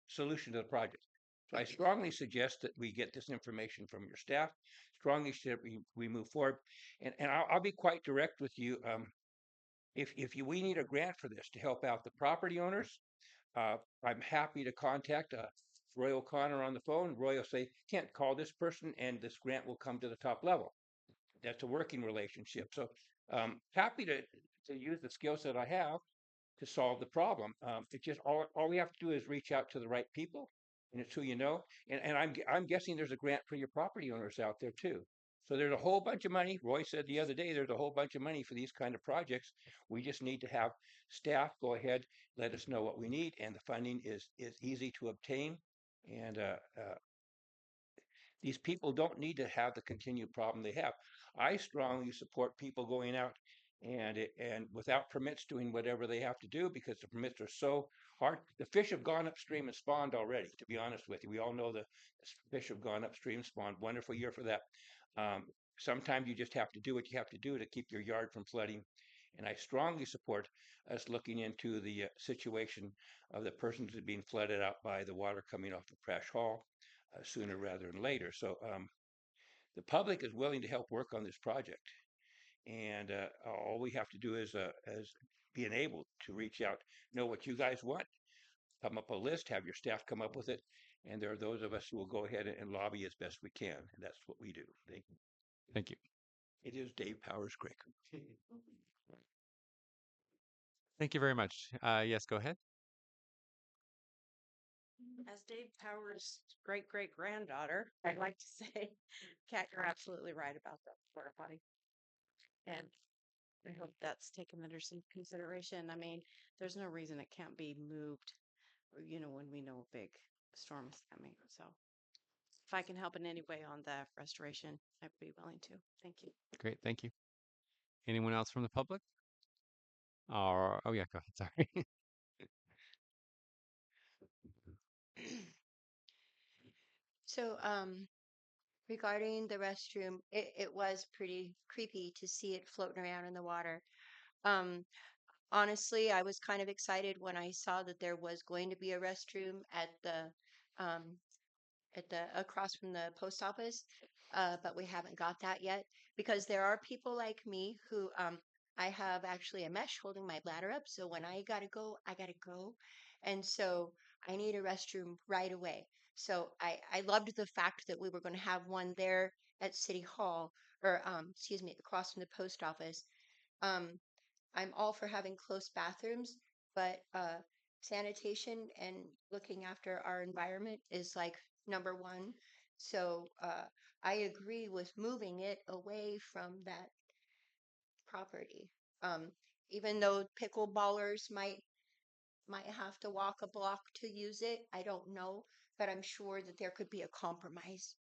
solution to the project. So I strongly suggest that we get this information from your staff. Strongly suggest we move forward. And I'll be quite direct with you. If we need a grant for this to help out the property owners, I'm happy to contact Roy O'Connor on the phone. Roy will say, Kent, call this person and this grant will come to the top level. that's a working relationship. So happy to use the skills that I have to solve the problem. It's just all we have to do is reach out to the right people, and it's who you know. And I'm guessing there's a grant for your property owners out there too. So there's a whole bunch of money. Roy said the other day there's a whole bunch of money for these kind of projects. We just need to have staff go ahead, let us know what we need, and the funding is easy to obtain. And these people don't need to have the continued problem they have. I strongly support people going out and without permits doing whatever they have to do because the permits are so hard. The fish have gone upstream and spawned already, to be honest with you. We all know the fish have gone upstream, spawned. Wonderful year for that. Um, Sometimes you just have to do what you have to do to keep your yard from flooding. And I strongly support us looking into the situation of the persons that are being flooded out by the water coming off of Crash Hall sooner rather than later. So the public is willing to help work on this project, and all we have to do is being able to reach out, know what you guys want, come up a list, have your staff come up with it, and there are those of us who will go ahead and lobby as best we can, and that's what we do. Thank you. It is Dave Powers Crick. Thank you very much. Yes, go ahead. As Dave Powers' great great granddaughter, I'd like to say, Kat, you're absolutely right about the porta potty. And I hope that's taken under some consideration. I mean, there's no reason it can't be moved, when we know a big storm is coming. So if I can help in any way on the restoration, I'd be willing to. Thank you. Great, thank you. Anyone else from the public? Or oh yeah, go ahead. Sorry. So, regarding the restroom, it was pretty creepy to see it floating around in the water. Um, Honestly, I was kind of excited when I saw that there was going to be a restroom um, at the across from the post office, but we haven't got that yet because there are people like me who I have actually a mesh holding my bladder up. So when I gotta go, and so I need a restroom right away. So I loved the fact that we were going to have one there at City Hall, or excuse me, across from the post office. Um, I'm all for having close bathrooms, but sanitation and looking after our environment is like number one. So I agree with moving it away from that property. Um, Even though pickleballers might have to walk a block to use it, I don't know, but I'm sure that there could be a compromise.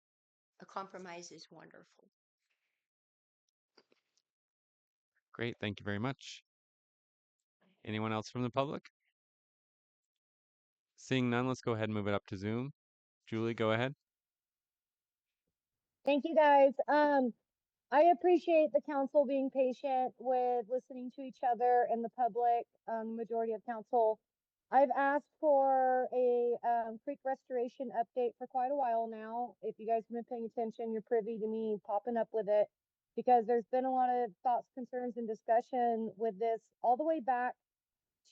A compromise is wonderful. Great, thank you very much. Anyone else from the public? Seeing none, let's go ahead and move it up to Zoom. Julie, go ahead. Thank you guys. I appreciate the council being patient with listening to each other and the public, majority of council. I've asked for a creek restoration update for quite a while now. If you guys have been paying attention, you're privy to me popping up with it because there's been a lot of thoughts, concerns, and discussion with this all the way back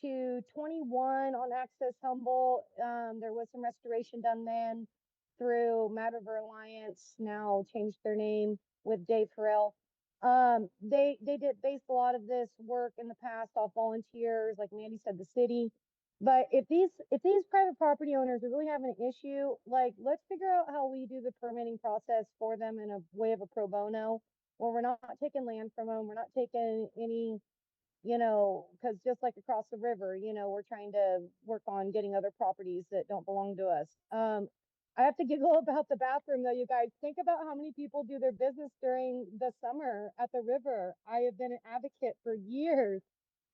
to 21 on Access Humboldt. There was some restoration done then through Mad River Alliance, now changed their name with Dave Farrell. They did based a lot of this work in the past off volunteers, like Mandy said, the city. But if these private property owners are really having an issue, like let's figure out how we do the permitting process for them in a way of a pro bono, where we're not taking land from them, we're not taking any because just like across the river, we're trying to work on getting other properties that don't belong to us. I have to giggle about the bathroom though, you guys. Think about how many people do their business during the summer at the river. I have been an advocate for years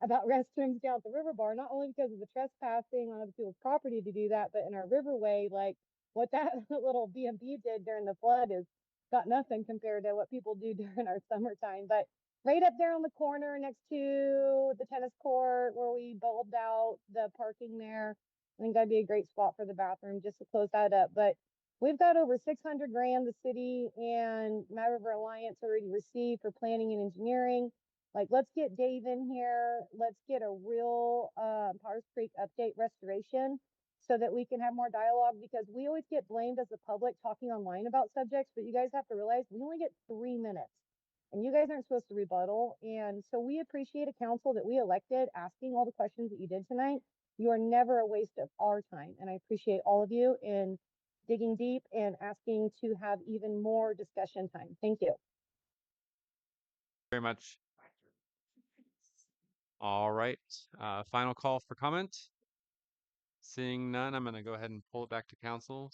about restrooms down at the river bar, not only because of the trespassing on other people's property to do that, but in our riverway, like what that little B&B did during the flood is got nothing compared to what people do during our summertime. But right up there on the corner next to the tennis court where we bulbed out the parking there. I think that'd be a great spot for the bathroom just to close that up. But we've got over 600 grand the city and Mad River Alliance already received for planning and engineering. Like, let's get Dave in here. Let's get a real Powers Creek update restoration so that we can have more dialogue because we always get blamed as the public talking online about subjects, but you guys have to realize we only get 3 minutes and you guys aren't supposed to rebuttal. And so we appreciate a council that we elected asking all the questions that you did tonight. You are never a waste of our time. And I appreciate all of you in digging deep and asking to have even more discussion time. Thank you. Very much. All right. Final call for comment. Seeing none, I'm going to go ahead and pull it back to council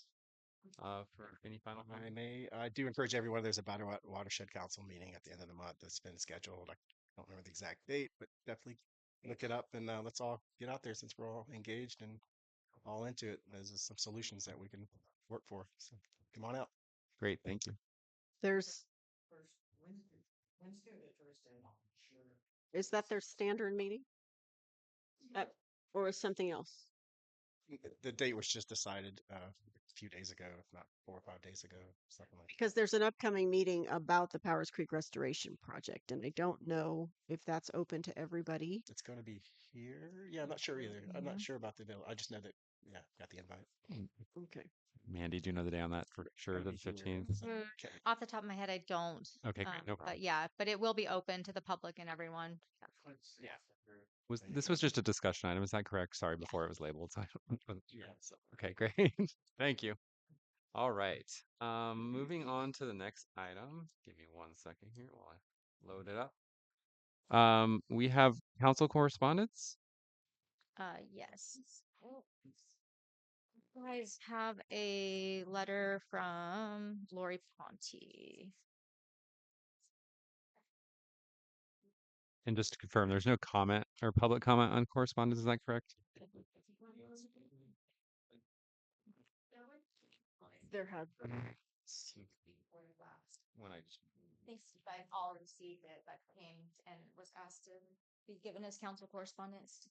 for any final comment. I do encourage everyone. There's a watershed council meeting at the end of the month that's been scheduled. I don't remember the exact date, but definitely look it up and let's all get out there since we're all engaged and all into it. There's some solutions that we can work for. So come on out. Great, thank you. There's, is that their standard meeting? Or is something else? The date was just decided a few days ago, if not 4 or 5 days ago, something like Because there's an upcoming meeting about the Powers Creek Restoration Project, and I don't know if that's open to everybody. It's going to be here. Yeah, I'm not sure either. I'm not sure about the bill. I just know that, yeah, got the invite. Okay. Mandy, do you know the day on that for sure? The 15th. Off the top of my head, I don't. Okay, great, no problem. But yeah, but it will be open to the public and everyone. Yeah. This was just a discussion item, is that correct? Sorry, before it was labeled. So okay, great. Thank you. All right. Moving on to the next item. Give me 1 second here while I load it up. We have council correspondence. Yes. You guys have a letter from Lori Ponte. And just to confirm, there's no comment or public comment on correspondence, is that correct? There have When I just I've all received it that came and was asked to be given as council correspondence.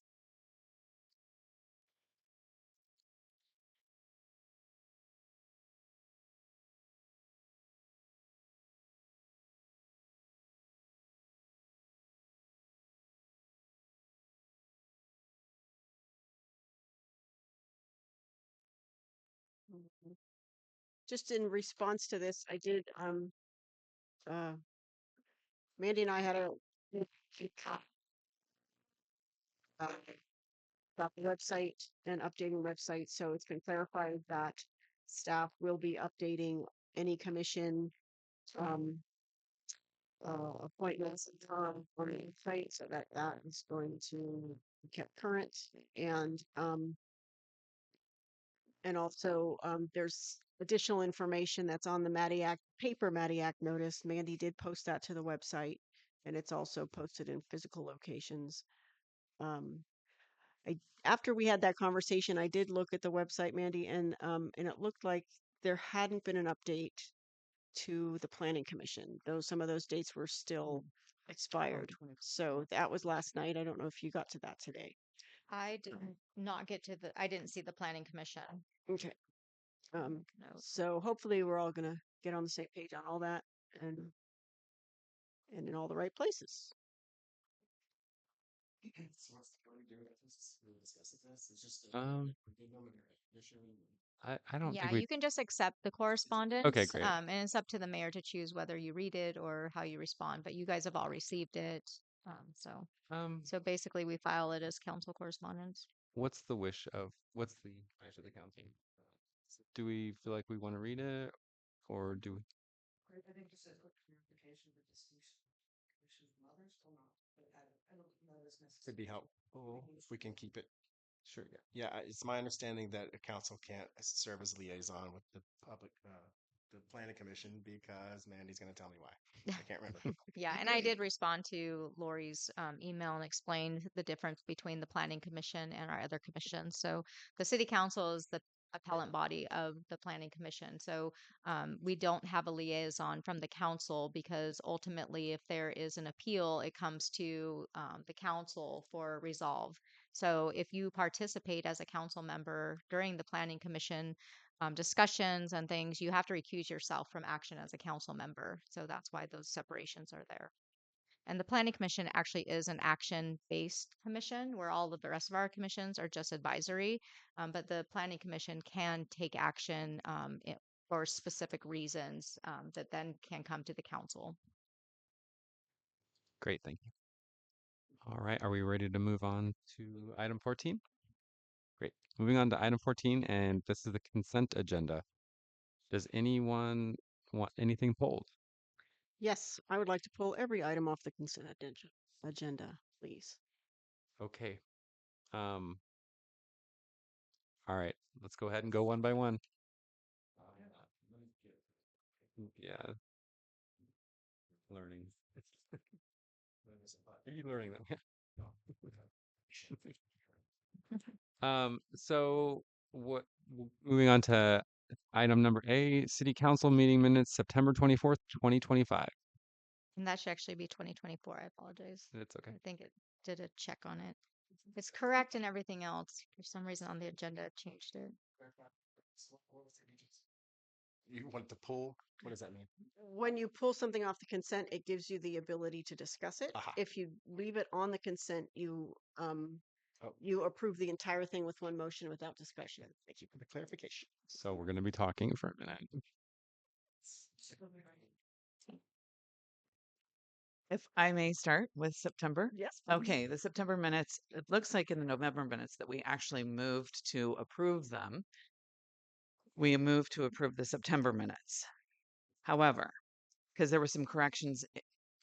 just in response to this, I did Mandy and I had a about the website and updating website. So it's been clarified that staff will be updating any commission appointments on the site so that that is going to be kept current. And also there's additional information that's on the Mattiac paper Mattiac notice. Mandy did post that to the website, and it's also posted in physical locations. After we had that conversation, I did look at the website, Mandy, and it looked like there hadn't been an update to the Planning Commission. Though some of those dates were still expired. So that was last night. I don't know if you got to that today. I did not get to I didn't see the planning commission. Okay. No. So hopefully we're all gonna get on the same page on all that and in all the right places. I don't Yeah, think we. you can just accept the correspondence. Okay, great. And it's up to the mayor to choose whether you read it or how you respond, but you guys have all received it. So basically we file it as council correspondence. What's the wish of what's the wish of the council? Do we feel like we want to read it, or do we? I think just a quick clarification of the distinction from others or not, but I don't know this necessarily. Could be helpful if we can keep it. Sure. Yeah. Yeah. It's my understanding that a council can't serve as liaison with the public, the planning commission, because Mandy's going to tell me why. I can't remember. Yeah, and I did respond to Lori's email and explained the difference between the planning commission and our other commissions. So the city council is the appellant body of the planning commission. So we don't have a liaison from the council because ultimately if there is an appeal, it comes to the council for resolve. So if you participate as a council member during the planning commission discussions and things, you have to recuse yourself from action as a council member. So that's why those separations are there. And the Planning Commission actually is an action-based commission where all of the rest of our commissions are just advisory. But the Planning Commission can take action for specific reasons that then can come to the council. Great, thank you. All right, are we ready to move on to item 14? Great. Moving on to item 14, and this is the consent agenda. Does anyone want anything pulled? Yes, I would like to pull every item off the consent agenda, please. Okay. Um, all right, let's go ahead and go one by one. Yeah, learning. Are you learning them? So moving on to item number A, City Council meeting minutes, September 24th, 2025. And that should actually be 2024. I apologize. It's okay. I think it did a check on it. It's correct and everything else. For some reason on the agenda, it changed it. You want to pull? What does that mean? When you pull something off the consent, it gives you the ability to discuss it. Aha. If you leave it on the consent, Oh, you approve the entire thing with one motion without discussion. thank you for the clarification. So we're going to be talking for a minute. If I may start with September. Yes. Okay, the September minutes, it looks like in the November minutes that we actually moved to approve them. We moved to approve the September minutes. However, because there were some corrections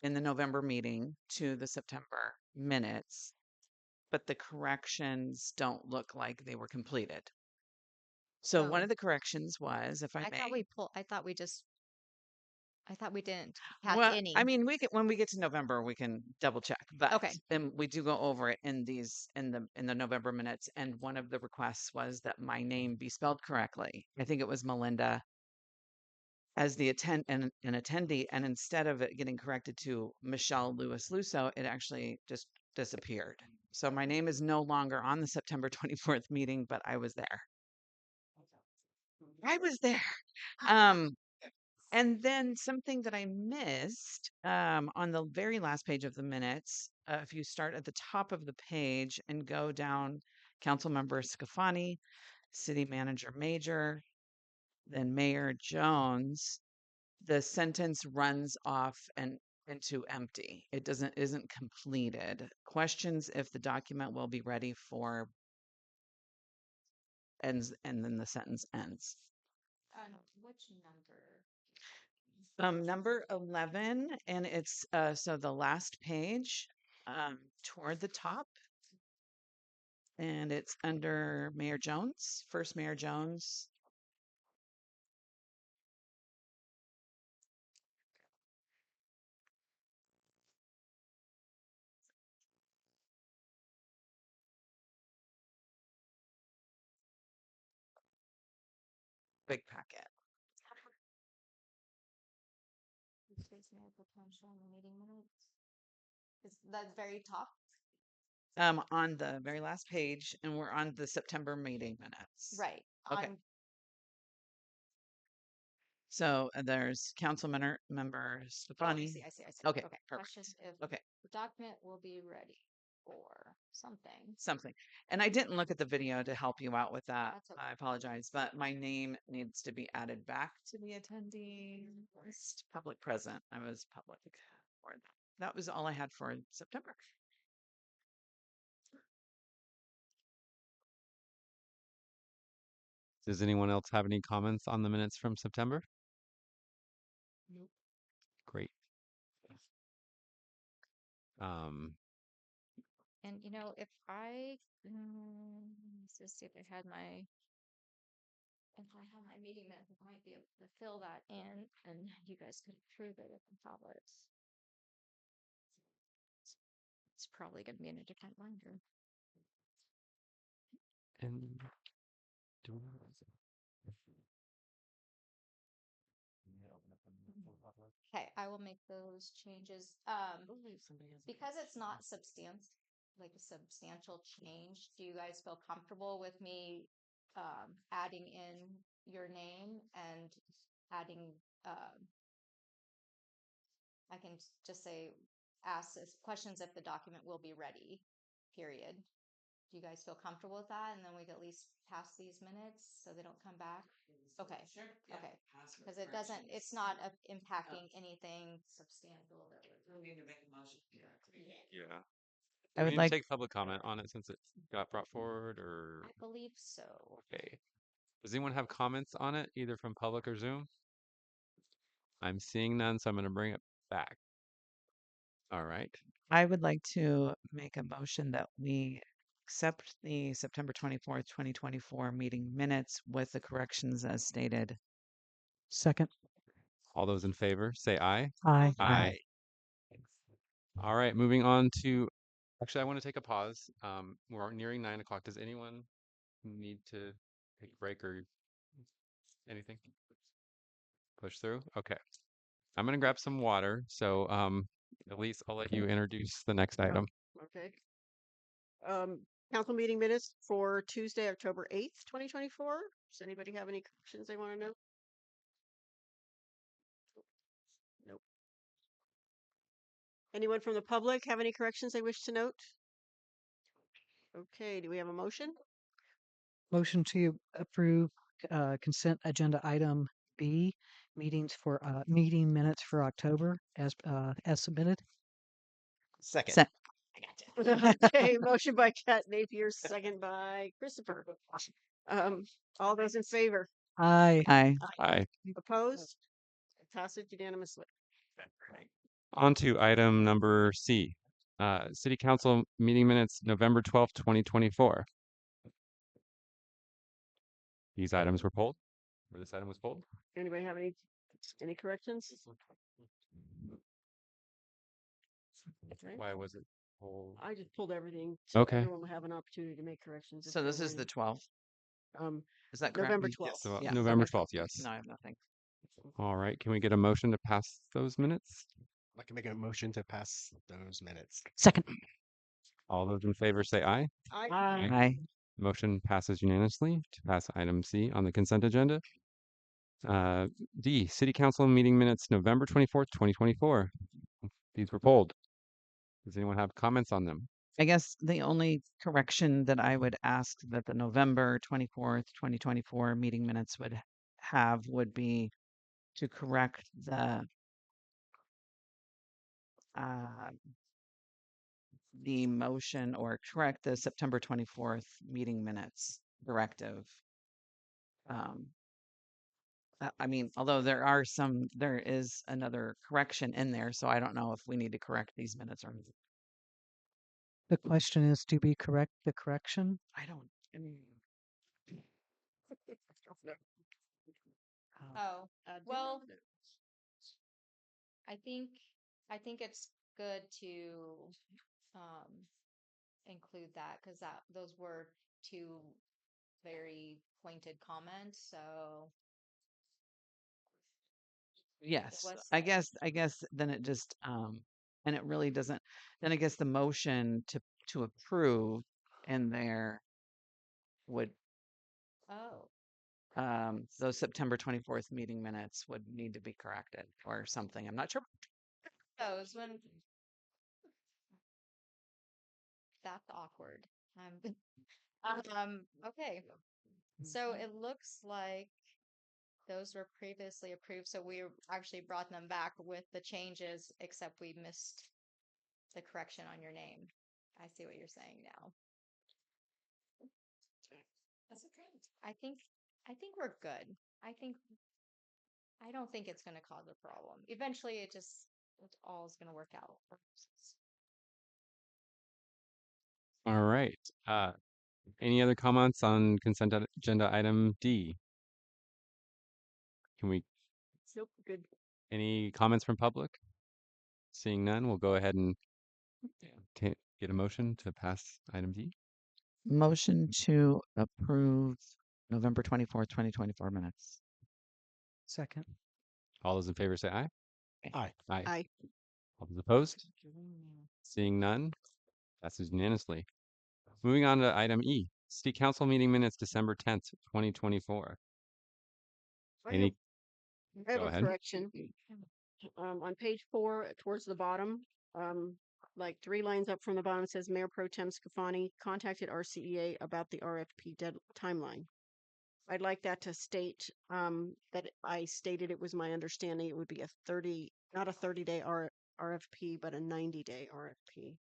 in the November meeting to the September minutes, but the corrections don't look like they were completed. So one Oh. of the corrections was, if I may. I thought we didn't have Well, any. I mean, when we get to November, we can double check. But Okay. then we do go over it in the November minutes. And one of the requests was that my name be spelled correctly. I think it was Melinda as the an attendee, and instead of it getting corrected to Michelle Lewis Lusso, it actually just disappeared. So my name is no longer on the September 24th meeting, but I was there. I was there. And then something that I missed on the very last page of the minutes, if you start at the top of the page and go down, Councilmember Scafani, City Manager Major, then Mayor Jones, the sentence runs off and into empty. It isn't completed. Questions if the document will be ready for ends, and then the sentence ends. Which number? Number 11, and it's so the last page toward the top, and it's under Mayor Jones, first Mayor Jones. Big packet. Potential in the meeting minutes. Is that very top? On the very last page, and we're on the September meeting minutes. Right. Okay. On So there's member I Stefani. see. Okay, Okay. perfect. Question if Okay, the document will be ready for something. something. And I didn't look at the video to help you out with that. That's okay. I apologize, but my name needs to be added back to the attendee list. Public present. I was public. That was all I had for September. Does anyone else have any comments on the minutes from September? Nope. Great. And if I let's just see if I had my meeting minutes, I might be able to fill that in, and you guys could approve it with the tablets. It's probably going to be in a different binder. And Okay, I will make those changes. Because it's not like a substantial change, do you guys feel comfortable with me adding in your name and adding I can just say ask questions if the document will be ready, period. Do you guys feel comfortable with that? And then we can at least pass these minutes so they don't come back? Okay. Sure. Okay. Because it's not impacting anything substantial that would Yeah. I Do we would need like to take public comment on it since it got brought forward, or I believe so. okay? Does anyone have comments on it, either from public or Zoom? I'm seeing none, so I'm going to bring it back. All right. I would like to make a motion that we accept the September 24th, 2024 meeting minutes with the corrections as stated. Second. All those in favor, say aye. Aye. Aye. All right, moving on to, actually, I want to take a pause. We're nearing 9 o'clock. Does anyone need to take a break or anything? Push through? Okay. I'm going to grab some water. So, Elise, I'll let you introduce the next item. Okay. Council meeting minutes for Tuesday, October 8th, 2024. Does anybody have any corrections they want to know? Nope. Anyone from the public have any corrections they wish to note? Okay, do we have a motion? Motion to approve consent agenda item B, meetings for meeting minutes for October as submitted. Second. Se- Okay, motion by Kat Napier, second by Christopher. All those in favor? Aye. Aye. Aye. Opposed? Passes unanimously. On to item number C. City Council meeting minutes, November 12th, 2024. These items were pulled, or this item was pulled. Anybody have any corrections? Okay. Why was it pulled? I just pulled everything so Okay. everyone will have an opportunity to make corrections. if So there this were is the any. 12th. Is that correct? November Yes. 12th. So, Yeah, November 12th, yes. No, I have nothing. All right, can we get a motion to pass those minutes? I'd like to make a motion to pass those minutes. Second. All those in favor say aye. Aye. Aye. Motion passes unanimously to pass item C on the consent agenda. D, City Council meeting minutes, November 24th, 2024. These were pulled. Does anyone have comments on them? I guess the only correction that I would ask that the November 24th, 2024 meeting minutes would have would be to correct the motion or correct the September 24th meeting minutes directive. I mean, although there is another correction in there, so I don't know if we need to correct these minutes or not. The question is, do we correct the correction? I don't. I mean, Oh, well, I think it's good to include that because those were two very pointed comments. So yes, what's I guess then it just and it really doesn't. Then I guess the motion to approve in there would those September 24th meeting minutes would need to be corrected or something. I'm not sure. those when that's awkward. Okay. So it looks like those were previously approved, so we actually brought them back with the changes, except we missed the correction on your name. I see what you're saying now. That's okay. I think we're good. I don't think it's going to cause a problem. Eventually, it all is going to work out. All right. Any other comments on consent agenda item D? Can we, Nope, good. any comments from public? Seeing none, we'll go ahead and get a motion to pass item D. Motion to approve November 24th, 2024 minutes. Second. All those in favor say aye. Aye. Aye. Aye. All those opposed? Seeing none, passes unanimously. Moving on to item E, City Council meeting minutes, December 10th, 2024. Any? I have Go a ahead. correction. On page 4, towards the bottom, like 3 lines up from the bottom, it says Mayor Pro Tem Scafani contacted RCEA about the RFP timeline. I'd like that to state that I stated it was my understanding it would be not a 30-day RFP, but a 90-day RFP.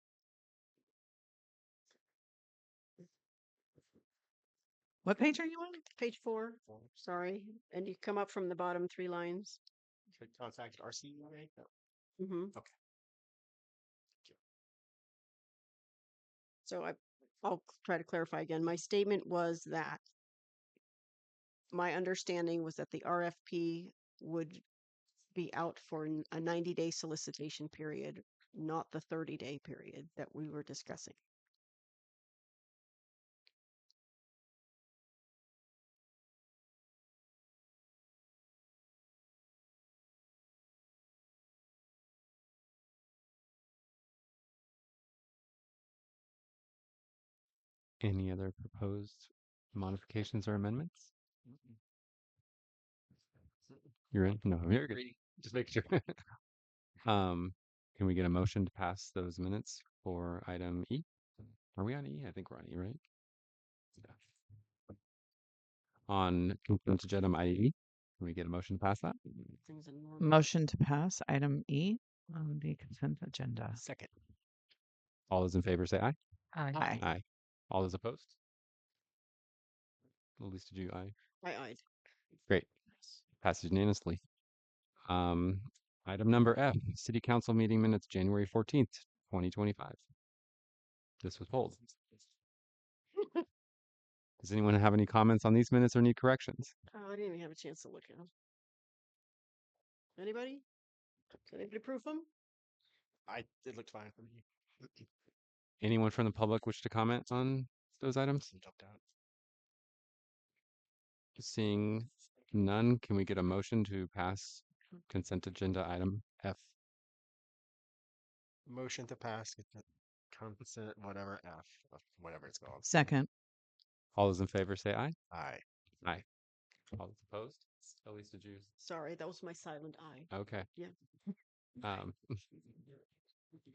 What page are you on? Page 4, sorry. And you come up from the bottom 3 lines. Should contact RCEA? Mm-hmm. Okay. So I'll try to clarify again. My statement was that my understanding was that the RFP would be out for a 90-day solicitation period, not the 30-day period that we were discussing. Any other proposed modifications or amendments? You're in? No, you're good. Just make sure. Can we get a motion to pass those minutes for item E? Are we on E? I think we're on E, right? Yeah. On consent agenda item E, can we get a motion to pass that? Things in normal. Motion to pass item E on the consent agenda. Second. All those in favor say aye. Aye. Aye. Aye. All those opposed? Lisa, did you aye? I eyed. Great. Passes unanimously. Item number F, City Council meeting minutes, January 14th, 2025. This was pulled. Does anyone have any comments on these minutes or need corrections? Oh, I didn't even have a chance to look at them. Anybody? Did anybody approve them? It looked fine for me. Anyone from the public wish to comment on those items? Some jumped out. Seeing none, can we get a motion to pass consent agenda item F? Motion to pass consent, whatever F, whatever it's called. Second. All those in favor say aye. Aye. Aye. All those opposed? Elise, did you? Sorry, that was my silent eye. Okay. Yeah.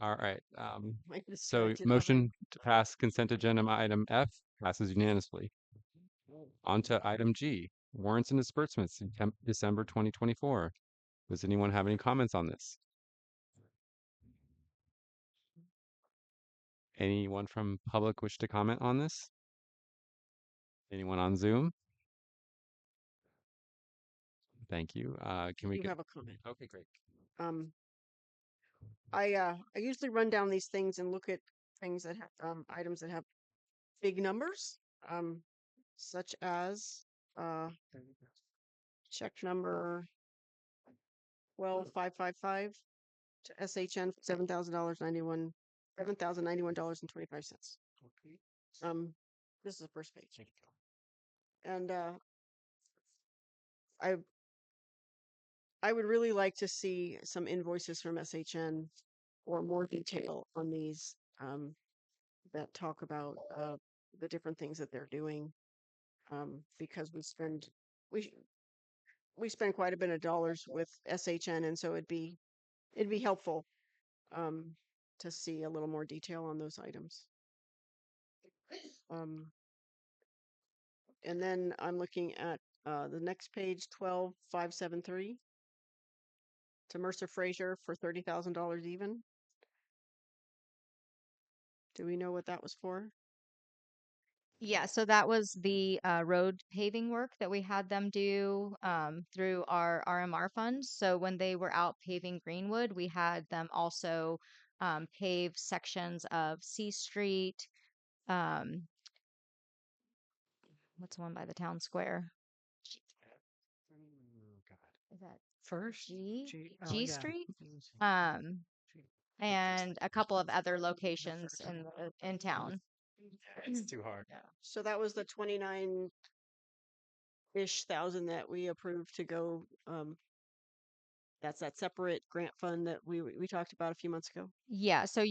All right. I So distracted motion to pass consent agenda item F passes unanimously. On to item G, warrants and disbursements in December 2024. Does anyone have any comments on this? Anyone from public wish to comment on this? Anyone on Zoom? Thank you. Can we You get? have a comment. Okay, great. I usually run down these things and look at things that have items that have big numbers, such as check number 12555 to SHN for $7,091.25. This is the first page. And I would really like to see some invoices from SHN or more detail on these that talk about the different things that they're doing, because we spend quite a bit of dollars with SHN, and so it'd be helpful to see a little more detail on those items. And then I'm looking at the next page, 12573, to Mercer Fraser for $30,000 even. Do we know what that was for? Yeah, so that was the road paving work that we had them do through our RMR funds. So when they were out paving Greenwood, we had them also pave sections of C Street. What's the one by the town square? Is that First? G Oh, G yeah. Street? And a couple of other locations in town. It's too hard. So that was the 29-ish thousand that we approved to go. That's that separate grant fund that we talked about a few months ago. Yeah, so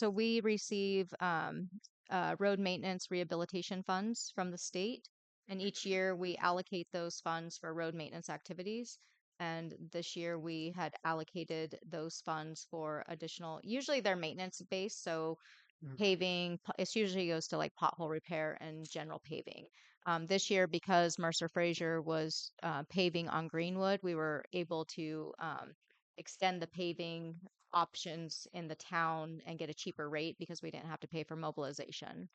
we receive road maintenance rehabilitation funds from the state, and each year we allocate those funds for road maintenance activities. And this year we had allocated those funds for additional, usually they're maintenance based, so paving, it usually goes to like pothole repair and general paving. This year, because Mercer Fraser was paving on Greenwood, we were able to extend the paving options in the town and get a cheaper rate because we didn't have to pay for mobilization.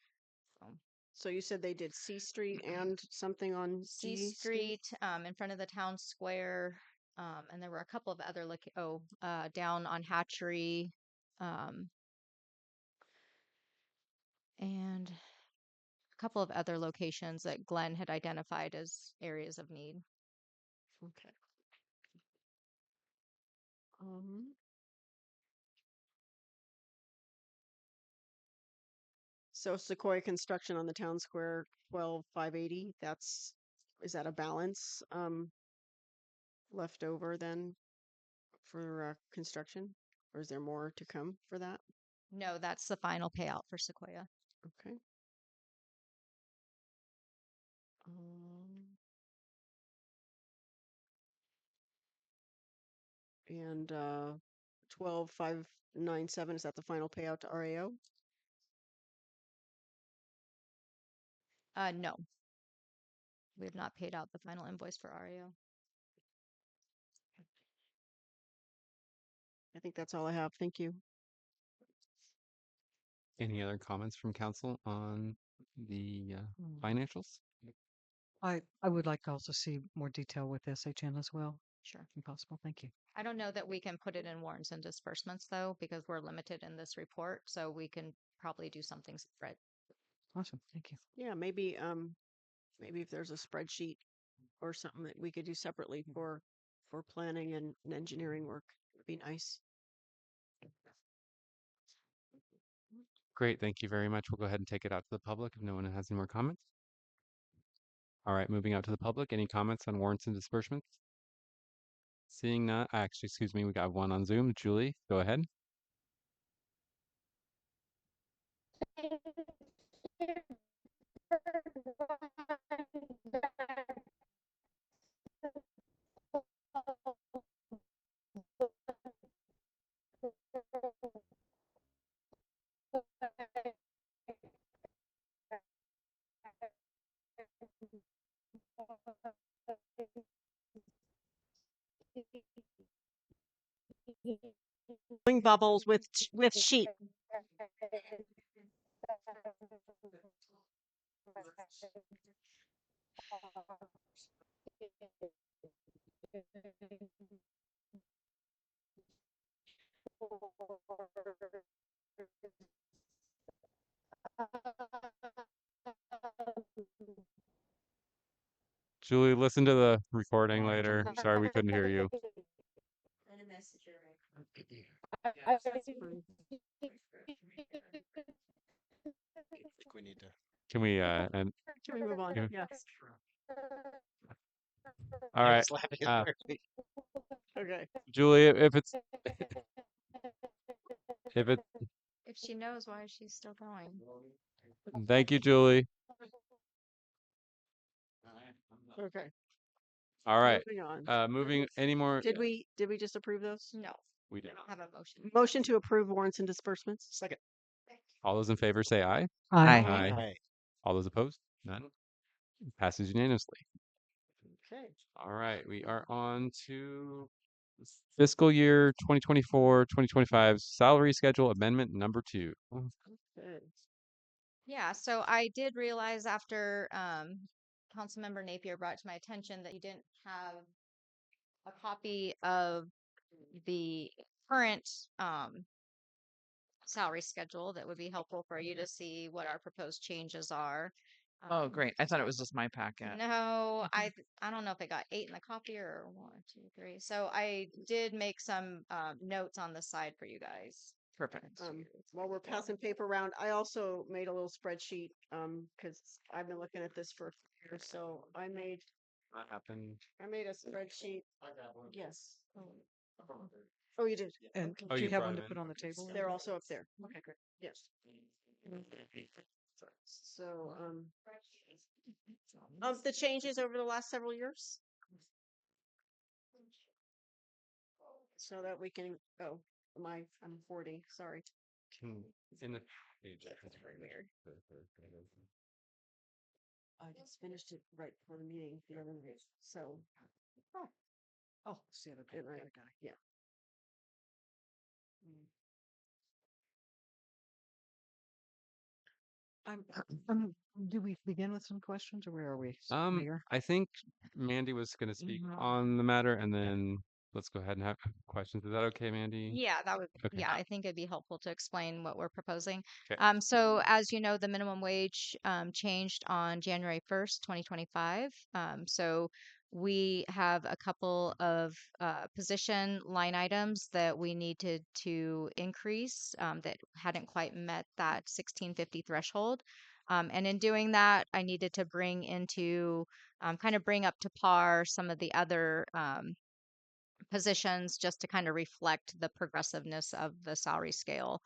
So, So you said they did C Street and something on C G Street, in front of the town square, and there were a couple of other down on Hatchery, um, and a couple of other locations that Glenn had identified as areas of need. Okay. Um, so Sequoia Construction on the town square, 12,580. Is that a balance left over then for construction? Or is there more to come for that? No, that's the final payout for Sequoia. Okay. Um, and 12,597, is that the final payout to RAO? No. We have not paid out the final invoice for REO. I think that's all I have. Thank you. Any other comments from council on the Mm. financials? I would like to also see more detail with SHN as well, Sure. if possible. Thank you. I don't know that we can put it in warrants and disbursements though, because we're limited in this report. So we can probably do something separate. Awesome. Thank you. Yeah, maybe maybe if there's a spreadsheet or something that we could do separately for planning and engineering work, it'd be nice. Great, thank you very much. We'll go ahead and take it out to the public if no one has any more comments. All right, moving out to the public. Any comments on warrants and disbursements? Seeing none, actually, excuse me, we got one on Zoom. Julie, go ahead. Blowing bubbles with sheep. Julie, listen to the recording later. Sorry we couldn't hear you. I think we need to. Can we and Can we move on? Yeah. Yes. all right. Okay. Julie, if it If she knows why she's still going. thank you, Julie. Okay. All right. Moving on. Moving any more Did we just approve those? No, we we did. don't have a motion. Motion to approve warrants and disbursements. Second. All those in favor say aye. Aye. Aye. Aye. All those opposed? None. Passes unanimously. Okay. All right, we are on to fiscal year 2024-2025 salary schedule amendment number 2. Good. Yeah, so I did realize after Councilmember Napier brought to my attention that you didn't have a copy of the current salary schedule that would be helpful for you to see what our proposed changes are. Oh, great. I thought it was just my packet. No, I don't know if I got 8 in the copier or 1, 2, 3. So I did make some notes on the side for you guys. Perfect. While we're passing paper around, I also made a little spreadsheet because I've been looking at this for years. So I made What happened? a spreadsheet. Yes. Oh, you did. And Oh, do you you have brought one it to in. put on the table? They're also up there. Okay, great. Yes. So of the changes over the last several years, so that we can. Oh, I'm 40. Sorry. In the page. That's very weird. I just finished it right before the meeting the other day. So Oh, see, I and I, yeah. I'm, do we begin with some questions or where are we, Mayor? I think Mandy was going to speak Mhm. on the matter, and then let's go ahead and have questions. Is that okay, Mandy? Yeah, that would, Okay. yeah, I think it'd be helpful to explain what we're proposing. Okay. So as you know, the minimum wage changed on January 1st, 2025. So we have a couple of position line items that we needed to increase that hadn't quite met that 1650 threshold. And in doing that, I needed to bring into kind of bring up to par some of the other positions just to kind of reflect the progressiveness of the salary scale.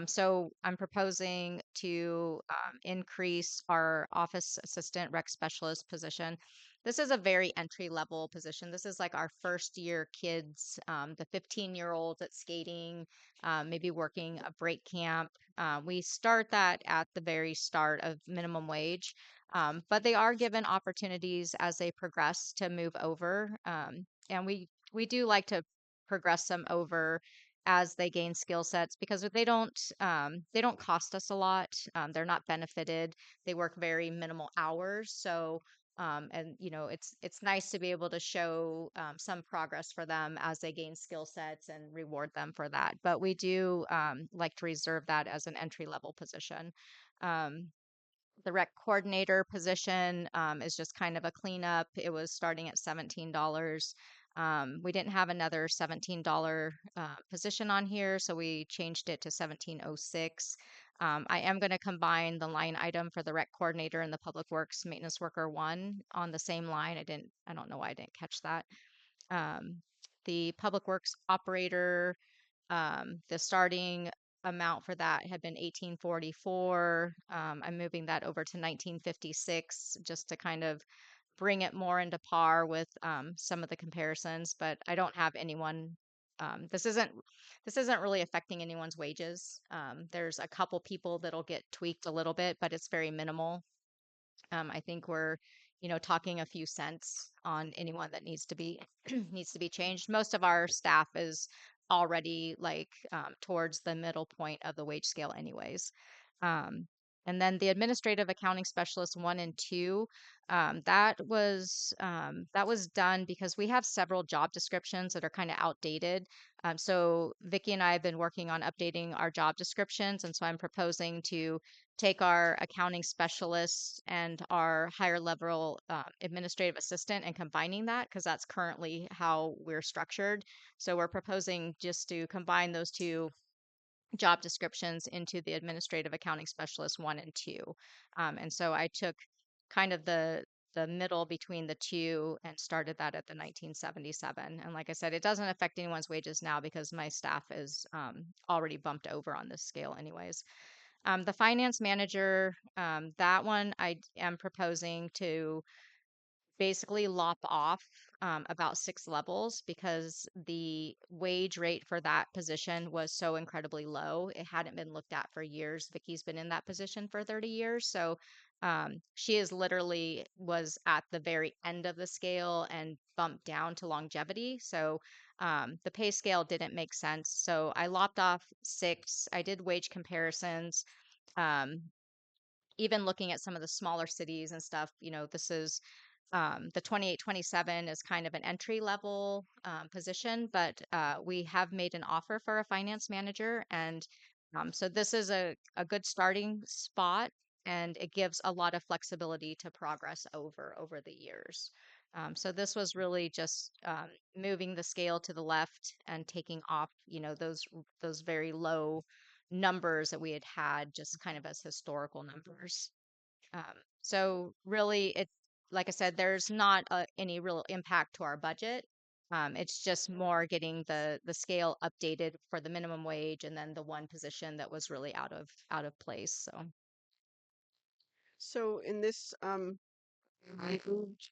So I'm proposing to increase our office assistant rec specialist position. This is a very entry level position. This is like our first year kids, the 15-year-olds at skating, maybe working a break camp. We start that at the very start of minimum wage, but they are given opportunities as they progress to move over. And we do like to progress them over as they gain skill sets because they don't cost us a lot. They're not benefited. They work very minimal hours. So and you know it's nice to be able to show some progress for them as they gain skill sets and reward them for that. But we do like to reserve that as an entry level position. Um, the rec coordinator position is just kind of a cleanup. It was starting at $17. We didn't have another $17 position on here, so we changed it to 1706. I am going to combine the line item for the rec coordinator and the public works maintenance worker one on the same line. I don't know why I didn't catch that. Um, the public works operator, the starting amount for that had been 1844. I'm moving that over to 1956 just to kind of bring it more into par with some of the comparisons. But I don't have anyone. This isn't really affecting anyone's wages. There's a couple people that'll get tweaked a little bit, but it's very minimal. I think we're, you know, talking a few cents on anyone that needs to be needs to be changed. Most of our staff is already like towards the middle point of the wage scale, anyways. Um, and then the administrative accounting specialist one and two, that was done because we have several job descriptions that are kind of outdated. So Vicky and I have been working on updating our job descriptions, and so I'm proposing to take our accounting specialist and our higher level administrative assistant and combining that because that's currently how we're structured. So we're proposing just to combine those two job descriptions into the administrative accounting specialist one and two. And so I took kind of the middle between the two and started that at the 1977. And like I said, it doesn't affect anyone's wages now because my staff is already bumped over on this scale anyways. The finance manager, that one I am proposing to basically lop off about 6 levels because the wage rate for that position was so incredibly low. It hadn't been looked at for years. Vicky's been in that position for 30 years. So she is literally was at the very end of the scale and bumped down to longevity. So the pay scale didn't make sense. So I lopped off 6. I did wage comparisons. Um, Even looking at some of the smaller cities and stuff, you know, this is the 2827 is kind of an entry level position, but we have made an offer for a finance manager. And so this is a good starting spot and it gives a lot of flexibility to progress over the years. So this was really just moving the scale to the left and taking off, you know, those very low numbers that we had had just kind of as historical numbers. So really, it like I said, there's not any real impact to our budget. It's just more getting the scale updated for the minimum wage, and then the one position that was really out of place. So So in this removed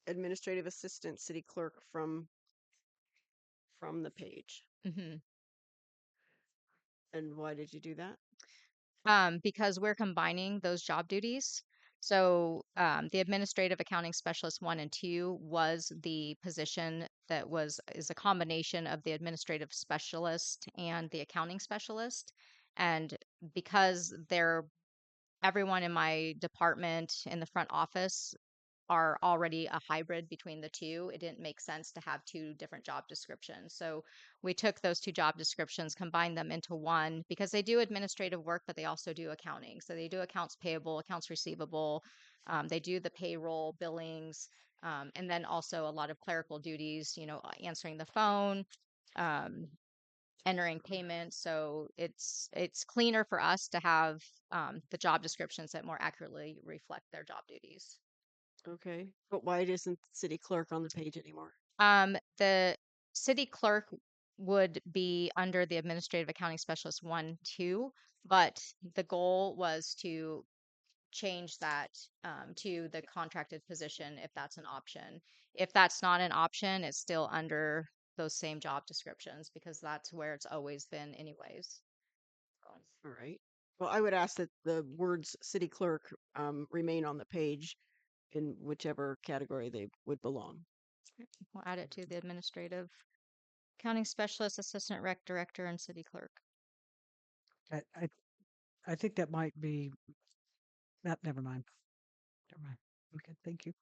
administrative assistant city clerk from the page. mhm. And why did you do that? Because we're combining those job duties. So the administrative accounting specialist 1 and 2 was the position that is a combination of the administrative specialist and the accounting specialist. And because everyone in my department in the front office are already a hybrid between the two, it didn't make sense to have two different job descriptions. So we took those two job descriptions, combined them into one because they do administrative work, but they also do accounting. So they do accounts payable, accounts receivable, they do the payroll, billings, and then also a lot of clerical duties, answering the phone, um, entering payments. So it's cleaner for us to have the job descriptions that more accurately reflect their job duties. Okay. But why isn't city clerk on the page anymore? The city clerk would be under the administrative accounting specialist 1, 2, but the goal was to change that to the contracted position if that's an option. If that's not an option, it's still under those same job descriptions because that's where it's always been anyways. All right. Well, I would ask that the words city clerk remain on the page in whichever category they would belong. We'll add it to the administrative accounting specialist, assistant rec director, and city clerk. I, I, I think that might be, never mind. Never mind. Okay, thank you.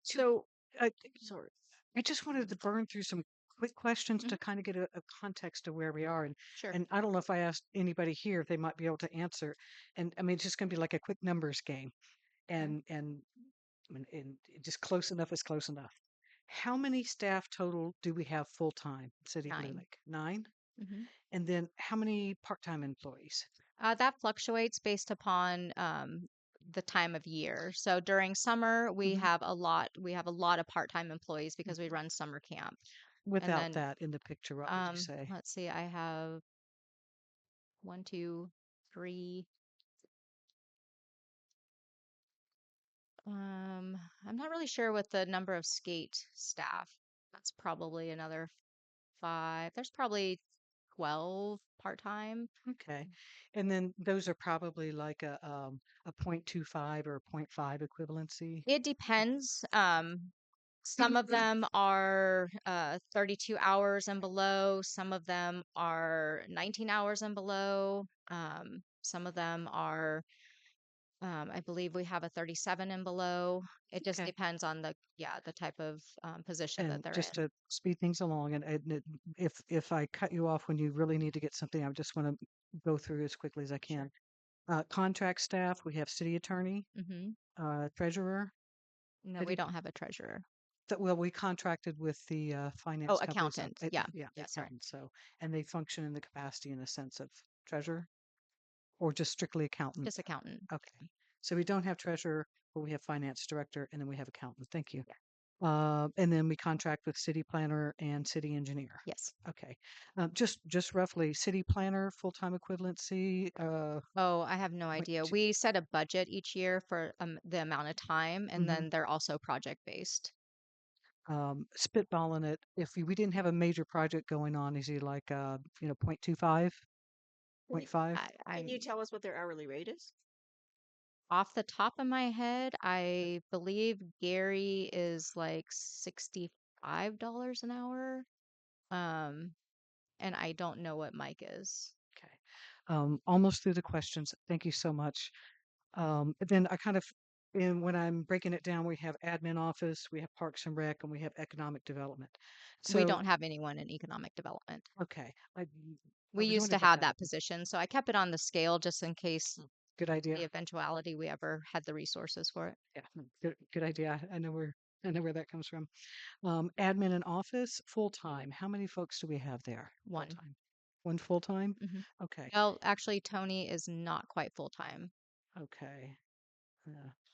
So, I, sorry. I just wanted to burn through some quick questions to Mhm. kind of get a context of where we are. Sure. And I don't know if I asked anybody here if they might be able to answer. And I mean, it's just going to be like a quick numbers game. And just close enough is close enough. How many staff total do we have full time, City of Blue 9. Lake? 9. Mhm. And then how many part time employees? That fluctuates based upon the time of year. So during summer, we Mhm. have a lot. We have a lot of part-time employees because we run summer camp. And Without then, that in the picture, what would you say? let's see, I have 1, 2, 3. I'm not really sure what the number of skate staff. That's probably another 5. There's probably 12 part-time. Okay. And then those are probably like a 0.25 or a 0.5 equivalency. It depends. Some of them are 32 hours and below. Some of them are 19 hours and below. Some of them are, I believe we have a 37 and below. It just Okay. depends on the type of position that And they're just in. to speed things along, if I cut you off when you really need to get something, I just want to go through as quickly as I Sure. can. Contract staff, we have city attorney, Mm-hmm. treasurer. No, we City, don't have a treasurer. well, we contracted with the Oh, finance companies. accountant. Yeah. Yeah, Yeah, sorry. accountant. So, and they function in the capacity in the sense of treasurer or just strictly accountant. Just accountant. Okay. So we don't have treasurer, but we have finance director, and then we have accountant. Thank you. Yeah. And then we contract with city planner and city engineer. Yes. Okay. Just roughly, city planner full-time equivalency. Oh, I have no idea. We set a budget each year for the amount of time, and Mhm. then they're also project based. Spitballing it. If we didn't have a major project going on, is he like 0.25, 0.5? Can you tell us what their hourly rate is? Off the top of my head, I believe Gary is like $65 an hour. Um, and I don't know what Mike is. Okay. Almost through the questions. Thank you so much. Then I kind of, when I'm breaking it down, we have admin office, we have Parks and Rec, and we have economic development. We So, don't have anyone in economic development. okay. I We was used to wondering about have that. that position, so I kept it on the scale just in case Good the idea. eventuality we ever had the resources for it. Yeah, good idea. I know where that comes from. Admin and office, full time. How many folks do we have there? 1. Full-time. One full time? Mm-hmm. Okay. Well, actually, Tony is not quite full time. Okay.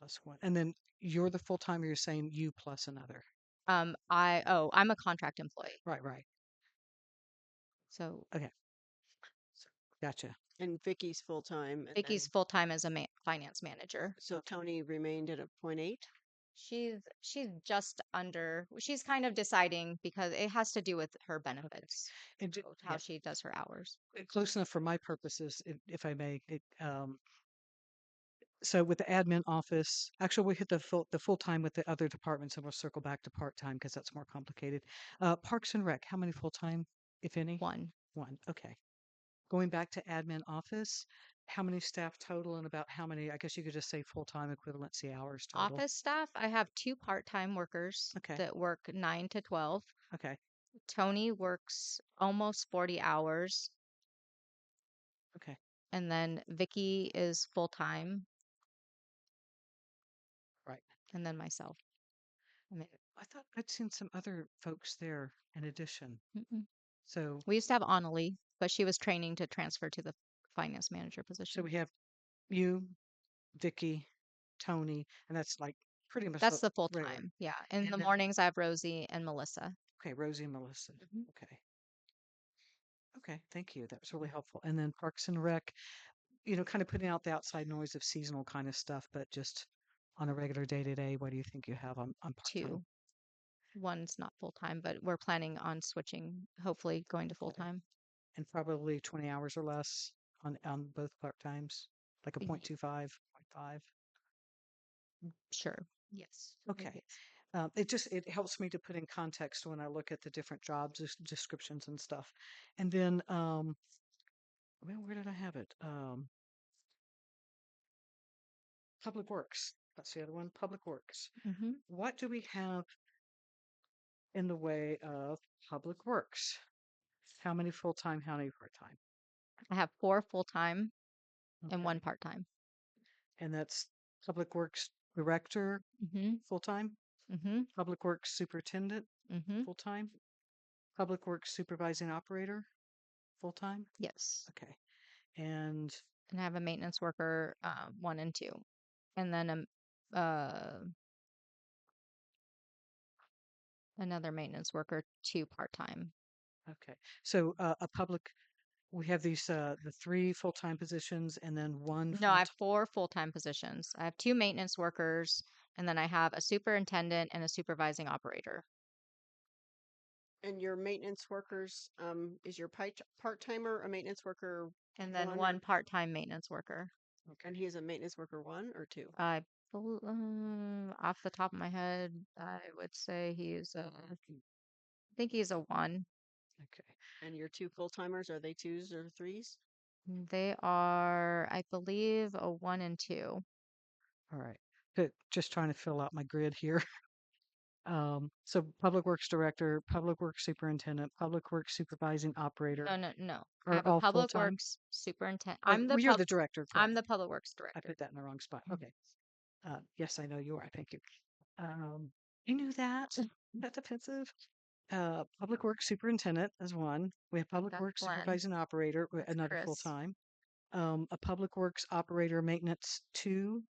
Plus one. And then you're the full time, you're saying you plus another. I'm a contract employee. Right. So Okay. So, gotcha. And Vicky's full time. Vicky's full time as a finance manager. So Tony remained at a 0.8. She's just under. She's kind of deciding because it has to do with her benefits, And so how she does her hours. close enough for my purposes, if I may. So with the admin office, actually we hit the full time with the other departments, and we'll circle back to part time because that's more complicated. Parks and Rec, how many full time, if any? One. One. Okay. Going back to admin office, how many staff total and about how many? I guess you could just say full time equivalency hours total. Office staff, I have 2 part-time workers Okay. that work 9 to 12. Okay. Tony works almost 40 hours, Okay. and then Vicky is full-time, Right. and then myself. I mean, I thought I'd seen some other folks there in addition. mm-mm. So, We used to have Annalie, but she was training to transfer to the finance manager so position. we have you, Vicky, Tony, and that's like pretty much That's the regular. full-time. Yeah. In And the then, mornings, I have Rosie and Melissa. okay, Rosie and Melissa. Mhm. Okay. Okay. Thank you. That was really helpful. And then Parks and Rec, kind of putting out the outside noise of seasonal kind of stuff, but just on a regular day to day, what do you think you have on part time? 2. One's not full-time, but we're planning on switching, hopefully going to full-time. And probably 20 hours or less on both part times, like a Ye- 0.25, 0.5. Sure. Yes. Okay. It helps me to put in context when I look at the different jobs descriptions and stuff. And then, well, where did I have it? Public Works. That's the other one. Public Works. Mm-hmm. What do we have in the way of Public Works? How many full time? How many part time? I have 4 full-time and Okay. 1 part-time. And that's Public Works Director Mm-hmm. full time, Mm-hmm. Public Works Superintendent Mm-hmm. full time, Public Works Supervising Operator full time. Yes. Okay. And And I have a maintenance worker, 1 and 2. And then another maintenance worker, 2 part-time. okay. So we have the 3 full time positions and then one No, I have 4 full-time positions. I have 2 maintenance workers, and then I have a superintendent and a supervising operator. And your maintenance workers, is your part-timer a maintenance worker And then one, one part-time maintenance worker. and he is a maintenance worker 1 or 2? Off the top of my head, I would say I think he's a 1. Okay. And your 2 full-timers, are they 2s or 3s? They are, I believe, a 1 and 2. All right. Just trying to fill out my grid here. So Public Works Director, Public Works Superintendent, Public Works Supervising Operator. No. I Are have a all public full-time? works superintendent. Oh, well, you're the director. I'm Correct. the public works I director. put that in the wrong spot. Okay. Yes, I know you are. Thank you. I knew that. That's offensive. Public Works Superintendent is 1. We have Public That's Works Glenn. Supervising Operator, That's another Chris. full-time. A Public Works Operator Maintenance 2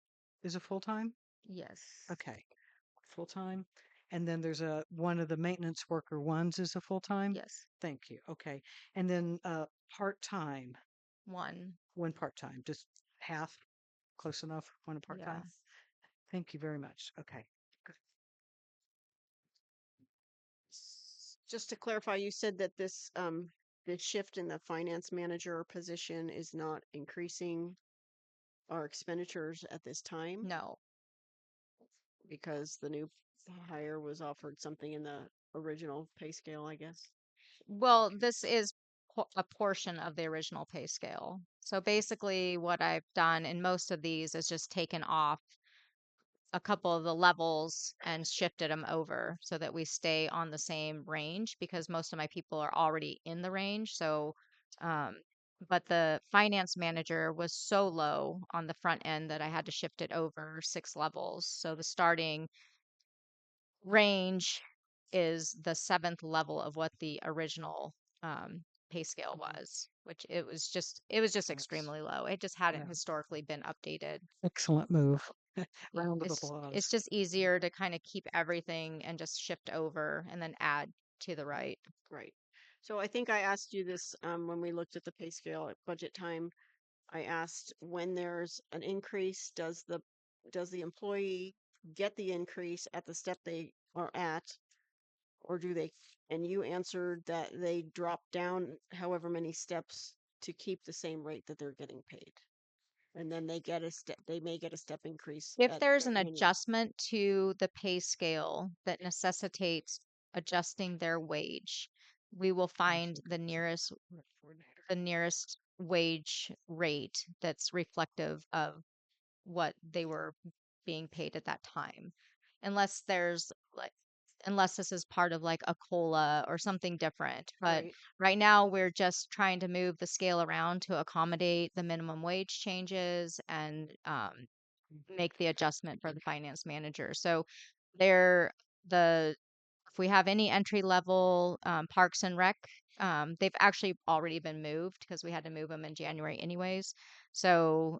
is a full-time. Yes. Okay, full-time. And then there's one of the maintenance worker 1s is a full-time. Yes. Thank you. Okay, and then part-time, 1. 1 part-time, just half, close enough. 1 part-time. Yeah. Thank you very much. Okay. Just to clarify, you said that this shift in the finance manager position is not increasing our expenditures at this time No. because the new hire was offered something in the original pay scale, I guess. Well, this is a portion of the original pay scale. So basically, what I've done in most of these is just taken off a couple of the levels and shifted them over so that we stay on the same range because most of my people are already in the range. So, but the finance manager was so low on the front end that I had to shift it over 6 levels. So the starting range is the 7th level of what the original pay scale was, which it was just That's- extremely low. It just hadn't Yeah. historically been updated. Excellent move. Round of It's applause. just easier to kind of keep everything and just shift over and then add to the right. Right. So I think I asked you this when we looked at the pay scale at budget time. I asked when there's an increase, does the employee get the increase at the step they are at, or do they? And you answered that they drop down however many steps to keep the same rate that they're getting paid. and then they get a step. They may get a step increase If at there's their an annual. adjustment to the pay scale that necessitates adjusting their wage, we will find the nearest wage rate that's reflective of what they were being paid at that time. Unless there's like unless this is part of like a COLA or something different. But Right. right now we're just trying to move the scale around to accommodate the minimum wage changes and make the adjustment for the finance manager. So they're the if we have any entry level Parks and Rec, they've actually already been moved because we had to move them in January anyways. So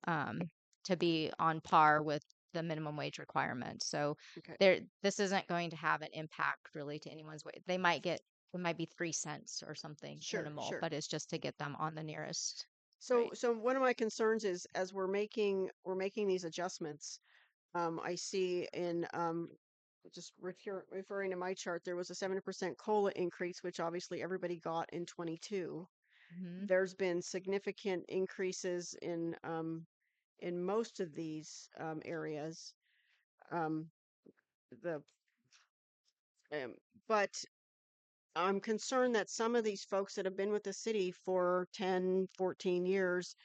to be on par with the minimum wage requirement. So Okay. this isn't going to have an impact really to anyone's wage. It might be 3 cents or something Sure. minimal, Sure. but it's just to get them on the nearest So, rate. so one of my concerns is as we're making these adjustments, I see in just referring to my chart, there was a 7% COLA increase, which obviously everybody got in 22. Mhm. There's been significant increases in most of these areas. Um, the but I'm concerned that some of these folks that have been with the city for 10, 14 years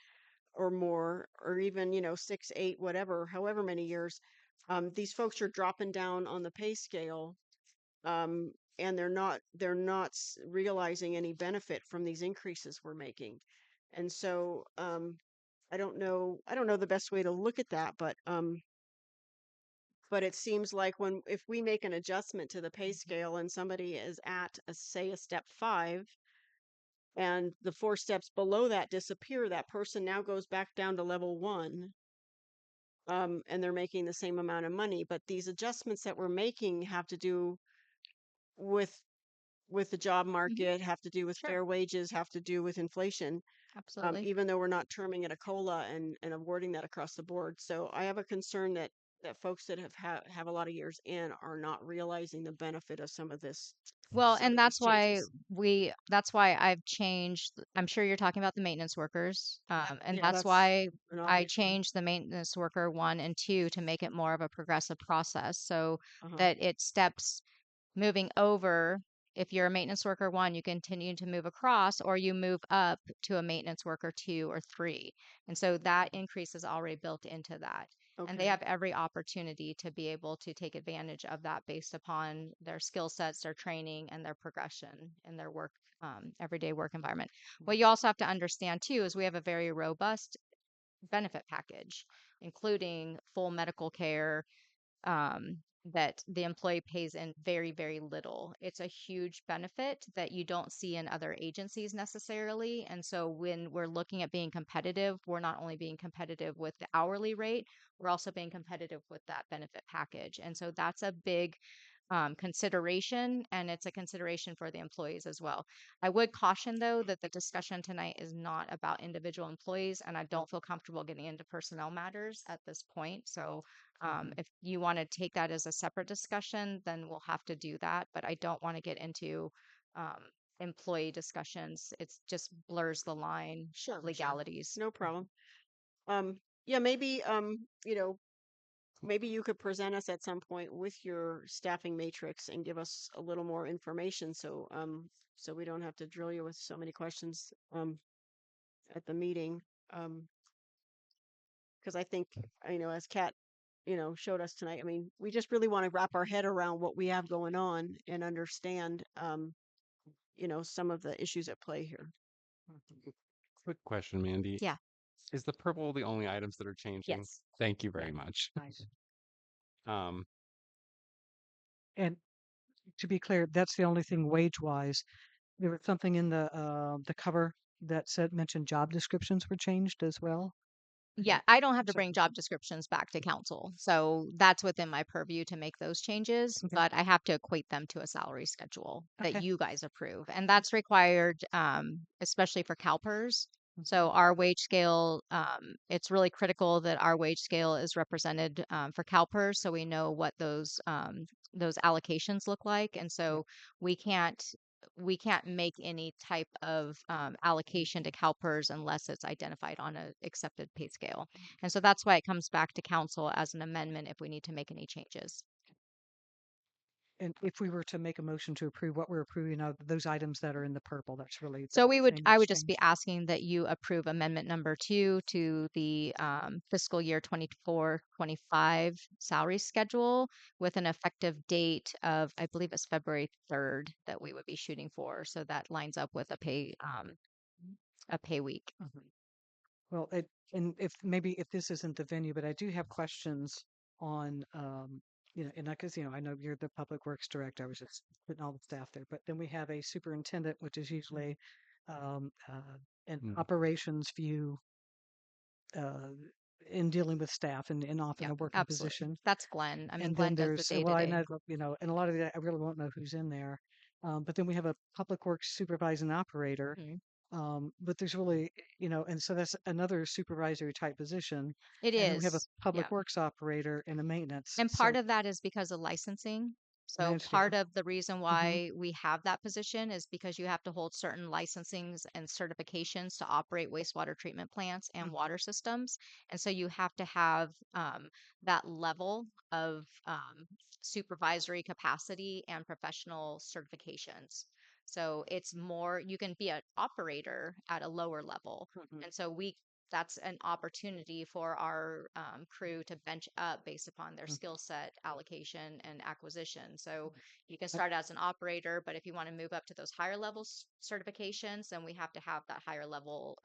or more, or even, 6, 8, whatever, however many years, these folks are dropping down on the pay scale, and they're not realizing any benefit from these increases we're making. And so, I don't know the best way to look at that, but it seems like if we make an adjustment to the pay scale and somebody is at say a step 5, and the 4 steps below that disappear, that person now goes back down to level 1, and they're making the same amount of money. But these adjustments that we're making have to do with the job Mhm. market, have to do with Sure. fair wages, have to do with inflation, Absolutely. even though we're not terming it a COLA and awarding that across the board. So I have a concern that folks that have a lot of years in are not realizing the benefit of Well, some and of these changes. that's why I've changed. I'm sure you're talking about the maintenance workers. And Yeah, that's that's why an I obvious one. changed the maintenance worker 1 and 2 to make it more of a progressive process so Uh-huh. that it steps moving over. If you're a maintenance worker 1, you continue to move across, or you move up to a maintenance worker 2 or 3. And so that increase is already built into that. And they Okay. have every opportunity to be able to take advantage of that based upon their skill sets, their training, and their progression in their work, everyday work environment. What you also have to understand too is we have a very robust benefit package, including full medical care, that the employee pays in very, very little. It's a huge benefit that you don't see in other agencies necessarily. And so when we're looking at being competitive, we're not only being competitive with the hourly rate, we're also being competitive with that benefit package. And so that's a big consideration, and it's a consideration for the employees as well. I would caution, though, that the discussion tonight is not about individual employees, and I don't feel comfortable getting into personnel matters at this point. So if you want to take that as a separate discussion, then we'll have to do that. But I don't want to get into um, employee discussions. It's just blurs the line of Sure. legalities. No problem. Yeah, maybe maybe you could present us at some point with your staffing matrix and give us a little more information so we don't have to drill you with so many questions at the meeting. Because I think, as Kat, showed us tonight, I mean, we just really want to wrap our head around what we have going on and understand some of the issues at play here. Quick question, Mandy. Yeah. Is the purple the only items that are changing? Yes. Thank you very Yeah. much. Nice. Um, And to be clear, that's the only thing wage-wise. There was something in the cover that mentioned job descriptions were changed as well. Yeah, I don't have to So, bring job descriptions back to council. So that's within my purview to make those changes, okay. but I have to equate them to a salary schedule that Okay. you guys approve. And that's required, especially for CalPERS. So our wage scale, it's really critical that our wage scale is represented for CalPERS so we know what those allocations look like. And so we can't we can't make any type of allocation to CalPERS unless it's identified on a accepted pay scale. And so that's why it comes back to council as an amendment if we need to make any changes. And if we were to make a motion to approve what we're approving of those items that are in the purple, that's really So the thing I that's would just be changed. asking that you approve amendment number 2 to the fiscal year 24-25 salary schedule with an effective date of, I believe it's February 3rd that we would be shooting for. So that lines up with a pay week. Well, and if this isn't the venue, but I do have questions on, and because, I know you're the public works director. I was just putting all the staff there, but then we have a superintendent, which is usually an Mm. operations view in dealing with staff and often Yeah, a working absolutely. position. That's Glenn. I mean, And Glenn then does the there's, day well, to I day. know, and a lot of that I really won't know who's in there. But then we have a public works supervising operator. But there's really, and so that's another supervisory type position. It And then we have a is. Yeah. public works operator and a maintenance. And So part of that is because of licensing. I So understand. part of the reason Mhm. why we have that position is because you have to hold certain licensings and certifications to operate wastewater treatment plants and water systems. And so you have to have that level of supervisory capacity and professional certifications. So it's more, you can be an operator at a lower level. And so that's an opportunity for our crew to bench up based upon their skill set allocation and acquisition. So you can start as an operator, but if you want to move up to those higher level certifications, then we have to have that higher level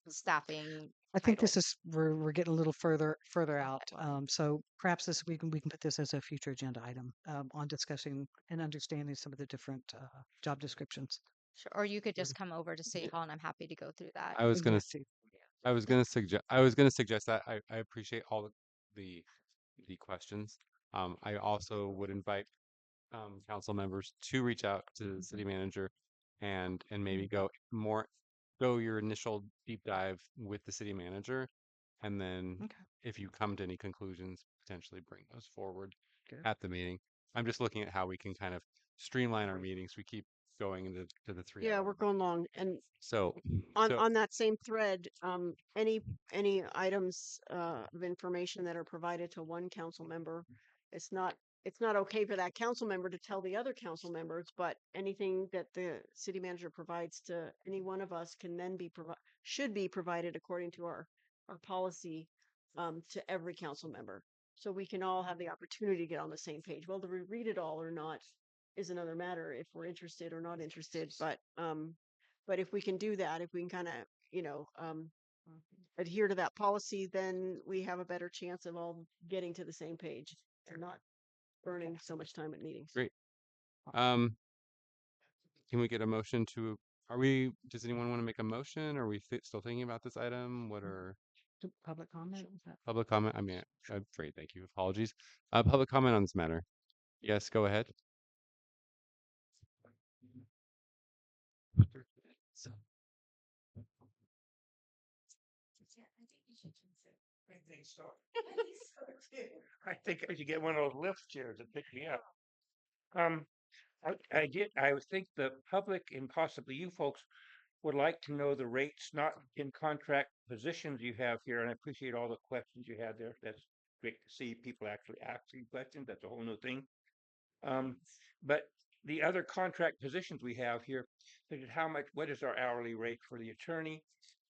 staffing I think title. this is we're getting a little further out. So perhaps we can put this as a future agenda item on discussing and understanding some of the different job descriptions. Sure. Or you could just come over to City Hall and I'm happy to go through that. I was gonna Exactly. I was gonna suggest that. I appreciate all the the questions. I also would invite council members to reach out to the city manager and maybe go your initial deep dive with the city manager, and then Okay. if you come to any conclusions, potentially bring those forward Good. at the meeting. I'm just looking at how we can kind of streamline our meetings. We keep going into the 3 Yeah, hour we're mark. going long. And So on that same thread, any items of information that are provided to one council member, it's not okay for that council member to tell the other council members, but anything that the city manager provides to any one of us can then should be provided according to our policy to every council member. So we can all have the opportunity to get on the same page. Well, to read it all or not is another matter if we're interested or not interested. But if we can do that, if we can kind of, adhere to that policy, then we have a better chance of all getting to the same page and not burning so much time at meetings. great. Can we get a motion to? Does anyone want to make a motion? Are we still thinking about this item? What are Public comment? Is that- public comment? I mean, I'm great. Thank you. Apologies. Public comment on this matter. Yes, go ahead. I think I should get one of those lift chairs that pick me up. I would think the public and possibly you folks would like to know the rates, not in contract positions you have here, and I appreciate all the questions you had there. That's great to see people actually asking questions. That's a whole new thing. But the other contract positions we have here, such as what is our hourly rate for the attorney,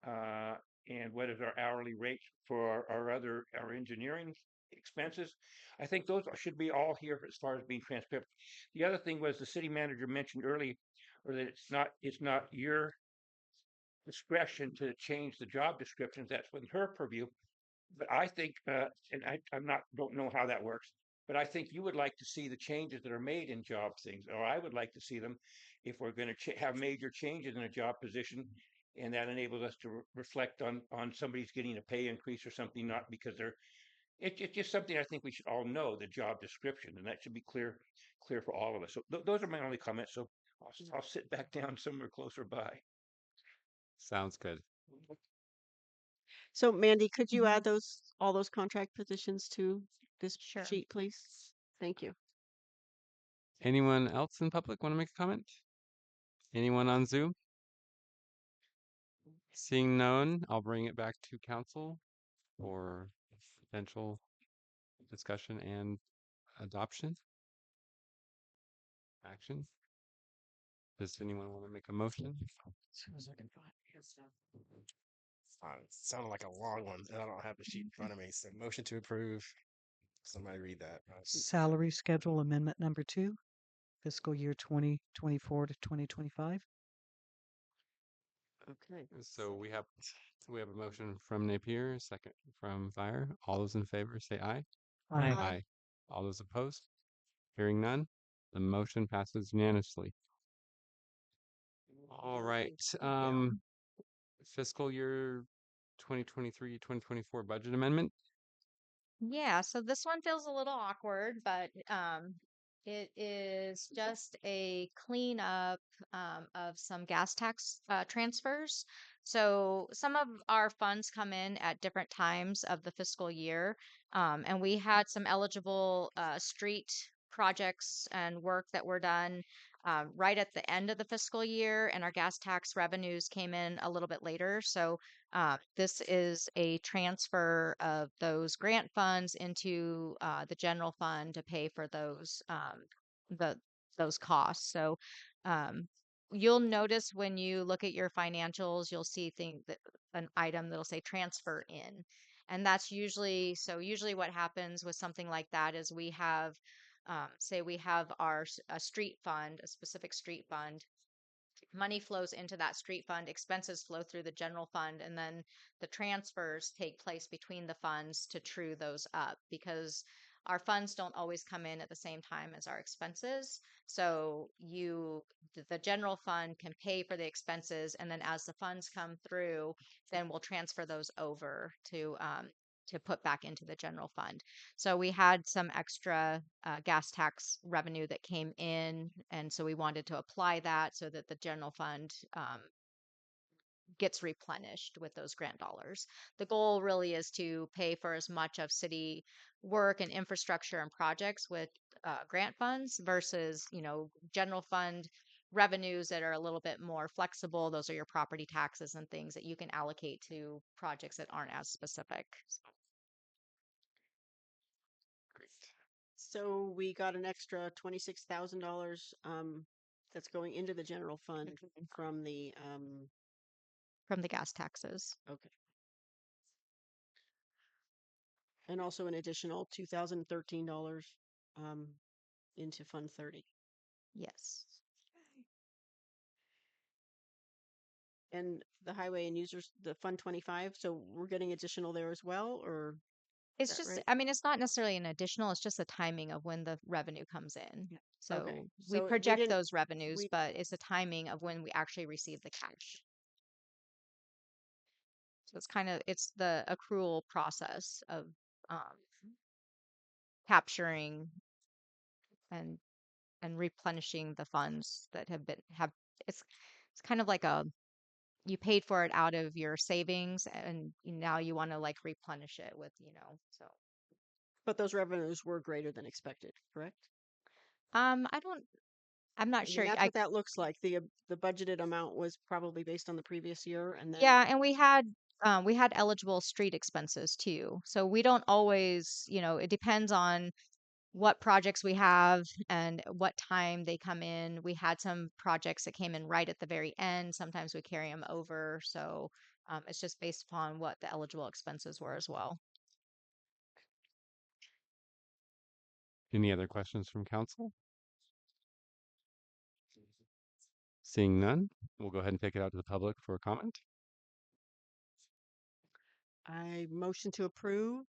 and what is our hourly rate for our engineering expenses? I think those should be all here as far as being transparent. The other thing was the city manager mentioned earlier, or that it's not your discretion to change the job descriptions. That's within her purview. But I think, and don't know how that works, but I think you would like to see the changes that are made in job things, or I would like to see them if we're going to have major changes in a job position, and that enables us to reflect on somebody's getting a pay increase or something, not because it's just something I think we should all know, the job description, and that should be clear for all of us. So those are my only comments. So I'll sit back down somewhere closer by. Sounds good. So Mandy, could you add all those contract positions to this Sure. sheet, please? Thank you. Anyone else in public want to make a comment? Anyone on Zoom? Seeing none, I'll bring it back to council for potential discussion and adoption. Action. Does anyone want to make a motion? It sounded like a long one, and I don't have the sheet in front of me. So motion to approve. Somebody read that. Salary schedule amendment number 2, fiscal year 2024 to 2025. Okay. So we have a motion from Napier, a second from Fire. All those in favor say aye. Aye. Aye. All those opposed? Hearing none, the motion passes unanimously. All right. Fiscal year 2023-2024 budget amendment. Yeah, so this one feels a little awkward, but it is just a cleanup of some gas tax transfers. So some of our funds come in at different times of the fiscal year, and we had some eligible street projects and work that were done right at the end of the fiscal year, and our gas tax revenues came in a little bit later. So this is a transfer of those grant funds into the general fund to pay for the those costs. So um, you'll notice when you look at your financials, you'll see an item that'll say transfer in, and that's usually what happens with something like that is we have say we have a street fund, a specific street fund, money flows into that street fund, expenses flow through the general fund, and then the transfers take place between the funds to true those up because our funds don't always come in at the same time as our expenses. So the general fund can pay for the expenses, and then as the funds come through, then we'll transfer those over to put back into the general fund. So we had some extra gas tax revenue that came in, and so we wanted to apply that so that the general fund gets replenished with those grant dollars. The goal really is to pay for as much of city work and infrastructure and projects with grant funds versus, general fund revenues that are a little bit more flexible. Those are your property taxes and things that you can allocate to projects that aren't as specific. So we got an extra $26,000 that's going into the general fund from the gas taxes. okay. And also an additional $2,013 into Fund 30. Yes. And the highway and users, the Fund 25, so we're getting additional there as well, or is It's that just, right? I mean, it's not necessarily an additional, it's just the timing of when the revenue comes in. Okay. So we So we project didn't those revenues, we but it's the timing of when we actually receive the cash. So it's the accrual process of um, capturing and replenishing the funds that it's kind of like you paid for it out of your savings and now you want to like replenish it with, so. But those revenues were greater than expected, correct? I'm not I sure. mean, that's what that looks like. The budgeted amount was probably based on the previous year, and then Yeah, and we had eligible street expenses too. So we don't always, it depends on what projects we have and what time they come in. We had some projects that came in right at the very end. Sometimes we carry them over. So it's just based upon what the eligible expenses were as well. Any other questions from council? Seeing none, we'll go ahead and take it out to the public for a comment. I motion to approve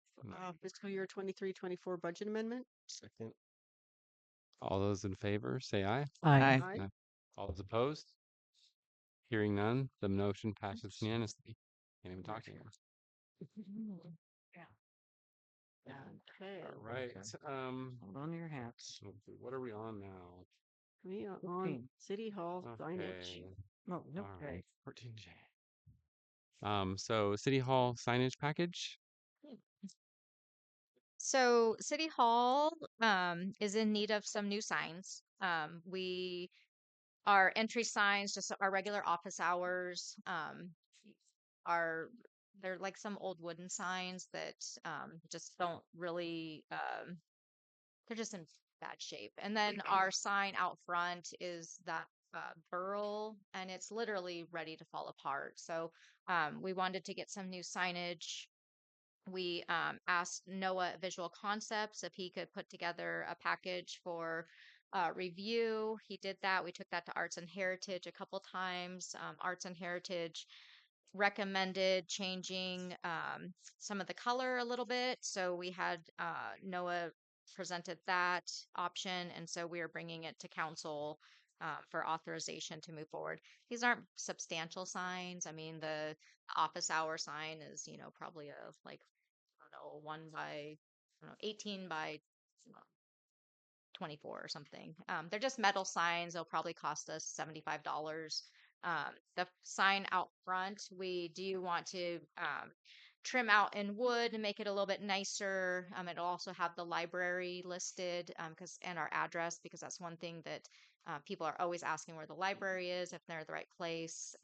fiscal year 23-24 budget amendment. Second. All those in favor say aye. Aye. Aye. All those opposed? Hearing none, the motion passes unanimously. Can't even talk anymore. Okay. All right. Hold on to your hats. Let's see, what are we on now? We are on 14. City Hall signage. Okay. No, no. All right. 14J. So City Hall signage package. So City Hall is in need of some new signs. We Our entry signs, just our regular office hours, are they're like some old wooden signs that just don't really they're just in bad shape. And then our sign out front is that burl, and it's literally ready to fall apart. So we wanted to get some new signage. We asked Noah Visual Concepts if he could put together a package for review. He did that. We took that to Arts and Heritage a couple times. Arts and Heritage recommended changing some of the color a little bit. So we had Noah presented that option, and so we are bringing it to council for authorization to move forward. These aren't substantial signs. I mean, the office hour sign is, probably a like I don't know, 18 by 24 or something. They're just metal signs. They'll probably cost us $75. The sign out front, we do want to trim out in wood and make it a little bit nicer. It'll also have the library listed and our address, because that's one thing that people are always asking where the library is, if they're at the right place.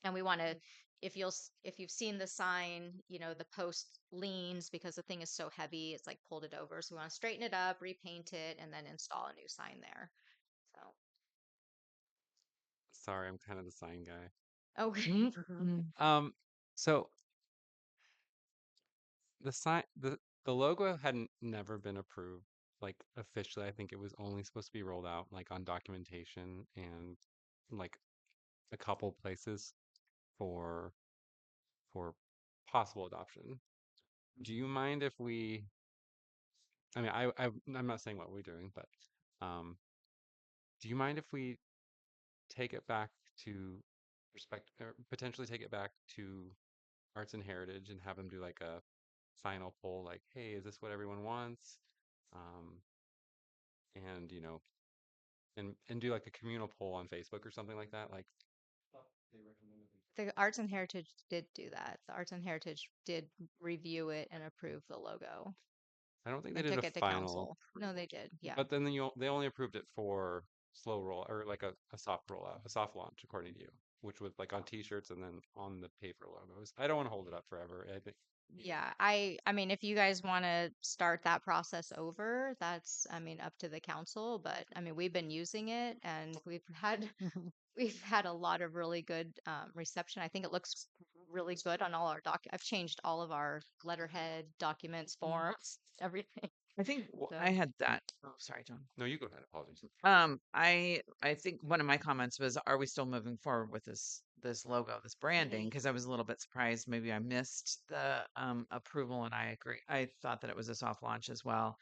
And we want to, if you've seen the sign, the post leans because the thing is so heavy, it's like pulled it over. So we want to straighten it up, repaint it, and then install a new sign there. So, Sorry, I'm kind of the sign guy. okay. So the sign, the logo hadn't never been approved, like officially. I think it was only supposed to be rolled out like on documentation and like a couple places for for possible adoption. Do you mind if we? I mean, I'm not saying what we're doing, but do you mind if we take it back to or potentially take it back to Arts and Heritage and have them do like a final poll, like, hey, is this what everyone wants? Um, and and do like a communal poll on Facebook or something like that. Like, The Arts and Heritage did do that. The Arts and Heritage did review it and approve the logo I don't think they and did a took it to final council. No, they approval, did. Yeah. but then they only approved it for slow roll or like a soft rollout, a soft launch, according to you, which was like on T-shirts and then on the paper logos. I don't want to hold it up forever. I think Yeah, I mean, if you guys want to start that process over, that's, I mean, up to the council, but I mean, we've been using it and we've had a lot of really good reception. I think it looks really good on all our I've changed all of our letterhead, documents, forms, everything. I think So, I had that. Oh, sorry, John. no, you go ahead. Apologies. I think one of my comments was, are we still moving forward with this logo, this branding? Because I was a little bit surprised. Maybe I missed the approval, and I agree. I thought that it was a soft launch as well.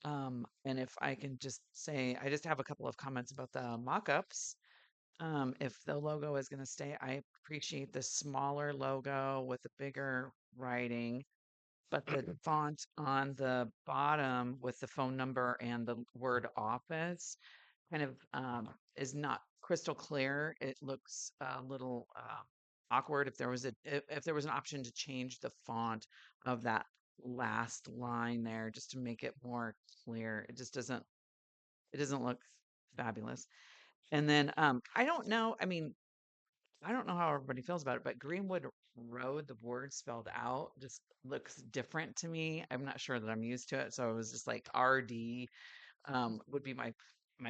And if I can just say, I just have a couple of comments about the mock-ups. If the logo is going to stay, I appreciate the smaller logo with the bigger writing, but the font on the bottom with the phone number and the word office kind of is not crystal clear. It looks a little awkward. If there was an option to change the font of that last line there, just to make it more clear, it doesn't look fabulous. And then I don't know. I mean, I don't know how everybody feels about it, but Greenwood Road, the word spelled out, just looks different to me. I'm not sure that I'm used to it, so I was just like RD would be my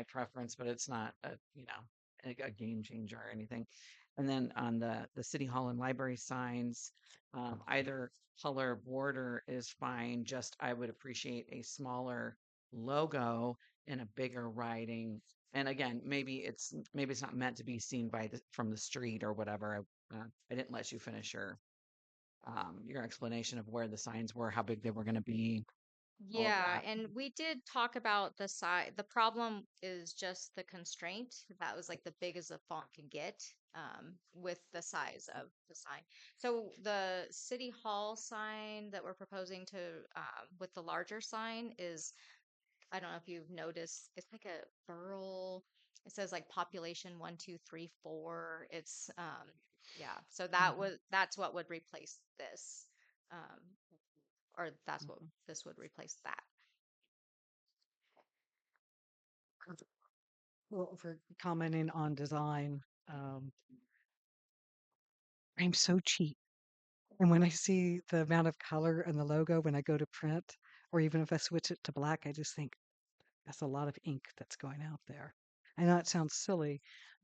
preference, but it's not a game changer or anything. And then on the city hall and library signs, either color border is fine. Just I would appreciate a smaller logo and a bigger writing. And again, maybe it's not meant to be seen from the street or whatever. I didn't let you finish your explanation of where the signs were, how big they were going to be, all of yeah, that. and we did talk about the size. The problem is just the constraint. That was like the big as the font could get with the size of the sign. So the city hall sign that we're proposing to with the larger sign is, I don't know if you've noticed, it's like a burl. It says like population 1, 2, 3, 4. It's yeah. So that's what would replace this. Um, or that's what this would replace that. Well, for commenting on design, I'm so cheap. And when I see the amount of color and the logo when I go to print, or even if I switch it to black, I just think that's a lot of ink that's going out there. I know it sounds silly,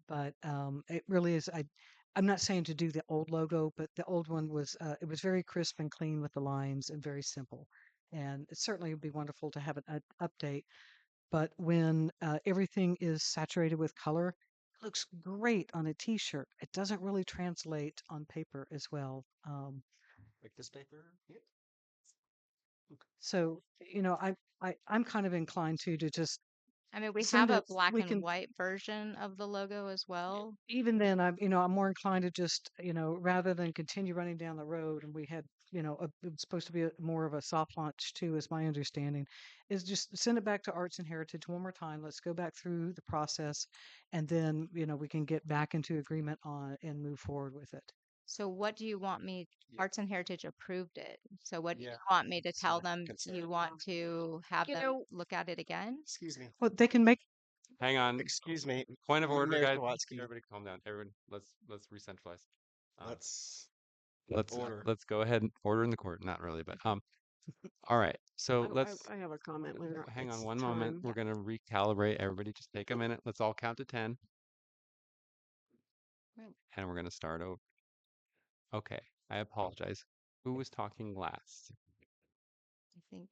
but it really is. I'm not saying to do the old logo, but the old one was it was very crisp and clean with the lines and very simple. And it certainly would be wonderful to have an update. But when everything is saturated with color, it looks great on a T-shirt. It doesn't really translate on paper as well. Like this paper? Yeah. So I'm kind of inclined to just I mean, we send have a it. black We and can white version of the logo as well. even then I'm more inclined to just rather than continue running down the road, and we had it was supposed to be more of a soft launch too, is my understanding, is just send it back to Arts and Heritage one more time. Let's go back through the process, and then we can get back into agreement on and move forward with it. So what do you want me, Yeah. Arts and Heritage approved it. So what do you Yeah. want me to So tell them? concern. You want to have You them know, look at it again? Excuse me. Well, they can make Hang on. Excuse me. Point of order, Mayor guys. Sawatsky. Everybody calm down. Everyone, let's re-centralize. Um, Let's let's order. let's go ahead and order in the court. Not really, but all right. So let's I have a comment when hang on it's one moment. time. We're gonna recalibrate. Everybody, just take a minute. Let's all count to 10, and we're gonna start over. Okay. I apologize. Who was talking last? I think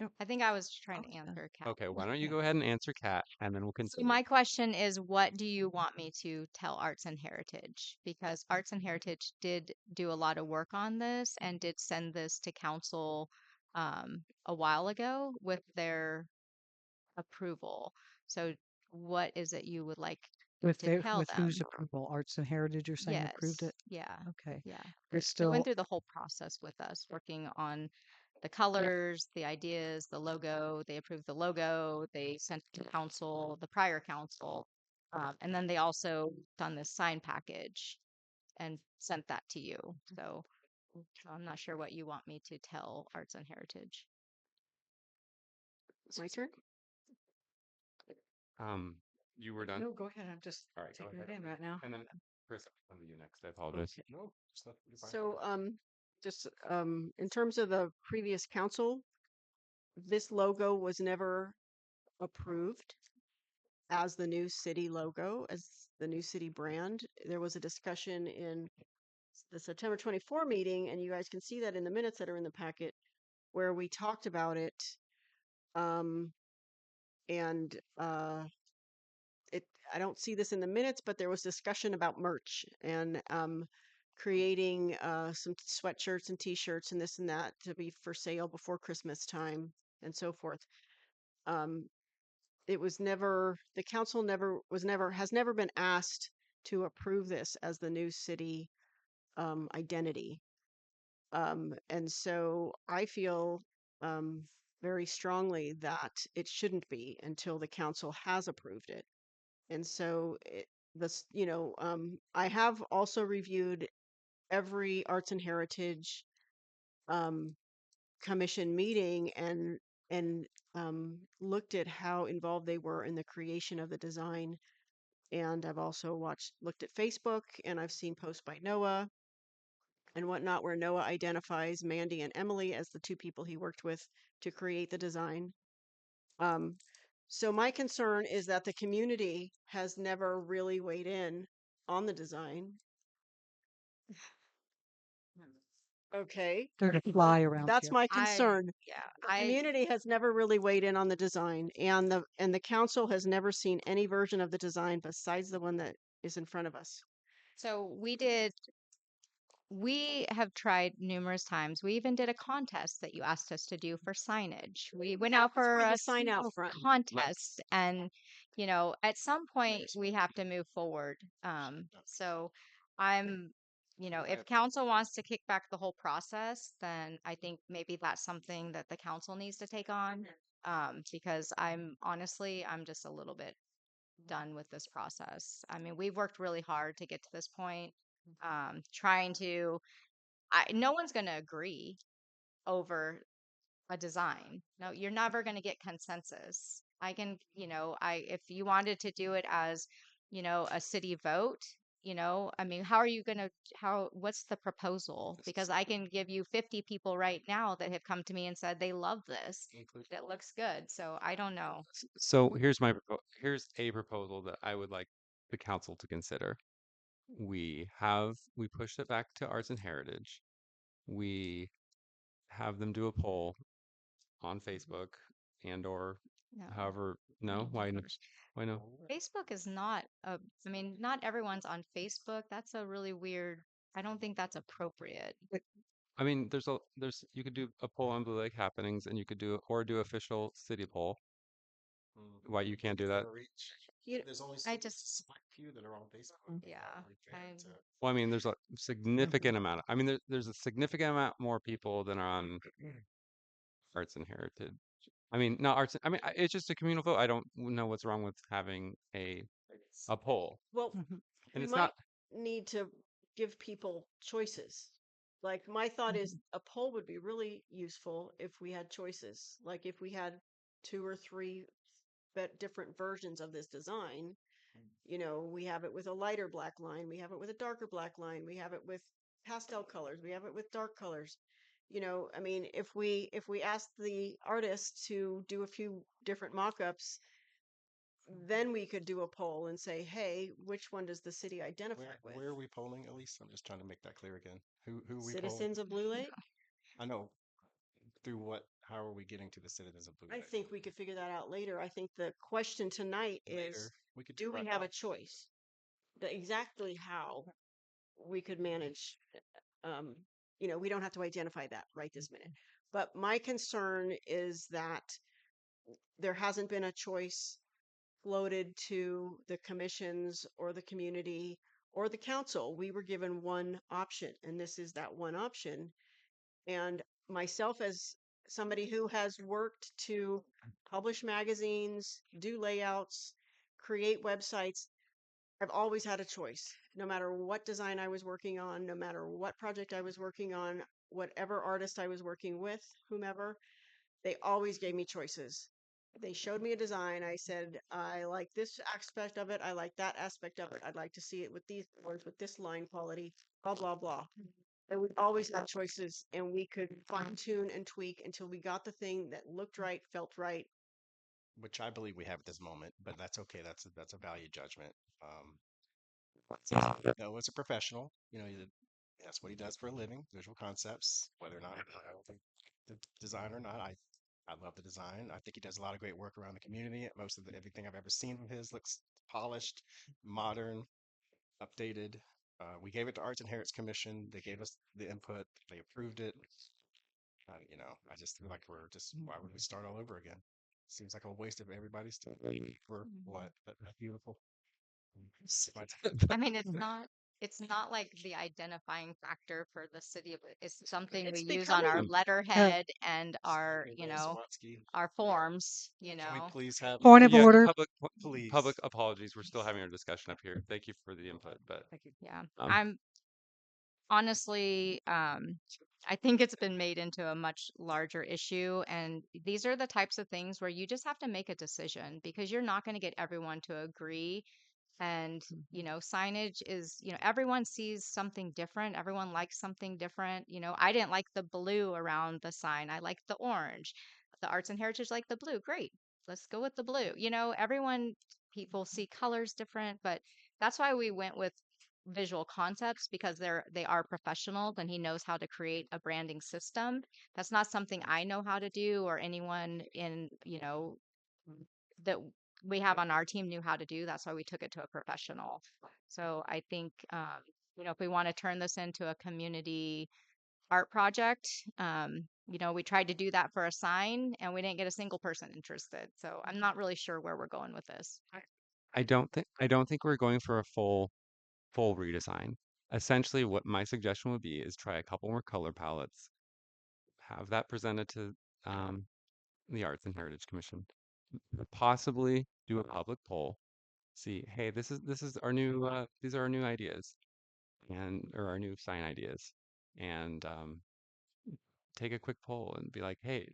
Oh, I think I was trying to okay. answer Kat. Okay. Why don't you go ahead and answer Kat, and then we'll So continue. my question is, what do you want me to tell Arts and Heritage? Because Arts and Heritage did do a lot of work on this and did send this to council a while ago with their approval. So what is it you would like to tell with them? whose approval? Arts and Heritage, you're saying approved Yes. it? Yeah. Okay. Yeah. They're They still went through the whole process with us, working on the colors, the ideas, the logo. They approved the logo. They sent it to council, the prior council. And then they also done this sign package and sent that to you. So I'm not sure what you want me to tell Arts and Heritage. My turn. You were done. No, go ahead. I'm just All right, go taking ahead. it in right now. And then Chris, I'll come to you next. I apologize. No. Just let- you're fine. So, just in terms of the previous council, this logo was never approved as the new city logo, as the new city brand. There was a discussion in the September 24 meeting, and you guys can see that in the minutes that are in the packet, where we talked about it. And I don't see this in the minutes, but there was discussion about merch and creating some sweatshirts and t-shirts and this and that to be for sale before Christmas time and so forth. It was never, the council has never been asked to approve this as the new city identity. And so I feel very strongly that it shouldn't be until the council has approved it. And so I have also reviewed every Arts and Heritage Commission meeting and looked at how involved they were in the creation of the design. And I've also looked at Facebook, and I've seen posts by Noah and whatnot, where Noah identifies Mandy and Emily as the two people he worked with to create the design. So my concern is that the community has never really weighed in on the design. Okay. They're to fly around That's here. my concern. Yeah, The community has never really weighed in on the design, and the council has never seen any version of the design besides the one that is in front of us. So we have tried numerous times. We even did a contest that you asked us to do for signage. We went out for the a sign out small front. contest, and at some point we have to move forward. So I'm, if council wants to kick back the whole process, then I think maybe that's something that the council needs to take on. Because I'm just a little bit done with this process. I mean, we've worked really hard to get to this point, trying to, no one's going to agree over a design. No, you're never going to get consensus I can, if you wanted to do it as, a city vote, I mean, what's the proposal? Because I can give you 50 people right now that have come to me and said they love this. That looks good. So I don't know. So here's a proposal that I would like the council to consider. We pushed it back to Arts and Heritage. We have them do a poll on Facebook or No. however, no, why no? Why no? Facebook is not I mean, not everyone's on Facebook. That's a really weird, I don't think that's appropriate. I mean, you could do a poll on Blue Lake happenings and you could do official city poll. Why you can't do that? There's only I a just, select few that are on Facebook. yeah, Well, I mean, there's a significant amount. I mean, there's a significant amount more people than are on Arts and Heritage. I mean, not arts. I mean, it's just a communal vote. I don't know what's wrong with having a poll, Well, and we it's might not. need to give people choices. Like my thought is a poll would be really useful if we had choices. Like if we had 2 or 3 different versions of this design. We have it with a lighter black line, we have it with a darker black line, we have it with pastel colors, we have it with dark colors. I mean, if we ask the artist to do a few different mock-ups, then we could do a poll and say, hey, which one does the city identify with? Where are we polling, Elise? I'm just trying to make that clear again. Who are we polling? Citizens of Blue Lake? I know. Through what? How are we getting to the citizens of Blue I Lake? think we could figure that out later. I think the question tonight is, Later. We could do we right have now. a choice? Exactly how we could manage, um, we don't have to identify that right this minute. But my concern is that there hasn't been a choice floated to the commissions or the community or the council. We were given one option, and this is that one option. And myself, as somebody who has worked to publish magazines, do layouts, create websites, I've always had a choice. No matter what design I was working on, no matter what project I was working on, whatever artist I was working with, whomever, they always gave me choices. They showed me a design. I said, I like this aspect of it. I like that aspect of it. I'd like to see it with these colors, with this line quality, blah, blah, blah. And we always had choices, and we could fine tune and tweak until we got the thing that looked right, felt right. Which I believe we have at this moment, but that's okay. That's a value judgment. No, it's a professional. That's what he does for a living, visual concepts. Whether or not I don't think the design or not, I love the design. I think he does a lot of great work around the community. Most of everything I've ever seen of his looks polished, modern, updated. We gave it to Arts and Heritage Commission. They gave us the input. They approved it. I just feel like why would we start all over again? Seems like a waste of everybody's time for what? But beautiful. I mean, it's not like the identifying factor for the city of it's something It's we use on our becoming. letterhead and our, Zwansky, our forms, can we please have Point of Yeah, order. please? public apologies. We're still having our discussion up here. Thank you for the input, but Yeah. um, I'm honestly, I think it's been made into a much larger issue. And these are the types of things where you just have to make a decision because you're not going to get everyone to agree. And, signage is, everyone sees something different. Everyone likes something different. I didn't like the blue around the sign. I liked the orange. The Arts and Heritage like the blue. Great. Let's go with the blue. People see colors different, but that's why we went with visual concepts because they are professionals and he knows how to create a branding system. That's not something I know how to do or anyone in, that we have on our team knew how to do. That's why we took it to a professional. So I think, if we want to turn this into a community art project, we tried to do that for a sign and we didn't get a single person interested. So I'm not really sure where we're going with this. I don't think we're going for a full redesign. Essentially, what my suggestion would be is try a couple more color palettes, have that presented to um, the Arts and Heritage Commission, possibly do a public poll, see, hey, this is our new these are our new ideas or our new sign ideas, and take a quick poll and be like, hey,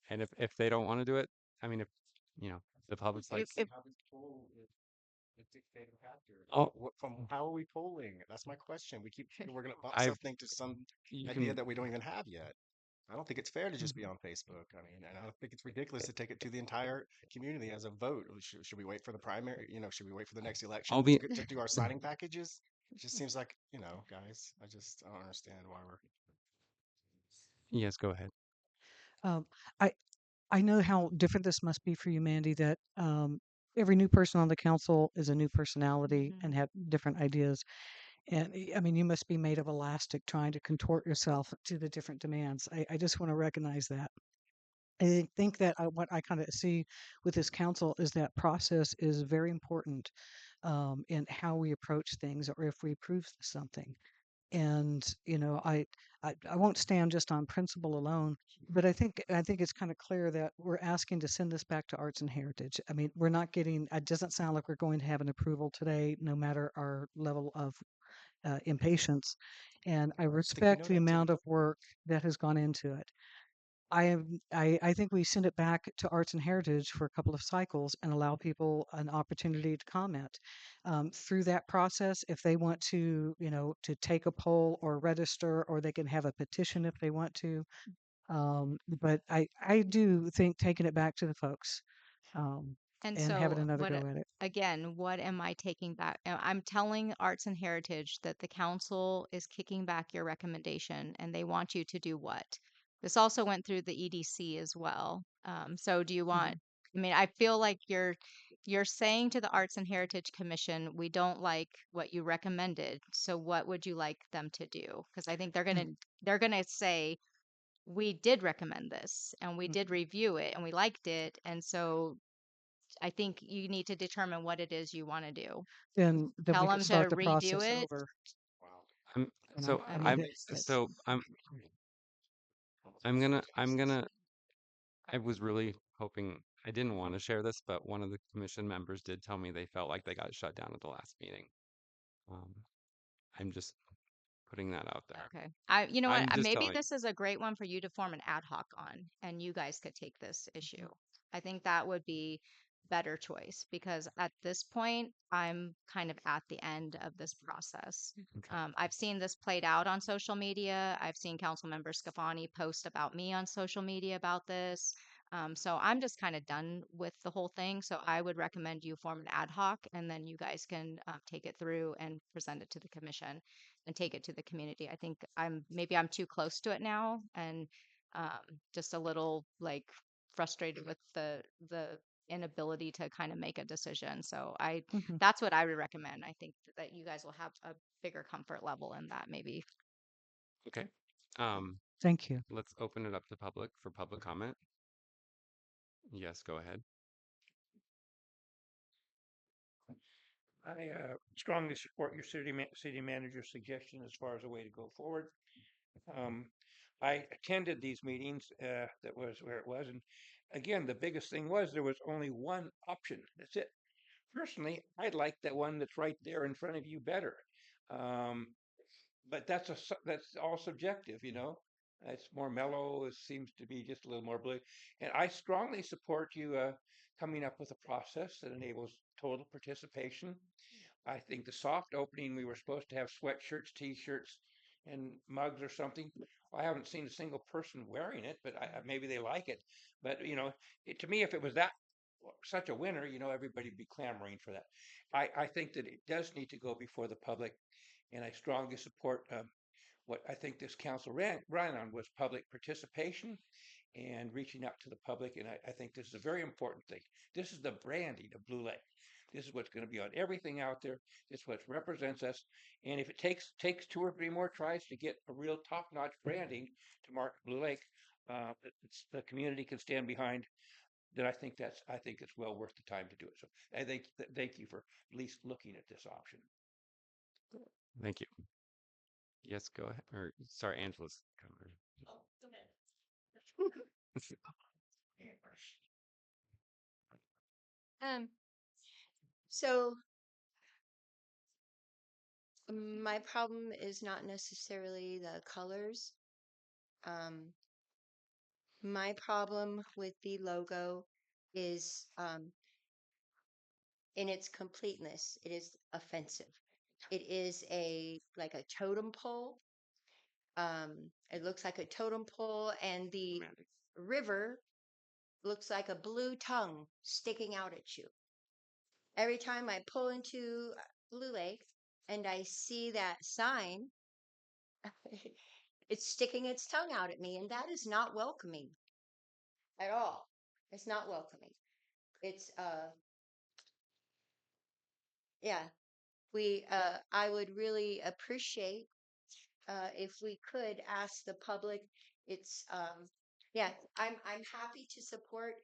and if they don't want to do it, I mean, if The public's like, If How this poll is the dictating factor. oh, From how are we polling? That's my question. We keep we're gonna box I, something to some you idea can, that we don't even have yet. I don't think it's fair to just be Mhm. on Facebook. I mean, and I don't think it's ridiculous to take it to the entire community as a vote. Should we wait for the primary? Should we wait for the next I'll election be, to do our signing packages? It just seems like, guys, I don't understand why we're. yes, go ahead. Um, I I know how different this must be for you, Mandy, that every new person on the council is a new personality Mhm. and have different ideas. And I mean, you must be made of elastic trying to contort yourself to the different demands. I just want to recognize that. I think that what I kind of see with this council is that process is very important in how we approach things or if we approve something. And I won't stand just on principle alone, but I think it's kind of clear that we're asking to send this back to Arts and Heritage. I mean, we're not getting. It doesn't sound like we're going to have an approval today, no matter our level of impatience. And I I think we respect know the that too. amount of work that has gone into it. I think we send it back to Arts and Heritage for a couple of cycles and allow people an opportunity to comment. Through that process, if they want to take a poll or register, or they can have a petition if they want to. But I do think taking it back to the folks um, And and having so, another go at it. again, what am I taking back? I'm telling Arts and Heritage that the council is kicking back your recommendation and they want you to do what? This also went through the EDC as well. So do you want, Mhm. I mean, I feel like you're saying to the Arts and Heritage Commission, we don't like what you recommended. So what would you like them to do? Because I think they're gonna say, we did recommend this and we Mm. did review it and we liked it. And so I think you need to determine what it is you want to do. Then Tell we could them to start the redo process it. over. Wow. I'm, I I mean, mean, I'm gonna, I was really hoping, I didn't want to share this, but one of the commission members did tell me they felt like they got shut down at the last meeting. Um, I'm just putting that out there. okay. You know what? I'm just Maybe telling. this is a great one for you to form an ad hoc on, and you guys could take this issue. I think that would be better choice because at this point, I'm kind of at the end of this process. Okay. I've seen this played out on social media. I've seen Councilmember Scafani post about me on social media about this. So I'm just kind of done with the whole thing. So I would recommend you form an ad hoc, and then you guys can take it through and present it to the commission and take it to the community. I think I'm too close to it now and just a little like frustrated with the inability to kind of make a decision. So Mhm. that's what I would recommend. I think that you guys will have a bigger comfort level in that maybe. Okay. Um, Thank you. let's open it up to public for public comment. Yes, go ahead. I strongly support your city manager's suggestion as far as a way to go forward. Um, I attended these meetings. That was where it was, and again, the biggest thing was there was only one option. That's it. Personally, I like that one that's right there in front of you better. Um, but that's all subjective, you know. It's more mellow. It seems to be just a little more blue. And I strongly support you coming up with a process that enables total participation. I think the soft opening, we were supposed to have sweatshirts, t-shirts, and mugs or something. I haven't seen a single person wearing it, but maybe they like it. But to me, if it was that such a winner, everybody'd be clamoring for that. I think that it does need to go before the public, and I strongly support what I think this council ran on was public participation and reaching out to the public. And I think this is a very important thing. This is the branding of Blue Lake. This is what's going to be on everything out there. It's what represents us. And if it takes 2 or 3 more tries to get a real top-notch branding to mark Blue Lake, the community can stand behind. Then I think it's well worth the time to do it. So I thank you for at least looking at this option. Thank you. Yes, go ahead. Or sorry, Angela's coming. So my problem is not necessarily the colors. My problem with the logo is in its completeness. It is offensive. It is like a totem pole. It looks like a totem pole, and the river looks like a blue tongue sticking out at you. Every time I pull into Blue Lake and I see that sign, it's sticking its tongue out at me, and that is not welcoming at all. It's not welcoming. It's yeah, I would really appreciate if we could ask the public. It's yeah, I'm happy to support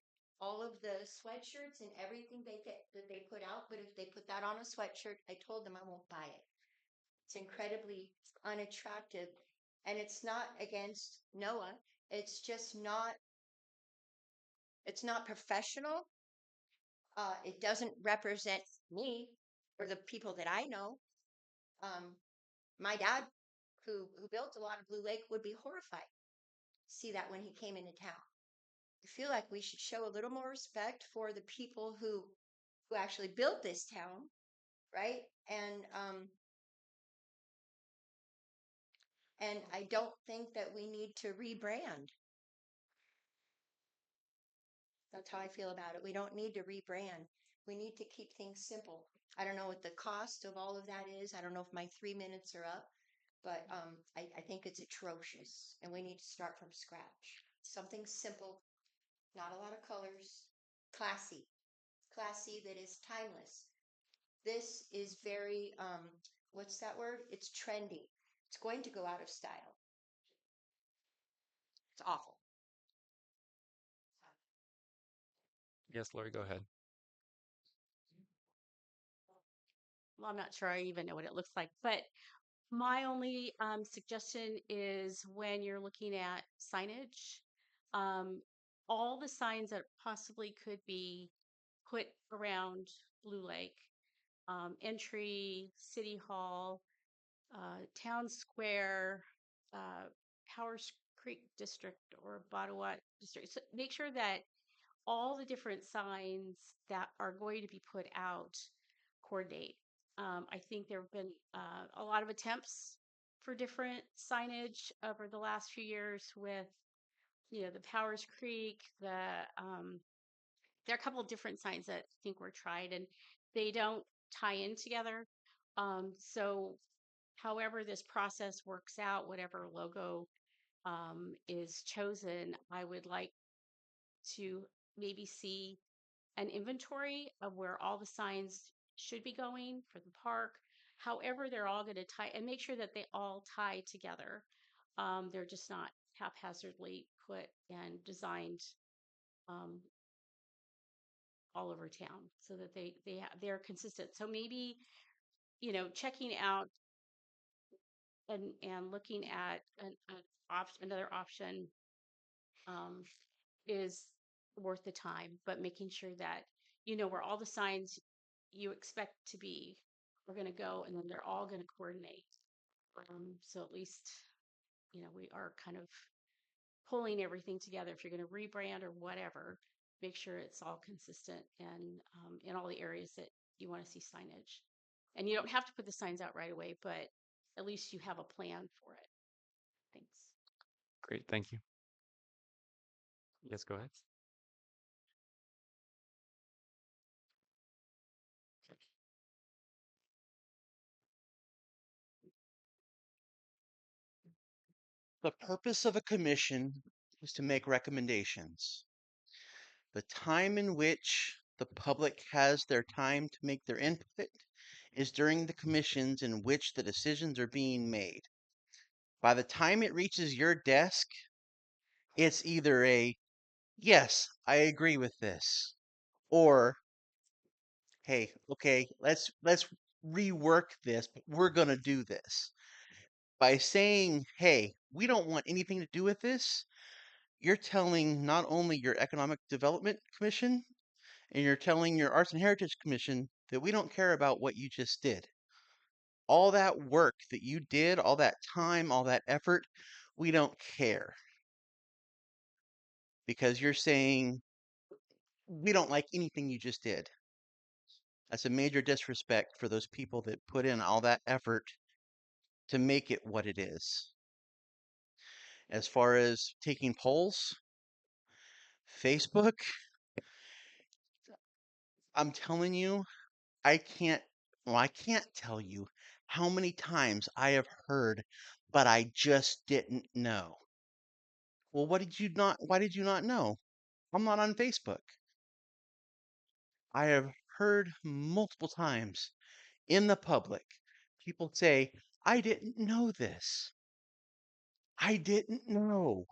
all of the sweatshirts and everything that they put out, but if they put that on a sweatshirt, I told them I won't buy it. It's incredibly unattractive, and it's not against NOAA. It's just not. It's not professional. It doesn't represent me or the people that I know. My dad, who built a lot of Blue Lake, would be horrified to see that when he came into town. I feel like we should show a little more respect for the people who actually built this town, right? And I don't think that we need to rebrand. That's how I feel about it. We don't need to rebrand. We need to keep things simple. I don't know what the cost of all of that is. I don't know if my 3 minutes are up, but I think it's atrocious, and we need to start from scratch. Something simple, not a lot of colors, classy, classy that is timeless. This is very, what's that word? It's trendy. It's going to go out of style. It's awful. Yes, Lori, go ahead. Well, I'm not sure I even know what it looks like, but my only suggestion is when you're looking at signage, all the signs that possibly could be put around Blue Lake, entry, City Hall, Town Square, Powers Creek District or Botawat District. So make sure that all the different signs that are going to be put out coordinate. I think there have been a lot of attempts for different signage over the last few years with, the Powers Creek, there are a couple of different signs that I think were tried and they don't tie in together. So however this process works out, whatever logo is chosen, I would like to maybe see an inventory of where all the signs should be going for the park. However, they're all going to tie and make sure that they all tie together. They're just not haphazardly put and designed all over town so that they're consistent. So maybe, checking out and looking at another option is worth the time, but making sure that where all the signs you expect to be are going to go, and then they're all going to coordinate. So at least we are kind of pulling everything together. If you're going to rebrand or whatever, make sure it's all consistent and in all the areas that you want to see signage. And you don't have to put the signs out right away, but at least you have a plan for it. Thanks. Great, thank you. Yes, go ahead. The purpose of a commission is to make recommendations. The time in which the public has their time to make their input is during the commissions in which the decisions are being made. By the time it reaches your desk, it's either a yes, I agree with this, or hey, okay, let's rework this, but we're going to do this. By saying, hey, we don't want anything to do with this, you're telling not only your Economic Development Commission and you're telling your Arts and Heritage Commission that we don't care about what you just did. All that work that you did, all that time, all that effort, we don't care. Because you're saying we don't like anything you just did. That's a major disrespect for those people that put in all that effort to make it what it is. As far as taking polls, Facebook, I'm telling you, I can't tell you how many times I have heard, but I just didn't know. Well, why did you not know? I'm not on Facebook. I have heard multiple times in the public people say, I didn't know this. I didn't know.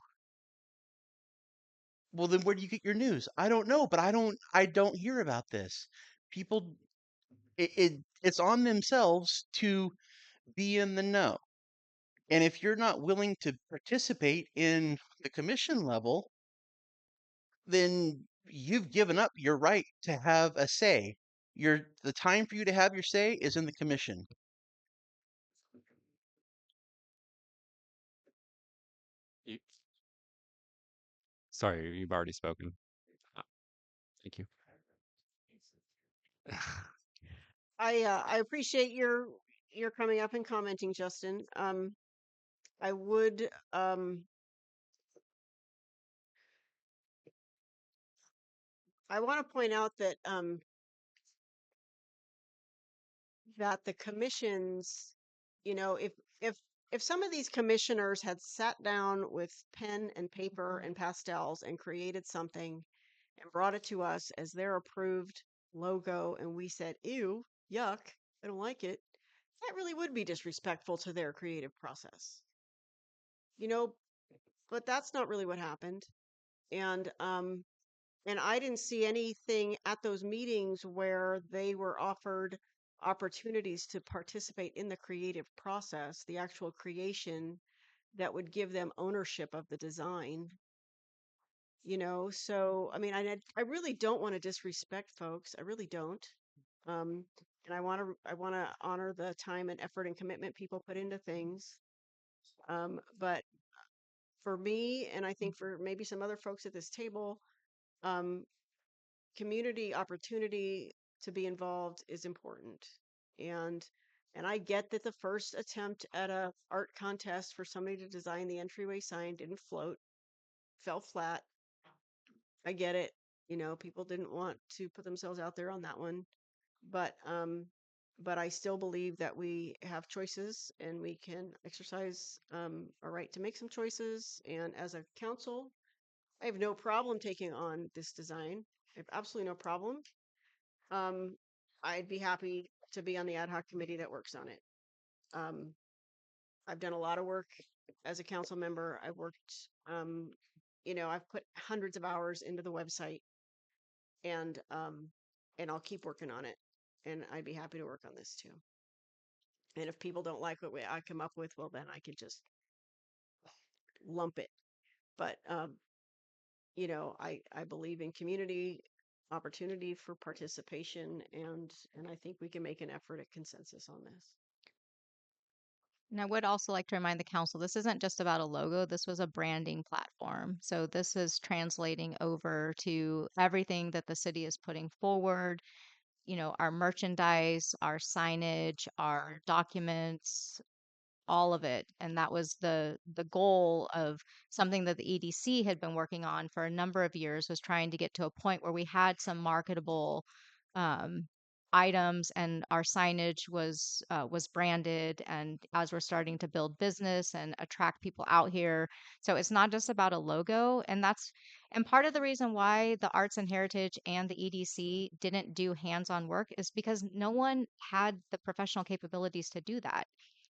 Well, then where do you get your news? I don't know, but I don't hear about this. People, it's on themselves to be in the know. And if you're not willing to participate in the commission level, then you've given up your right to have a say. The time for you to have your say is in the commission. You, sorry, you've already spoken. Thank you. I appreciate your coming up and commenting, Justin. I would I want to point out that that the commissions, you know, if some of these commissioners had sat down with pen and paper and pastels and created something and brought it to us as their approved logo and we said, ew, yuck, I don't like it, that really would be disrespectful to their creative process. You know, but that's not really what happened. And I didn't see anything at those meetings where they were offered opportunities to participate in the creative process, the actual creation that would give them ownership of the design. You know, so I mean, I really don't want to disrespect folks. I really don't. And I want to honor the time and effort and commitment people put into things. But for me, and I think for maybe some other folks at this table, um, community opportunity to be involved is important. And I get that the first attempt at a art contest for somebody to design the entryway sign didn't float, fell flat. I get it. You know, people didn't want to put themselves out there on that one. But I still believe that we have choices and we can exercise our right to make some choices. And as a council, I have no problem taking on this design. I have absolutely no problem. I'd be happy to be on the ad hoc committee that works on it. I've done a lot of work as a council member. I've worked, you know, I've put hundreds of hours into the website, and I'll keep working on it. And I'd be happy to work on this too. And if people don't like what I come up with, well, then I can just lump it. But you know, I believe in community opportunity for participation, and I think we can make an effort at consensus on this. And I would also like to remind the council, this isn't just about a logo. This was a branding platform. So this is translating over to everything that the city is putting forward, you know, our merchandise, our signage, our documents, all of it. And that was the goal of something that the EDC had been working on for a number of years, was trying to get to a point where we had some marketable um, items and our signage was branded. And as we're starting to build business and attract people out here, so it's not just about a logo. And part of the reason why the Arts and Heritage and the EDC didn't do hands-on work is because no one had the professional capabilities to do that.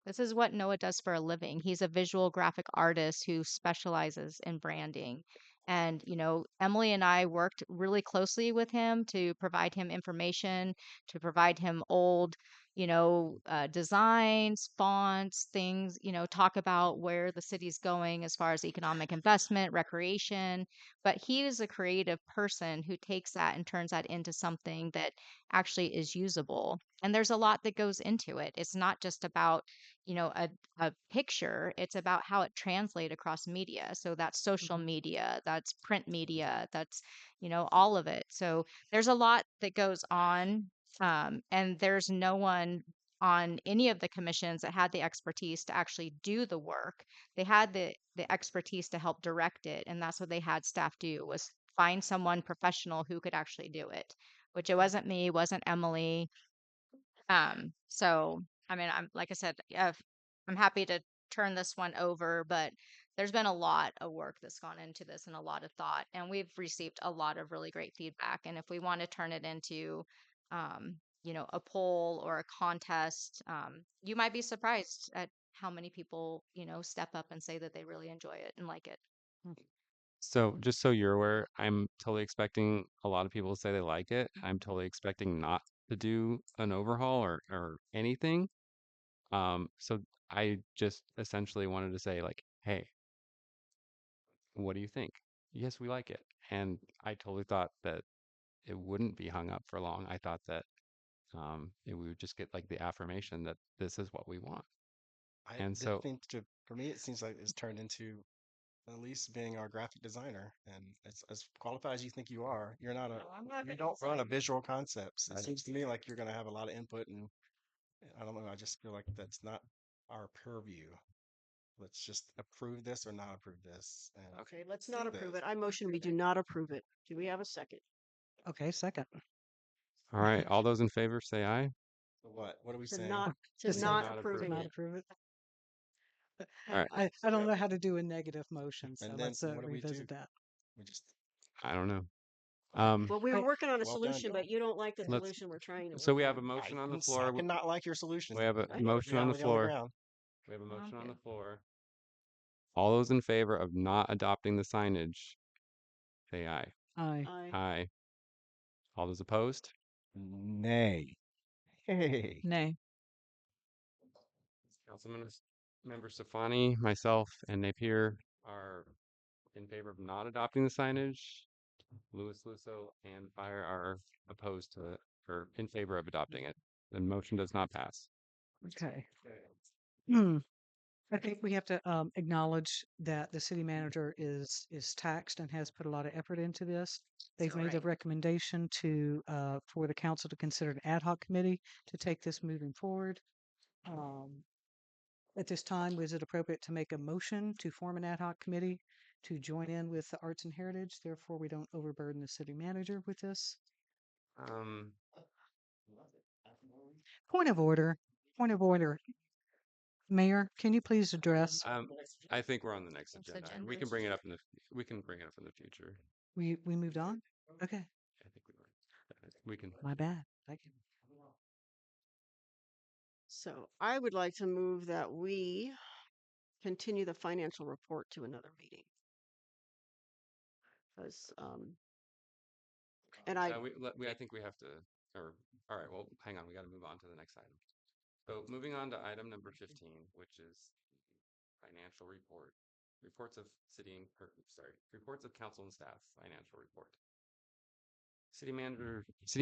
This is what Noah does for a living. He's a visual graphic artist who specializes in branding. And, you know, Emily and I worked really closely with him to provide him information, to provide him old, you know, designs, fonts, things, you know, talk about where the city's going as far as economic investment, recreation. But he is a creative person who takes that and turns that into something that actually is usable. And there's a lot that goes into it. It's not just about, you know, a picture. It's about how it translates across media. So that's social media, that's print media, that's, you know, all of it. So there's a lot that goes on And there's no one on any of the commissions that had the expertise to actually do the work. They had the expertise to help direct it, and that's what they had staff do, was find someone professional who could actually do it, which it wasn't me, wasn't Emily. So I mean, I'm like I said, I'm happy to turn this one over, but there's been a lot of work that's gone into this and a lot of thought, and we've received a lot of really great feedback. And if we want to turn it into, a poll or a contest, you might be surprised at how many people, step up and say that they really enjoy it and like it. So just so you're aware, I'm totally expecting a lot of people to say they like it. I'm totally expecting not to do an overhaul or anything. So I just essentially wanted to say like, hey, what do you think? Yes, we like it. And I totally thought that it wouldn't be hung up for long. I thought that we would just get like the affirmation that this is what we want. I And did so, think for me, it seems like it's turned into Elise being our graphic designer, and as qualified as you think you are, you're not you don't run a visual concepts. It seems to me like you're going to have a lot of input, and I don't know. I just feel like that's not our purview. Let's just approve this or not approve this. And Okay, let's not do approve this. it. I motion we do not approve it. Do we have a second? Okay, second. all right, all those in favor say aye. So what? What are we To saying? not, to Just say not not approving not it. approve it. All right, I don't know how to do a negative motion, so And then let's what do we do? revisit that. We just I don't know. Well, we were working on a well done. solution, but you don't like the Let's. solution we're trying to So work we have a on. motion on the I floor. cannot like your solution. We have a I gotta motion on the reality floor. ground. We have a I'm motion on the good. floor. All those in favor of not adopting the signage, say aye. Aye. I, Aye. All those opposed? Nay. Hey. Nay. Member Stefani, myself, and Napier are in favor of not adopting the signage. Louis Lusso and Fire are opposed to it, or in favor of adopting it. The motion does not pass. Okay. Hmm. I think we have to acknowledge that the city manager is taxed and has put a lot of effort into this. They've made the recommendation to for the council to consider an ad hoc committee to take this moving forward. At this time, was it appropriate to make a motion to form an ad hoc committee to join in with the arts and heritage? Therefore, we don't overburden the city manager with this. Um, Point of order. Point of order. Mayor, can you please address? I think we're on the next Next agenda. agenda. We can bring it up we can bring it up in the future. We moved on? Okay. I think we can. My bad. Thank you. so I would like to move that we continue the financial report to another meeting. Because, and I, I think we have to, all right, well, hang on, we got to move on to the next item. So moving on to item number 15, which is financial report. Reports of reports of council and staff financial report. City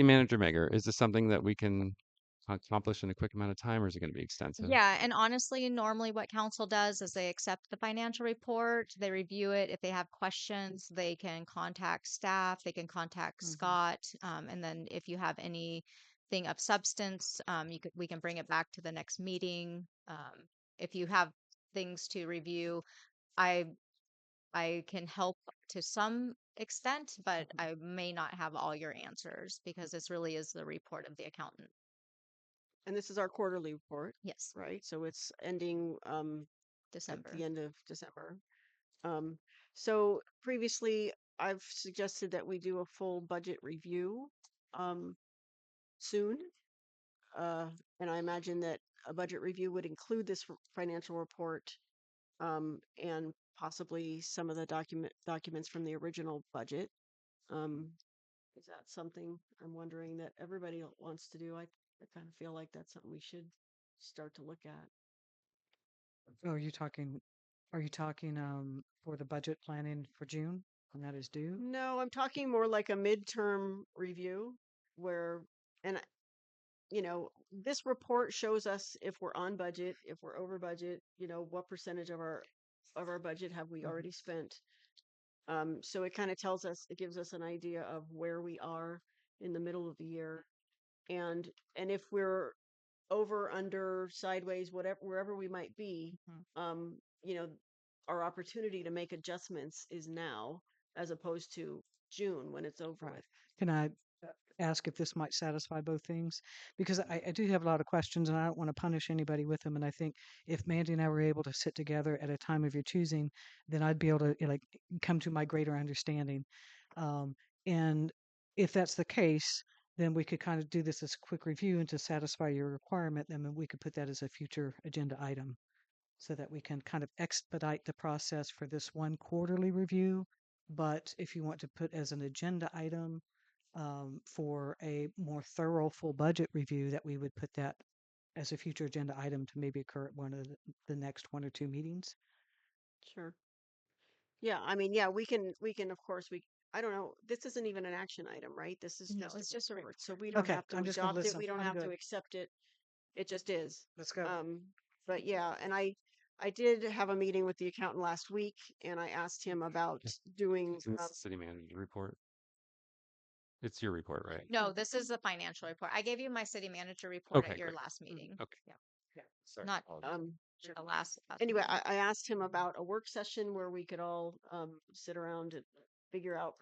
Manager Megger, is this something that we can accomplish in a quick amount of time, or is it going to be extensive? Yeah, and honestly, normally what council does is they accept the financial report, they review it. If they have questions, they can contact staff, they can contact Scott, and then if you have anything of substance, we can bring it back to the next meeting. If you have things to review, I can help to some extent, but I may not have all your answers because this really is the report of the accountant. and this is our quarterly report, Yes, right? So it's ending, at December. the end of December. So previously I've suggested that we do a full budget review, soon. And I imagine that a budget review would include this financial report, and possibly some of the documents from the original budget. Is that something I'm wondering that everybody wants to do? I kind of feel like that's something we should start to look at. Oh, are you talking for the budget planning for June when that is due? No, I'm talking more like a midterm review where, and this report shows us if we're on budget, if we're over budget, what percentage of our budget have we already spent. So it kind of tells us, it gives us an idea of where we are in the middle of the year. and if we're over, under, sideways, whatever, wherever we might be, you know, our opportunity to make adjustments is now, as opposed to June when it's over Right. with. Can I ask if this might satisfy both things? Because I do have a lot of questions and I don't want to punish anybody with them. And I think if Mandy and I were able to sit together at a time of your choosing, then I'd be able to like come to my greater understanding. And if that's the case, then we could kind of do this as a quick review and to satisfy your requirement, then we could put that as a future agenda item so that we can kind of expedite the process for this one quarterly review. But if you want to put as an agenda item for a more thorough full budget review, that we would put that as a future agenda item to maybe occur at one of the next one or two meetings. Sure. Yeah, I mean, yeah, we can, of course, I don't know, this isn't even an action item, right? This is No, just it's a just a report, report. so we don't Okay, have to I'm just going to adopt it, listen. we don't I'm have to good. accept it. It just is. Let's go. But yeah, and I did have a meeting with the accountant last week, and I asked him about doing, It's in the city manager report. It's your report, right? No, this is the financial report. I gave you my city manager report Okay, at your great. last meeting. Okay. Yeah. Sorry. Not apologies. the last anyway, meeting. I asked him about a work session where we could all sit around and figure out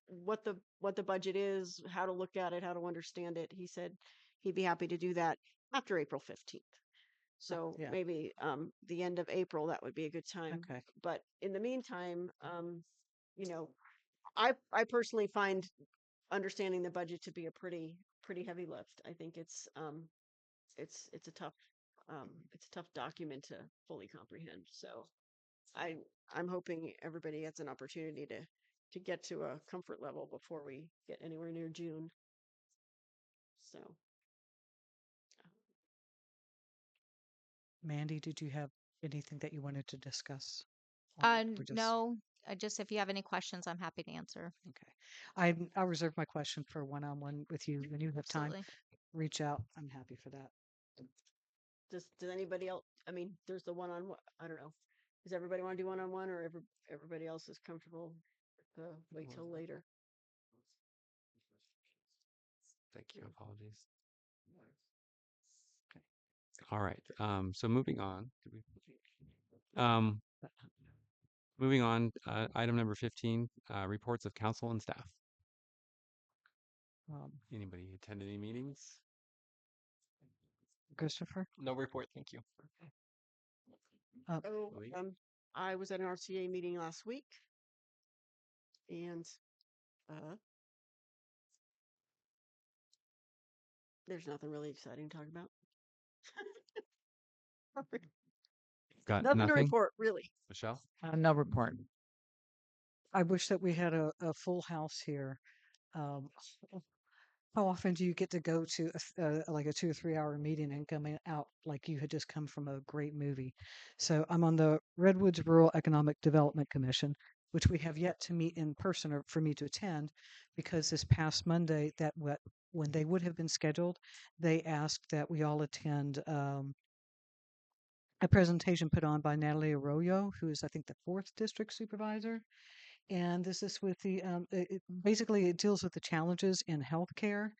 what the budget is, how to look at it, how to understand it. He said he'd be happy to do that after April 15th. So yeah. maybe the end of April, that would be a good time. Okay. But in the meantime, you know, I personally find understanding the budget to be a pretty heavy lift. I think it's a tough it's a tough document to fully comprehend. So I'm hoping everybody gets an opportunity to get to a comfort level before we get anywhere near June. So Mandy, did you have anything that you wanted to discuss? No, just if you have any questions, I'm happy to answer. Okay. I'll reserve my question for one-on-one with you when you have time. Absolutely. Reach out. I'm happy for that. does anybody else, I mean, there's the one-on-one, I don't know. Does everybody want to do one-on-one, or everybody else is comfortable with the wait till later? Thank you. Apologies. All right. So moving on. Moving on. Item number 15. Reports of council and staff. Anybody attend any meetings? Christopher? No report, thank you. Oh, I was at an RCA meeting last week, and there's nothing really exciting to talk about. Got Nothing to nothing? report, really. Michelle? No report. I wish that we had a full house here. How often do you get to go to like a 2 or 3 hour meeting and coming out like you had just come from a great movie? So I'm on the Redwoods Rural Economic Development Commission, which we have yet to meet in person or for me to attend, because this past Monday when they would have been scheduled, they asked that we all attend a presentation put on by Natalie Arroyo, who is I think the 4th district supervisor. And this is with the basically it deals with the challenges in healthcare.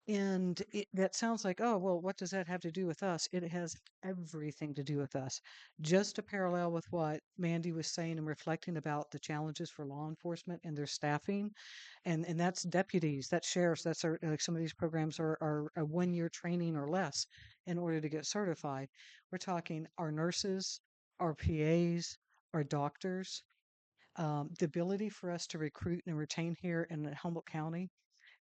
And that sounds like, oh, well, what does that have to do with us? It has everything to do with us. Just to parallel with what Mandy was saying and reflecting about the challenges for law enforcement and their staffing. And that's deputies, that's sheriffs, that's some of these programs are a 1 year training or less in order to get certified. We're talking our nurses, our PAs, our doctors. The ability for us to recruit and retain here in Humboldt County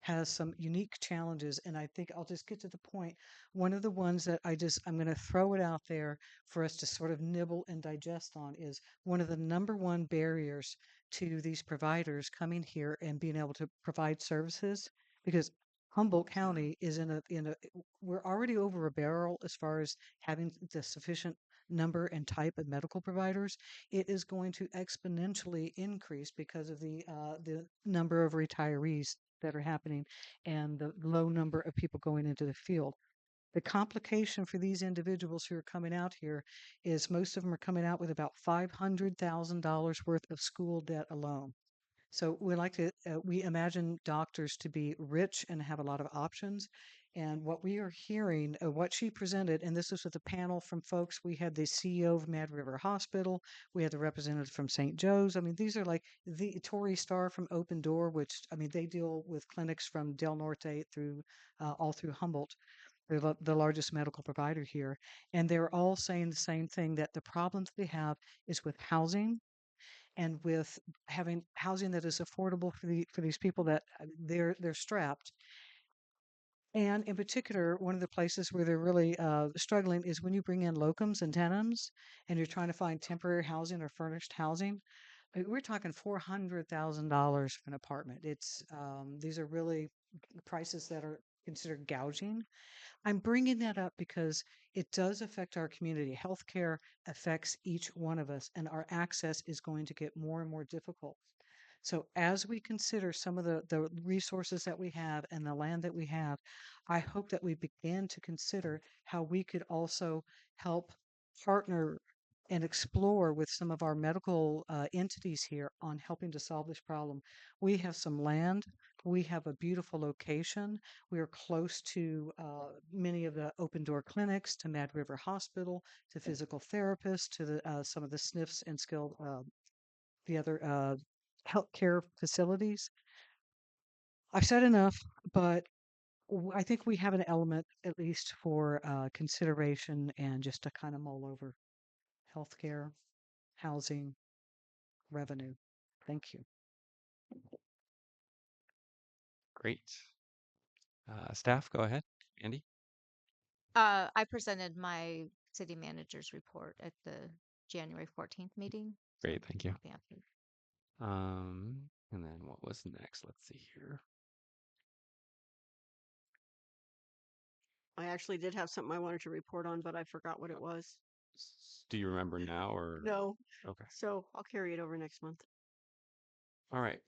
has some unique challenges. And I think I'll just get to the point. One of the ones that I'm going to throw it out there for us to sort of nibble and digest on is one of the number one barriers to these providers coming here and being able to provide services, because Humboldt County is we're already over a barrel as far as having the sufficient number and type of medical providers. It is going to exponentially increase because of the number of retirees that are happening and the low number of people going into the field. The complication for these individuals who are coming out here is most of them are coming out with about $500,000 worth of school debt alone. So we imagine doctors to be rich and have a lot of options. And what we are hearing, what she presented, and this was with a panel from folks. We had the CEO of Mad River Hospital. We had the representative from St. Joe's. I mean, these are like the Tori Starr from Open Door, which, I mean, they deal with clinics from Del Norte through all through Humboldt. They're the largest medical provider here. And they're all saying the same thing, that the problems they have is with housing and with having housing that is affordable for these people, that they're strapped. And in particular, one of the places where they're really struggling is when you bring in locums and tenants and you're trying to find temporary housing or furnished housing. We're talking $400,000 for an apartment. It's these are really prices that are considered gouging. I'm bringing that up because it does affect our community. Healthcare affects each one of us, and our access is going to get more and more difficult. So as we consider some of the resources that we have and the land that we have, I hope that we begin to consider how we could also help partner and explore with some of our medical entities here on helping to solve this problem. We have some land. We have a beautiful location. We are close to many of the open door clinics, to Mad River Hospital, to physical therapists, to some of the SNFs and skilled the other healthcare facilities. I've said enough, but I think we have an element, at least for consideration and just to kind of mull over healthcare, housing, revenue. Thank you. Great. Staff, go ahead. Andy? I presented my city manager's report at the January 14th meeting. Great, thank you. Yeah. And then what was next? Let's see here. I actually did have something I wanted to report on, but I forgot what it was. Do you remember now or? No. Okay. So I'll carry it over next month. All right.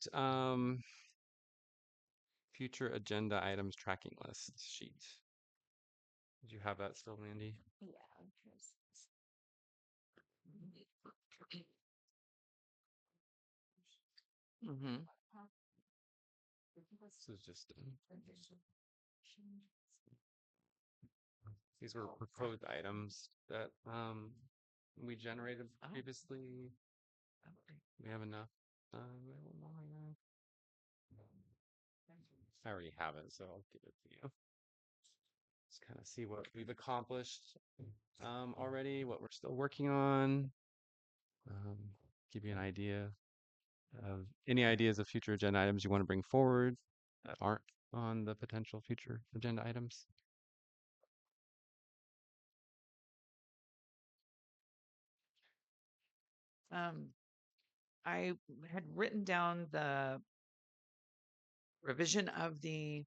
Future agenda items tracking list sheet. Did you have that still, Mandy? Yeah. Mm-hmm. This is just these were proposed items that we generated previously. We have enough. I already have it, so I'll give it to you. Just kind of see what we've accomplished already, what we're still working on. Give you an idea of any ideas of future agenda items you want to bring forward that aren't on the potential future agenda items. I had written down the revision of the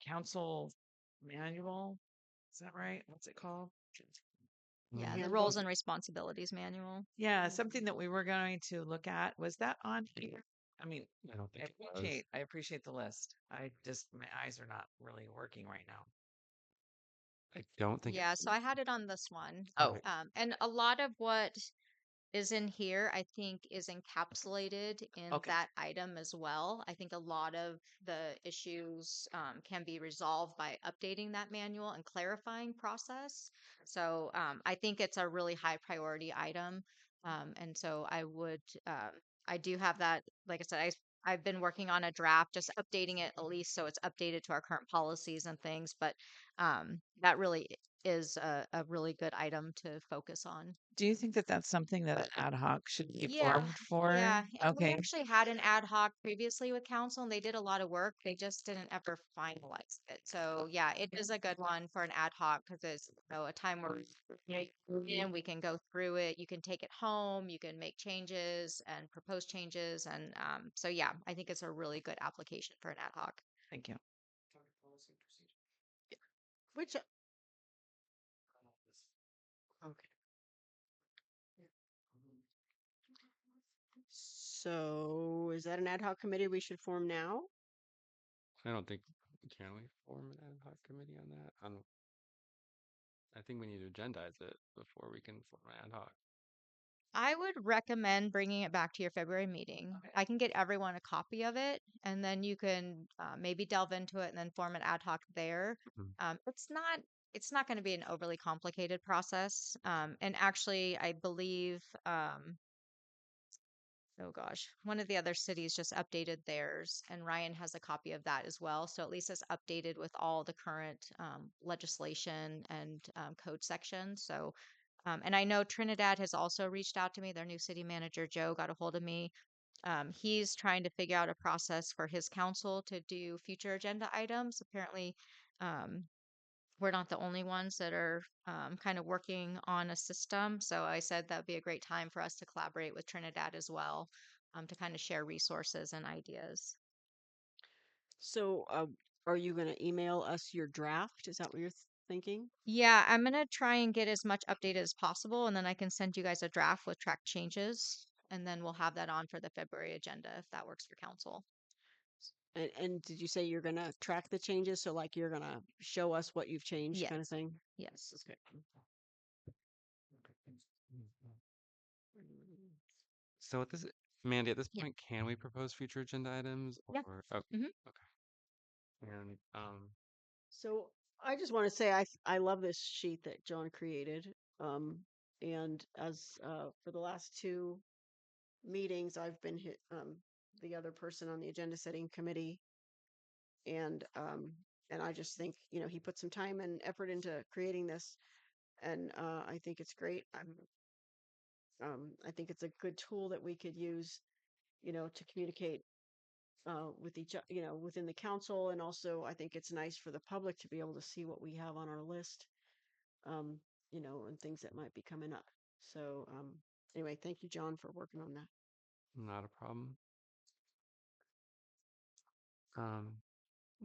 council manual. Is that right? What's it called? Yeah, the Handbook. roles and responsibilities manual. Yeah, something that we were going to look at. Was that on here? I mean, I don't think it was. I appreciate the list. My eyes are not really working right now. I don't think. Yeah, so I had it on this one. Oh, And a lot of what is in here, I think, is encapsulated in okay. that item as well. I think a lot of the issues can be resolved by updating that manual and clarifying process. So I think it's a really high priority item. And so I do have that, like I said, I've been working on a draft, just updating it at least so it's updated to our current policies and things. But that really is a really good item to focus on. Do you think that that's something that an ad hoc should be Yeah, formed for? yeah. And we Okay. actually had an ad hoc previously with council and they did a lot of work. They just didn't ever finalize it. So yeah, it is a good one for an ad hoc because it's a time where we can go through it. You can take it home, you can make changes and propose changes. And so yeah, I think it's a really good application for an ad hoc. Thank you. Which okay. So is that an ad hoc committee we should form now? I don't think. Can we form an ad hoc committee on that? I think we need to agendize it before we can form an ad hoc. I would recommend bringing it back to your February meeting. I can get everyone a copy of it, and then you can maybe delve into it and then form an ad hoc there. Mhm. It's not going to be an overly complicated process. And actually, I believe, oh gosh, one of the other cities just updated theirs, and Ryan has a copy of that as well. So at least it's updated with all the current legislation and code sections. So, and I know Trinidad has also reached out to me. Their new city manager, Joe, got a hold of me. He's trying to figure out a process for his council to do future agenda items. Apparently, um, we're not the only ones that are kind of working on a system. So I said that'd be a great time for us to collaborate with Trinidad as well, to kind of share resources and ideas. So, are you going to email us your draft? Is that what you're thinking? Yeah, I'm gonna try and get as much updated as possible, and then I can send you guys a draft with track changes, and then we'll have that on for the February agenda if that works for council. And did you say you're going to track the changes? So, like, you're going to show us what you've changed, kind of Yes. thing? Yes. Okay. So at this, Mandy, at this Yeah. point, can we propose future agenda items Yeah. or, hmm okay. And, So, I just want to say I love this sheet that John created. Um, and as for the last two meetings, I've been the other person on the agenda setting committee, and I just think he put some time and effort into creating this, and I think it's great. I think it's a good tool that we could use, to communicate with within the council, and also I think it's nice for the public to be able to see what we have on our list, um, and things that might be coming up. So anyway, thank you, John, for working on that. not a problem. Um,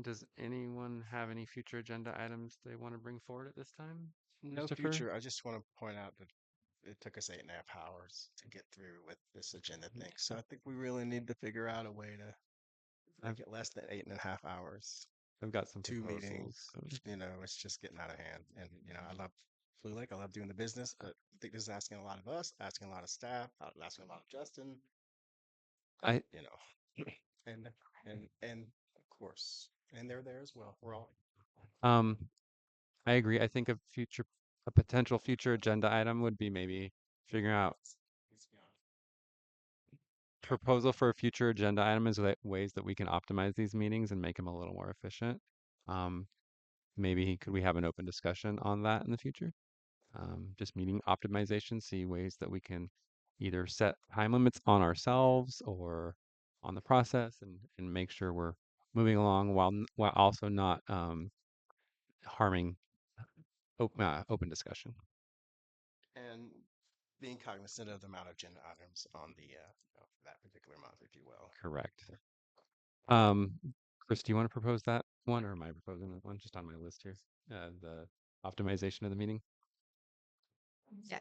does anyone have any future agenda items they want to bring forward at this time? No Christopher? future. I just want to point out that it took us 8.5 hours to get through with this agenda thing. So I think we really need to figure out a way to make it less than 8.5 hours. I've got some Two proposals. meetings. It's just getting out of hand. And I love Blue Lake. I love doing the business, but I think this is asking a lot of us, asking a lot of staff, asking a lot of Justin. I And of course, and they're there as well. We're all um I agree. I think a potential future agenda item would be maybe figuring out proposal for a future agenda item is ways that we can optimize these meetings and make them a little more efficient. Um, maybe could we have an open discussion on that in the future? Just meeting optimization, see ways that we can either set time limits on ourselves or on the process and make sure we're moving along while also not harming open discussion. and being cognizant of the amount of agenda items on the for that particular month, if you will. Correct. Um, Chris, do you want to propose that one, or am I proposing that one? Just on my list here, the optimization of the meeting. Yeah.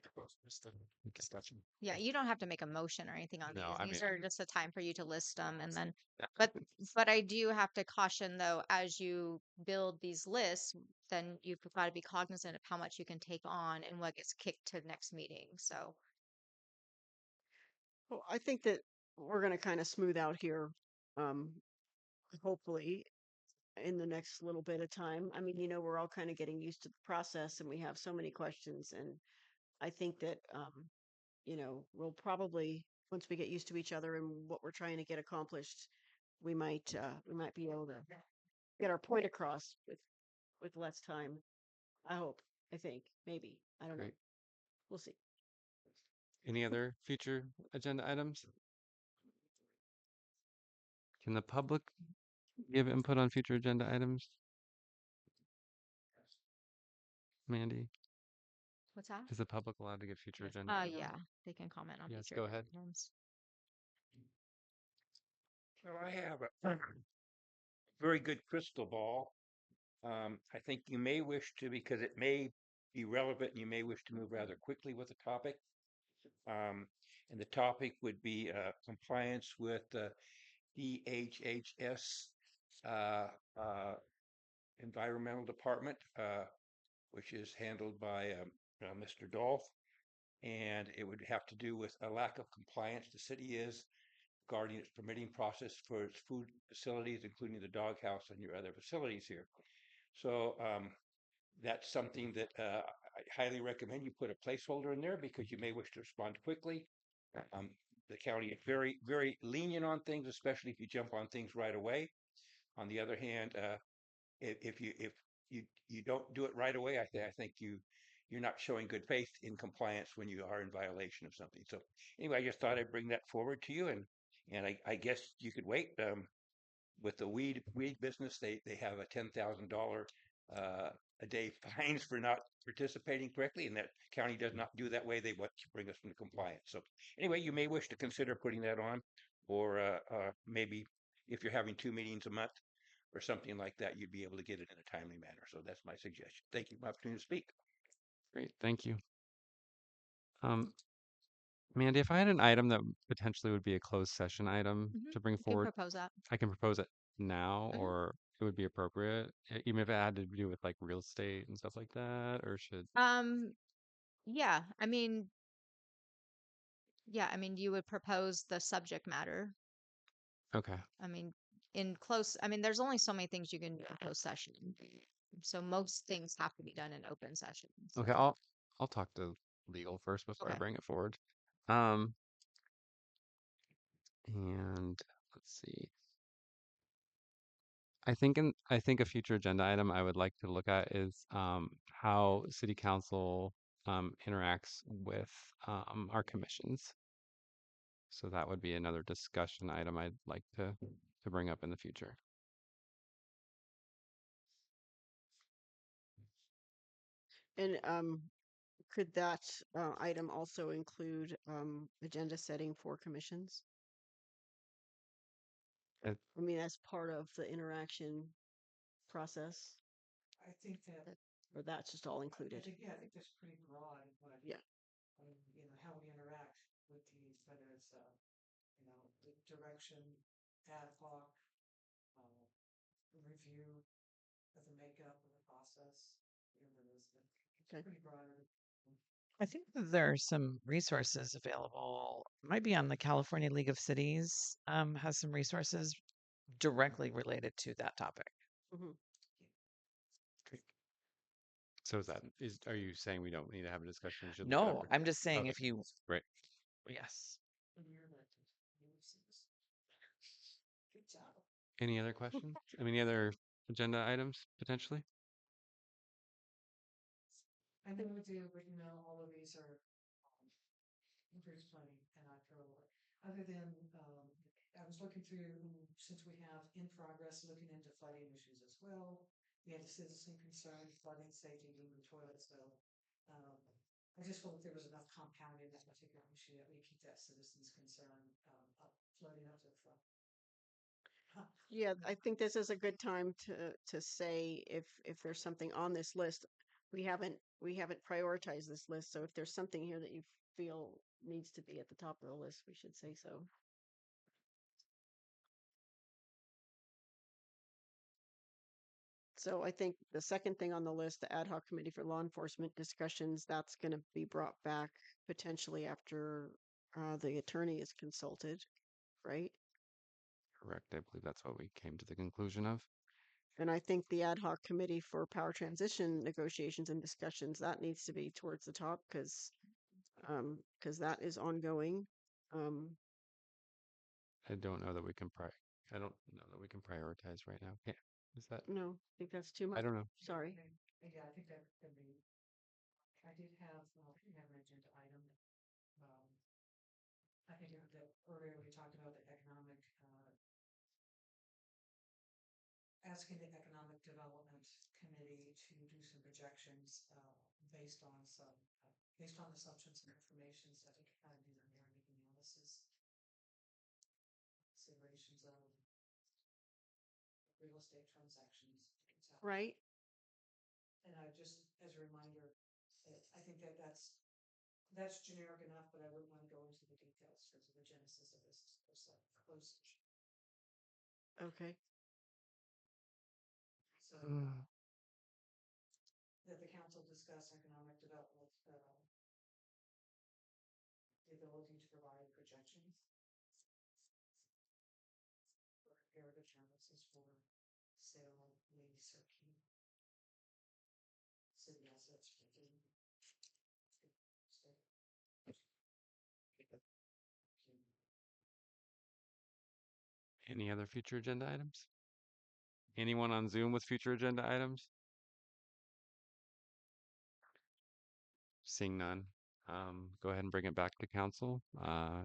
Just a discussion. Yeah, you don't have to make a motion or anything on No, these. I These mean, are just a time for you to list them, and then, yeah. but I do have to caution though, as you build these lists, then you've got to be cognizant of how much you can take on and what gets kicked to the next meeting. So, Well, I think that we're going to kind of smooth out here, um, hopefully, in the next little bit of time. I mean, we're all kind of getting used to the process, and we have so many questions. And I think that, we'll probably, once we get used to each other and what we're trying to get accomplished, we might be able to get our point across with less time. I hope. I think. Maybe. I don't know. Great. We'll see. Any other future agenda items? Can the public give input on future agenda items? Mandy, what's that? is the public allowed to give future agenda items? Yeah, they can comment on Yes, future go ahead. items. Well, I have a very good crystal ball. I think you may wish to, because it may be relevant, and you may wish to move rather quickly with the topic. And the topic would be compliance with DHHS Environmental Department, which is handled by Mr. Dolph. and it would have to do with a lack of compliance the city is regarding its permitting process for its food facilities, including the doghouse and your other facilities here. So that's something that I highly recommend you put a placeholder in there because you may wish to respond quickly. Um, the county is very, very lenient on things, especially if you jump on things right away. On the other hand, if you don't do it right away, I think you're not showing good faith in compliance when you are in violation of something. So anyway, I just thought I'd bring that forward to you, and I guess you could wait. With the weed business, they have a $10,000 a day fines for not participating correctly, and that county does not do that way. They want to bring us into compliance. So anyway, you may wish to consider putting that on, or maybe if you're having 2 meetings a month or something like that, you'd be able to get it in a timely manner. So that's my suggestion. Thank you for the opportunity to speak. Great, thank you. Mandy, if I had an item that potentially would be a closed session item to bring You can forward, propose that. I can propose it now, Mhm. or it would be appropriate, even if it had to do with like real estate and stuff like that, or should, Yeah, I mean, you would propose the subject matter. okay. I mean, there's only so many things you can do in closed session. So most things have to be done in open session. Okay, So, I'll talk to legal first before I okay. bring it forward. Um, and let's see. I think a future agenda item I would like to look at is how city council interacts with our commissions. So that would be another discussion item I'd like to bring up in the future. And could that item also include agenda setting for commissions? Uh, I mean, as part of the interaction process, I think that, or that's just all I included? think, yeah, I think that's pretty broad, but Yeah. how we interact with these, whether it's, the direction, ad hoc, review of the makeup of the process, whatever it is, but it's Okay. pretty broad. I think that there are some resources available. Might be on the California League of Cities, has some resources directly related to that topic. Mm-hmm. Great. So are you saying we don't need to have a discussion? We should look it No, up? I'm just saying Okay, if you, right. yes. Good job. Any other questions? I mean, any other agenda items potentially? I think we do, but all of these are, there's plenty, and I throw away. Other than, I was looking through, since we have in progress, looking into flooding issues as well. We had a citizen concern, flooding, safety, leaking toilets, so, I just felt there was enough compounding that particular issue that we keep that citizen's concern, floating up to the front. Yeah, I think this is a good time to say if there's something on this list. We haven't prioritized this list, so if there's something here that you feel needs to be at the top of the list, we should say so. So I think the second thing on the list, the ad hoc committee for law enforcement discussions, that's going to be brought back potentially after the attorney is consulted, right? Correct. I believe that's what we came to the conclusion of. And I think the ad hoc committee for power transition negotiations and discussions, that needs to be towards the top because that is ongoing. I don't know that we can I don't know that we can prioritize right now. Yeah. Is that? No, I think that's too much. I don't know. Sorry. Yeah, I think that could be. I did have, we have an agenda item. I think that earlier we talked about the economic, asking the Economic Development Committee to do some projections based on assumptions and information, so I think kind of do the narrative analysis, considerations of real estate transactions. Right. And I just, as a reminder, I think that's generic enough, but I wouldn't want to go into the details because of the genesis of this is a closed session. Okay. So that the council discuss economic development the ability to provide projections for comparative services for sale, lease, or keep city assets for the state. Any other future agenda items? Anyone on Zoom with future agenda items? Seeing none, go ahead and bring it back to council. I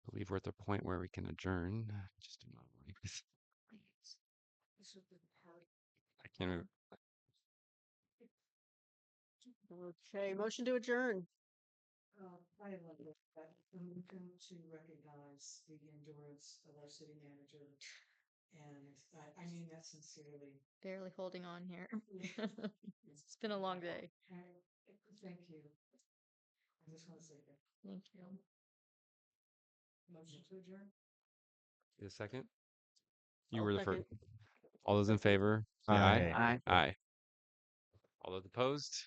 believe we're at the point where we can adjourn. Just a moment. I can't remember. Okay, motion to adjourn. I have one that I'm going to recognize the endurance of our city manager. And I mean that sincerely. Barely holding on here. It's been a long day. Thank you. I just want to say that. Thank you. Motion to adjourn? A second? You I'll were the second. first. All those in favor, say aye. Aye. Aye. All those opposed?